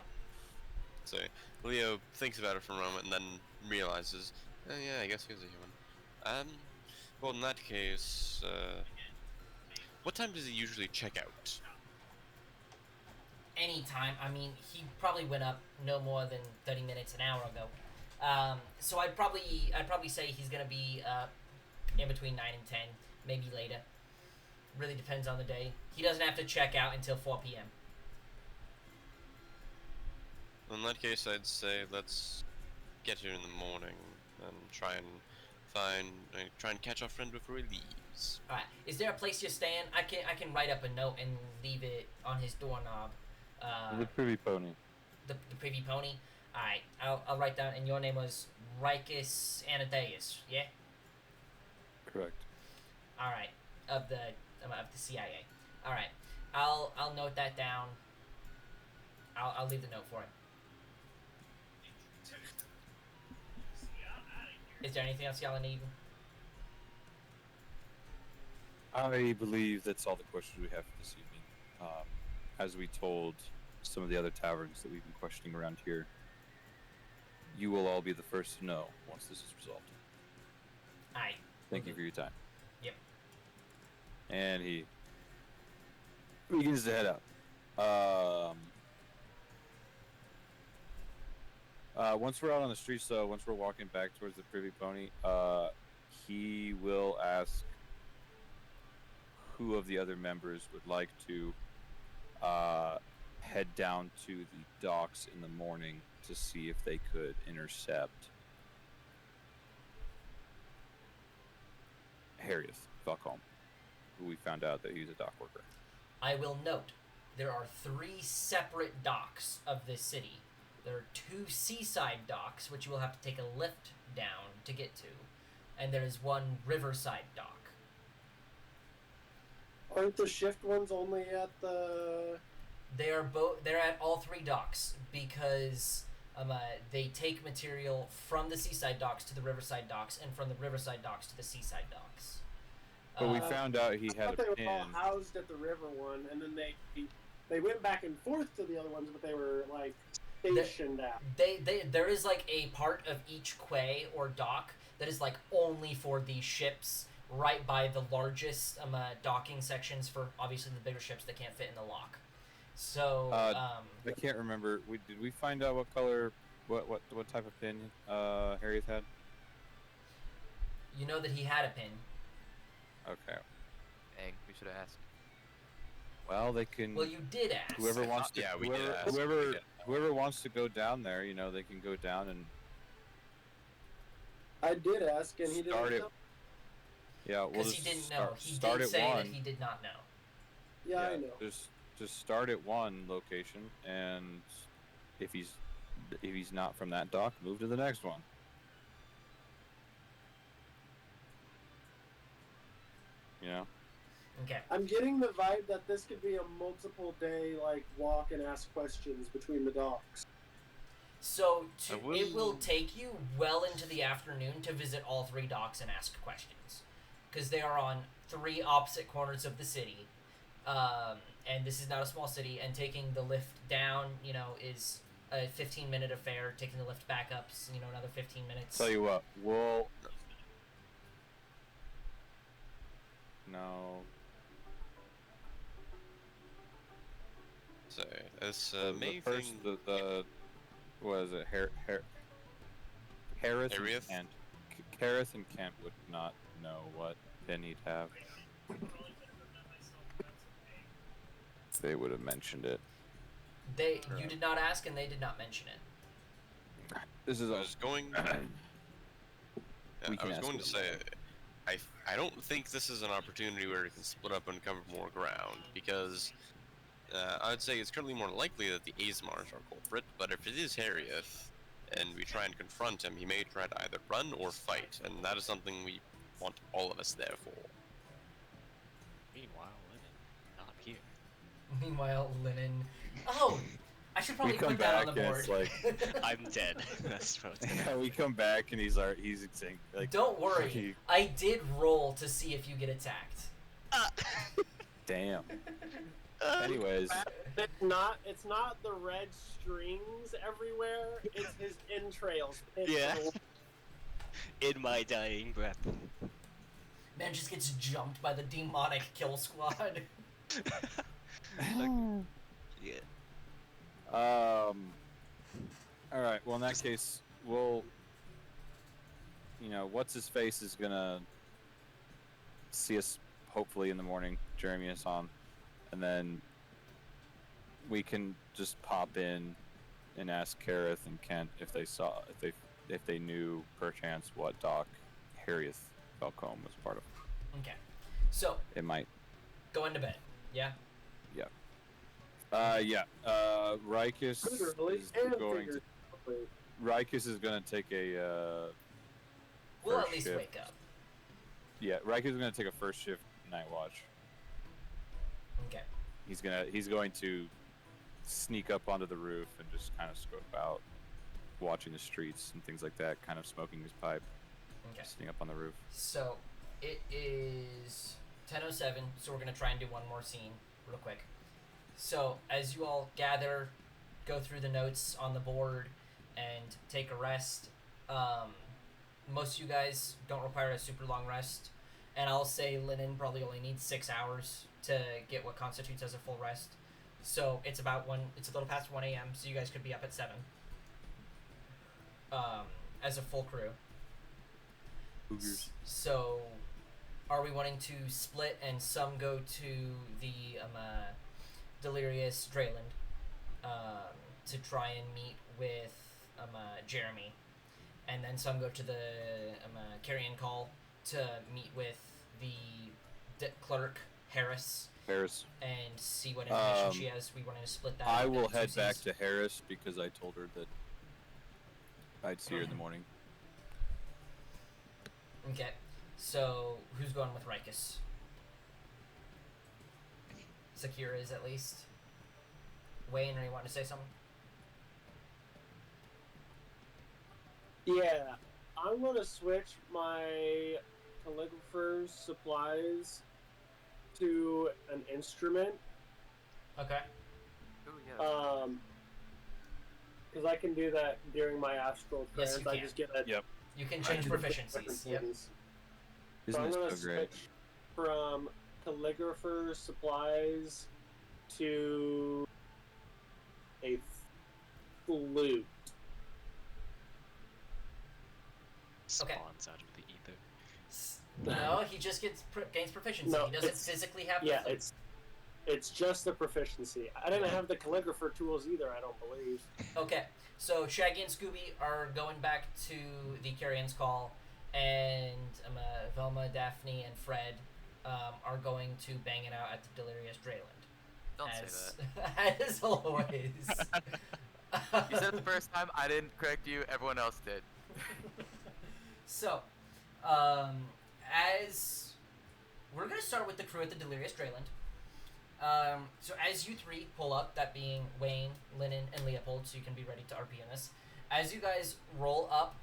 So Leo thinks about it for a moment and then realizes, oh yeah, I guess he's a human. Well, in that case, what time does he usually check out? Anytime. I mean, he probably went up no more than 30 minutes, an hour ago. So I'd probably say he's gonna be in between 9 and 10, maybe later. Really depends on the day. He doesn't have to check out until 4 p.m. In that case, I'd say let's get here in the morning and try and catch our friend before he leaves. All right. Is there a place you're staying? I can write up a note and leave it on his doorknob. The Privy Pony. The Privy Pony. All right. I'll write down. And your name was Ricus Anatheus, yeah? Correct. All right. Of the CIA. All right. I'll note that down. I'll leave the note for him. Is there anything else y'all need? I believe that's all the questions we have for this evening. As we told some of the other taverns that we've been questioning around here, you will all be the first to know once this is resolved. Aye. Thank you for your time. Yep. And he begins to head out. Once we're out on the streets, though, once we're walking back towards the Privy Pony, he will ask who of the other members would like to head down to the docks in the morning to see if they could intercept Harrius Falcom, who we found out that he's a dock worker. I will note there are 3 separate docks of this city. There are 2 seaside docks, which you will have to take a lift down to get to, and there is 1 riverside dock. Aren't the shift ones only at the... They're at all 3 docks because they take material from the seaside docks to the riverside docks, and from the riverside docks to the seaside docks. But we found out he I had thought a they pin. were all housed at the river one, and then they went back and forth to the other ones, but they were like stationed out. There is like a part of each quay or dock that is like only for these ships, right by the largest docking sections for obviously the bigger ships that can't fit in the lock. So I can't remember. Did we find out what color, what type of pin Harrius had? You know that he had a pin. Okay. Dang, we should have asked. Well, they can. Well, you did ask. Whoever wants to. Yeah, we did ask. Whoever wants to go down there, you know, they can go down and. I did ask, and he Start didn't it. Yeah, we'll Because just he didn't know. He start did at say one. that he did not know. Yeah, I know. Just start at one location, and if he's not from that dock, move to the next one. You know. Okay. I'm getting the vibe that this could be a multiple day like walk and ask questions between the docks. So it will take you well into the afternoon to visit all 3 docks and ask questions, because they are on 3 opposite corners of the city, and this is not a small city. And taking the lift down, you know, is a 15-minute affair. Taking the lift back up, you know, another 15 minutes. Tell you what, we'll. No. So this The main first, thing. the what is it? Harris Harrius? and Harris and Kent would not know what pin he'd have. They would have mentioned it. You did not ask, and they did not mention it. This is I was going. We I can was ask going to them. say, I don't think this is an opportunity where we can split up and cover more ground, because I'd say it's currently more likely that the Aasimar is our culprit. But if it is Harrius, and we try and confront him, he may try to either run or fight, and that is something we want all of us there for. Meanwhile, Lennon, not here. Meanwhile, Linen. Oh, I should probably We come put that on back the and board. it's like, I'm dead. That's what. yeah, we come back and he's saying like, Don't worry, he- I did roll to see if you get attacked. damn. Anyways, It's not the red strings everywhere. It's his entrails. Yeah. In my dying breath. Man just gets jumped by the demonic kill squad. Yeah. All right. Well, in that case, we'll. What's his face is gonna see us hopefully in the morning, Jeremy and Hassan, and then we can just pop in and ask Kareth and Kent if they knew perchance what dock Harrius Falcom was part of. Okay. So, It might. going to bed. Yeah? Rikus Literally is and going to. figuratively. Rikus is going to take a. We'll first at least shift. wake up. Yeah, Rikus is going to take a first shift night watch. Okay. He's going to sneak up onto the roof and just kind of scope out, watching the streets and things like that, kind of smoking his pipe, Okay. sitting up on the roof. So, it is 10:07, so we're going to try and do one more scene real quick. So, as you all gather, go through the notes on the board, and take a rest, most of you guys don't require a super long rest, and I'll say Linen probably only needs 6 hours to get what constitutes as a full rest. So, it's a little past 1 a.m., so you guys could be up at 7, as a full crew. So, are we wanting to split and some go to the Delirious Drayland to try and meet with Jeremy, and then some go to the Carrion Call to meet with the clerk Harris and see what information she has? We wanted to split that. I into will two head back scenes. to Harris because I told her that I'd see her in the morning. Okay, so who's going with Rikus? Sakura is at least. Wayne, are you wanting to say something? Yeah, I'm gonna switch my calligrapher's supplies to an instrument. Okay. Ooh, yeah. Because I can do that during my astral Yes, trance. you I can. just get a. Yep. You can I change can pick proficiencies. different Yep. things. Isn't I'm this gonna so great? switch from calligrapher's supplies to a flute. Okay. Spawns out of the ether. No, he just gains proficiency. No, He doesn't it's- physically have. Yeah, the flute. it's just the proficiency. I didn't have the calligrapher tools either. I don't believe. Okay, so Shaggy and Scooby are going back to the Carrion's Call, and Velma, Daphne, and Fred are going to bang it out at the Delirious Drayland. Don't as, say that. As always. You said it the first time. I didn't correct you. Everyone else did. So, as we're gonna start with the crew at the Delirious Drayland. So as you three pull up, that being Wayne, Lennon, and Leopold, so you can be ready to RP in this. As you guys roll up,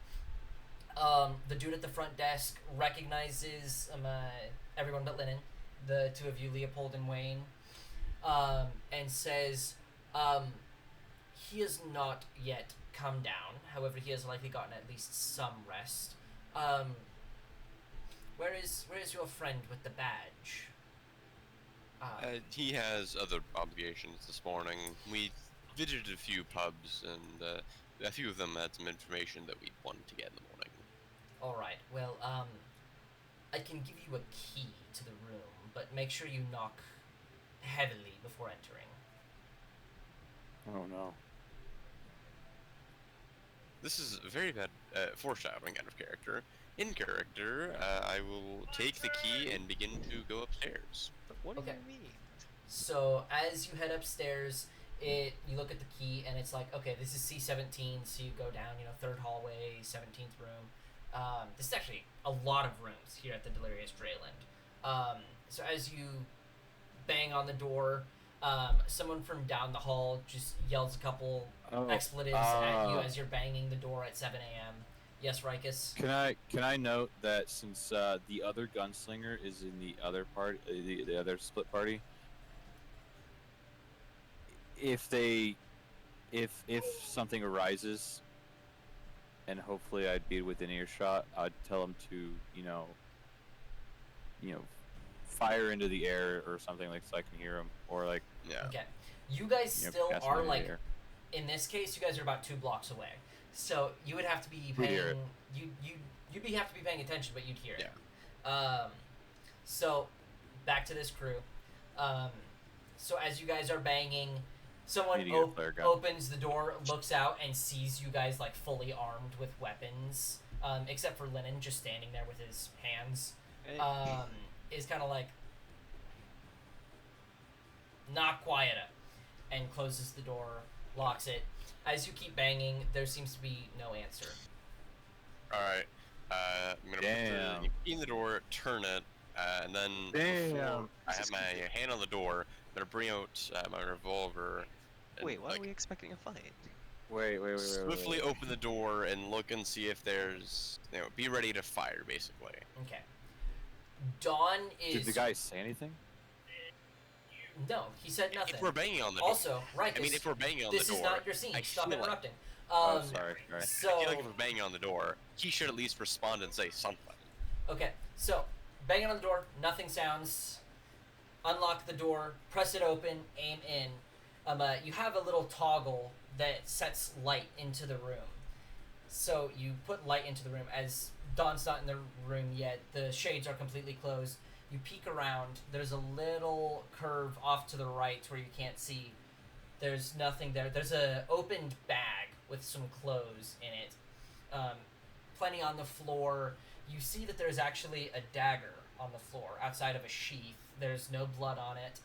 the dude at the front desk recognizes everyone but Lennon, the two of you, Leopold and Wayne, and says, he has not yet come down. However, he has likely gotten at least some rest. Where is your friend with the badge? He has other obligations this morning. We visited a few pubs, and a few of them had some information that we wanted to get in the morning. All right. Well, I can give you a key to the room, but make sure you knock heavily before entering. Oh no. This is a very bad foreshadowing out of character. In character, I will take the key and begin to go upstairs. But what do Okay. you mean? So as you head upstairs, you look at the key and it's like, okay, this is C17, so you go down, third hallway, 17th room. This is actually a lot of rooms here at the Delirious Drayland. So as you bang on the door, someone from down the hall just yells a couple expletives at you as you're banging the door at 7 a.m. Yes, Rikus? Can I note that since the other gunslinger is in the other part, the other split party, if something arises, and hopefully I'd be within earshot, I'd tell them to fire into the air or something, like, so I can hear them, or like Yeah. Okay. You guys still cast are them into the like, air. in this case, you guys are about 2 blocks away. So you would have to be We'd hear paying. You'd have to be paying attention, but you'd hear it. Yeah. So back to this crew. So as you guys are banging, someone Need to get a flare gun. opens the door, looks out, and sees you guys like fully armed with weapons, except for Lennon just standing there with his hands. Is kind of like, not quieter, and closes the door, locks it. As you keep banging, there seems to be no answer. Alright. I'm gonna Damn. put the key in the door, turn it, and then before I have my hand on the door, I'm gonna bring out my revolver. And, Wait, why like, are we expecting a fight? Wait. swiftly open the door and look and see if there's, be ready to fire, basically. Okay. Dawn is... Did the guy say anything? No, he said nothing. If we're banging on the door. Also, right, I mean, if we're banging on the door. this is not your scene. I Stop feel like- interrupting. Oh, sorry. So, I feel like if we're banging on the door, he should at least respond and say something. okay, so, banging on the door, nothing sounds. Unlock the door, press it open, aim in. You have a little toggle that sets light into the room. So you put light into the room. As Dawn's not in the room yet, the shades are completely closed. You peek around. There's a little curve off to the right where you can't see. There's nothing there. There's a opened bag with some clothes in it. Plenty on the floor. You see that there's actually a dagger on the floor outside of a sheath. There's no blood on it.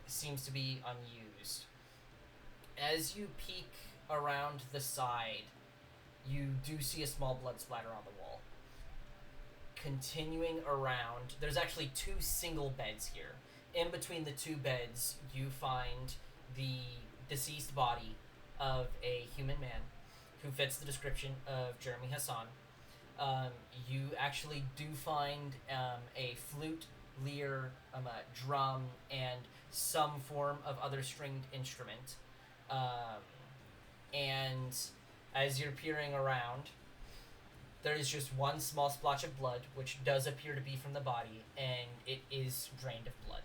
Seems to be unused. As you peek around the side, you do see a small blood splatter on the wall. Continuing around, there's actually 2 single beds here. In between the 2 beds, you find the deceased body of a human man who fits the description of Jeremy Hassan. You actually do find a flute, lyre, drum, and some form of other stringed instrument. And as you're peering around, there is just one small splotch of blood, which does appear to be from the body, and it is drained of blood.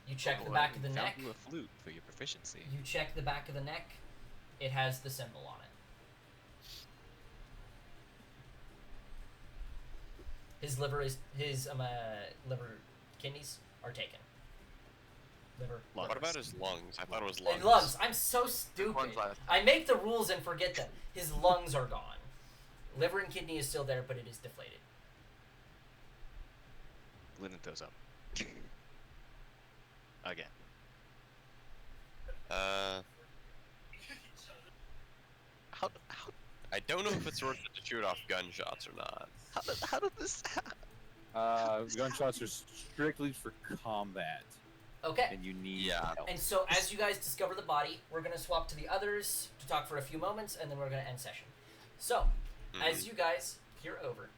You check the back of the neck. Found you a flute for your proficiency. You check the back of the neck. It has the symbol on it. His liver kidneys are taken. Liver. What about his lungs? I thought it was lungs. Lungs. I'm so stupid. Lungs last. I make the rules and forget them. His lungs are gone. Liver and kidney is still there, but it is deflated. Lennon throws up. Again. How I don't know if it's worth it to shoot off gunshots or not. how did this? Gunshots are strictly for combat, Okay. and you need Yeah. help. And so as you guys discover the body, we're going to swap to the others to talk for a few moments, and then we're going to end session. So, as you guys peer over,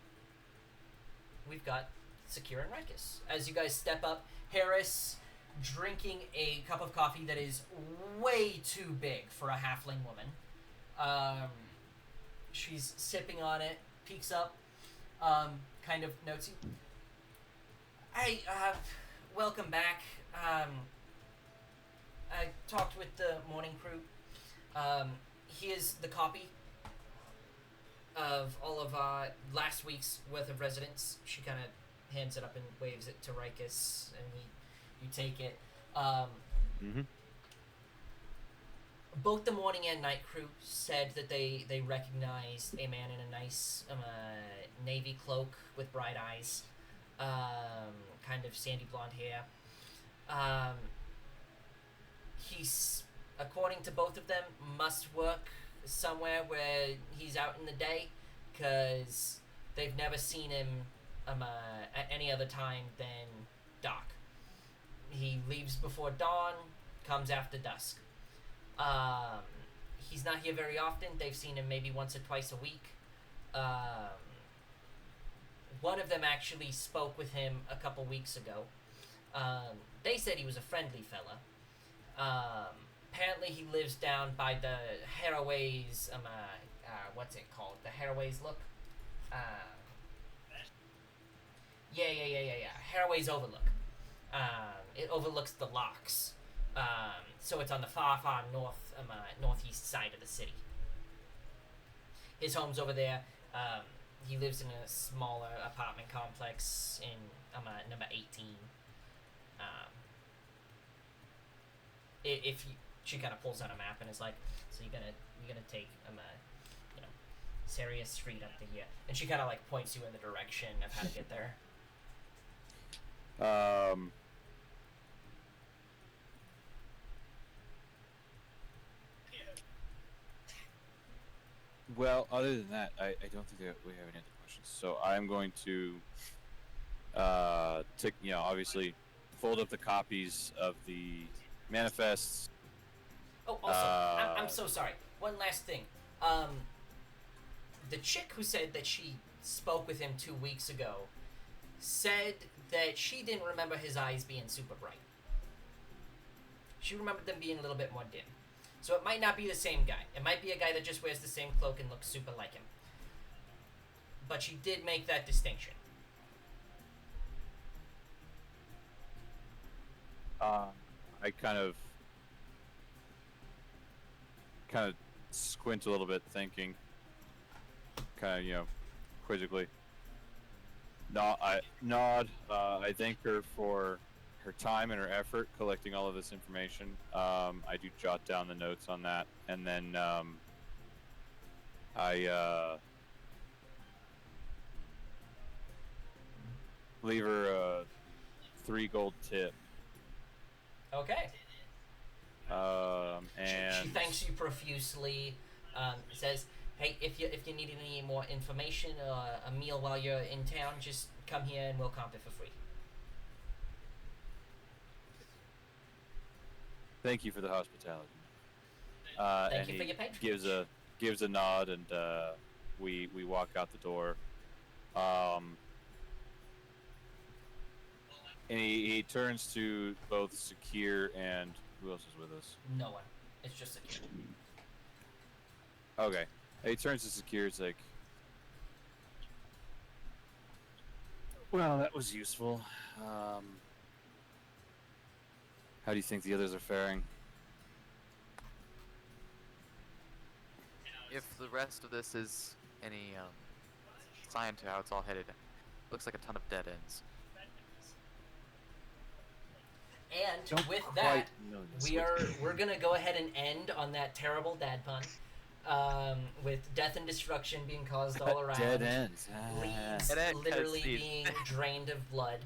we've got Sakira and Rikus. As you guys step up, Harris drinking a cup of coffee that is way too big for a halfling woman. She's sipping on it, peeks up, kind of notes you. Hey, welcome back. I talked with the morning crew. Here's the copy of all of last week's worth of residents. She kind of hands it up and waves it to Rikus, and you take it. Both the morning and night crew said that they recognized a man in a nice navy cloak with bright eyes, kind of sandy blonde hair. He's, according to both of them, must work somewhere where he's out in the day, because they've never seen him at any other time than dark. He leaves before dawn, comes after dusk. He's not here very often. They've seen him maybe once or twice a week. One of them actually spoke with him a couple weeks ago. They said he was a friendly fella, Apparently he lives down by the Harroway's, what's it called? The Harroway's look? Yeah. Harroway's Overlook. It overlooks the locks. So it's on the far northeast side of the city. His home's over there. He lives in a smaller apartment complex in number 18. She kind of pulls out a map and is like, so you're gonna take Harrius Street up to here, and she kind of like points you in the direction of how to get there. Well, other than that, I don't think that we have any other questions. So I'm going to, obviously, fold up the copies of the manifests. Oh, also, I'm so sorry. One last thing. The chick who said that she spoke with him 2 weeks ago said that she didn't remember his eyes being super bright. She remembered them being a little bit more dim. So it might not be the same guy. It might be a guy that just wears the same cloak and looks super like him. But she did make that distinction. I kind of squint a little bit, thinking, quizzically. I thank her for her time and her effort collecting all of this information. I do jot down the notes on that, and then I leave her a 3 gold tip. Okay. And she thanks you profusely. Says, "Hey, if you need any more information or a meal while you're in town, just come here and we'll comp it for free." Thank you for the hospitality. Thank you for your patronage. Gives a nod, and we walk out the door. And he turns to both Sakir and who else is with us? No one. It's just a kid. Okay. He turns to Sakir. It's like, well, that was useful. How do you think the others are faring? If the rest of this is any sign to how it's all headed, looks like a ton of dead ends. And Don't with quite that, know this. we're gonna go ahead and end on that terrible dad pun, with death and destruction being caused all around. Dead ends. Leads Dead end literally cutscene. being drained of blood.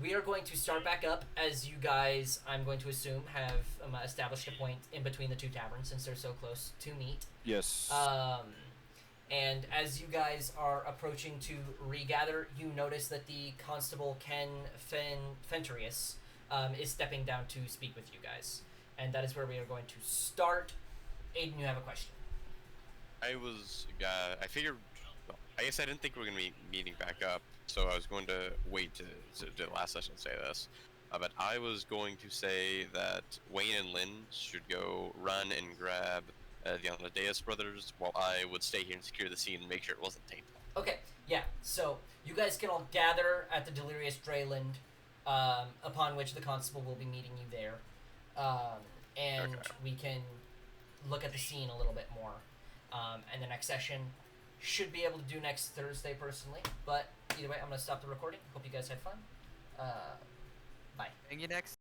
We are going to start back up as you guys, I'm going to assume, have established a point in between the two taverns since they're so close to meet. Yes. And as you guys are approaching to regather, you notice that the constable Ken Fenterius is stepping down to speak with you guys. And that is where we are going to start. Aiden, you have a question. I figured, well, I guess I didn't think we were going to be meeting back up, so I was going to wait to the last session to say this. But I was going to say that Wayne and Lynn should go run and grab the Amadeus brothers, while I would stay here and secure the scene and make sure it wasn't tainted. Okay, yeah, so you guys can all gather at the Delirious Drayland, upon which the constable will be meeting you there. And Okay. we can look at the scene a little bit more. And the next session should be able to do next Thursday personally, but either way, I'm going to stop the recording. Hope you guys had fun. Bye. Seeing you next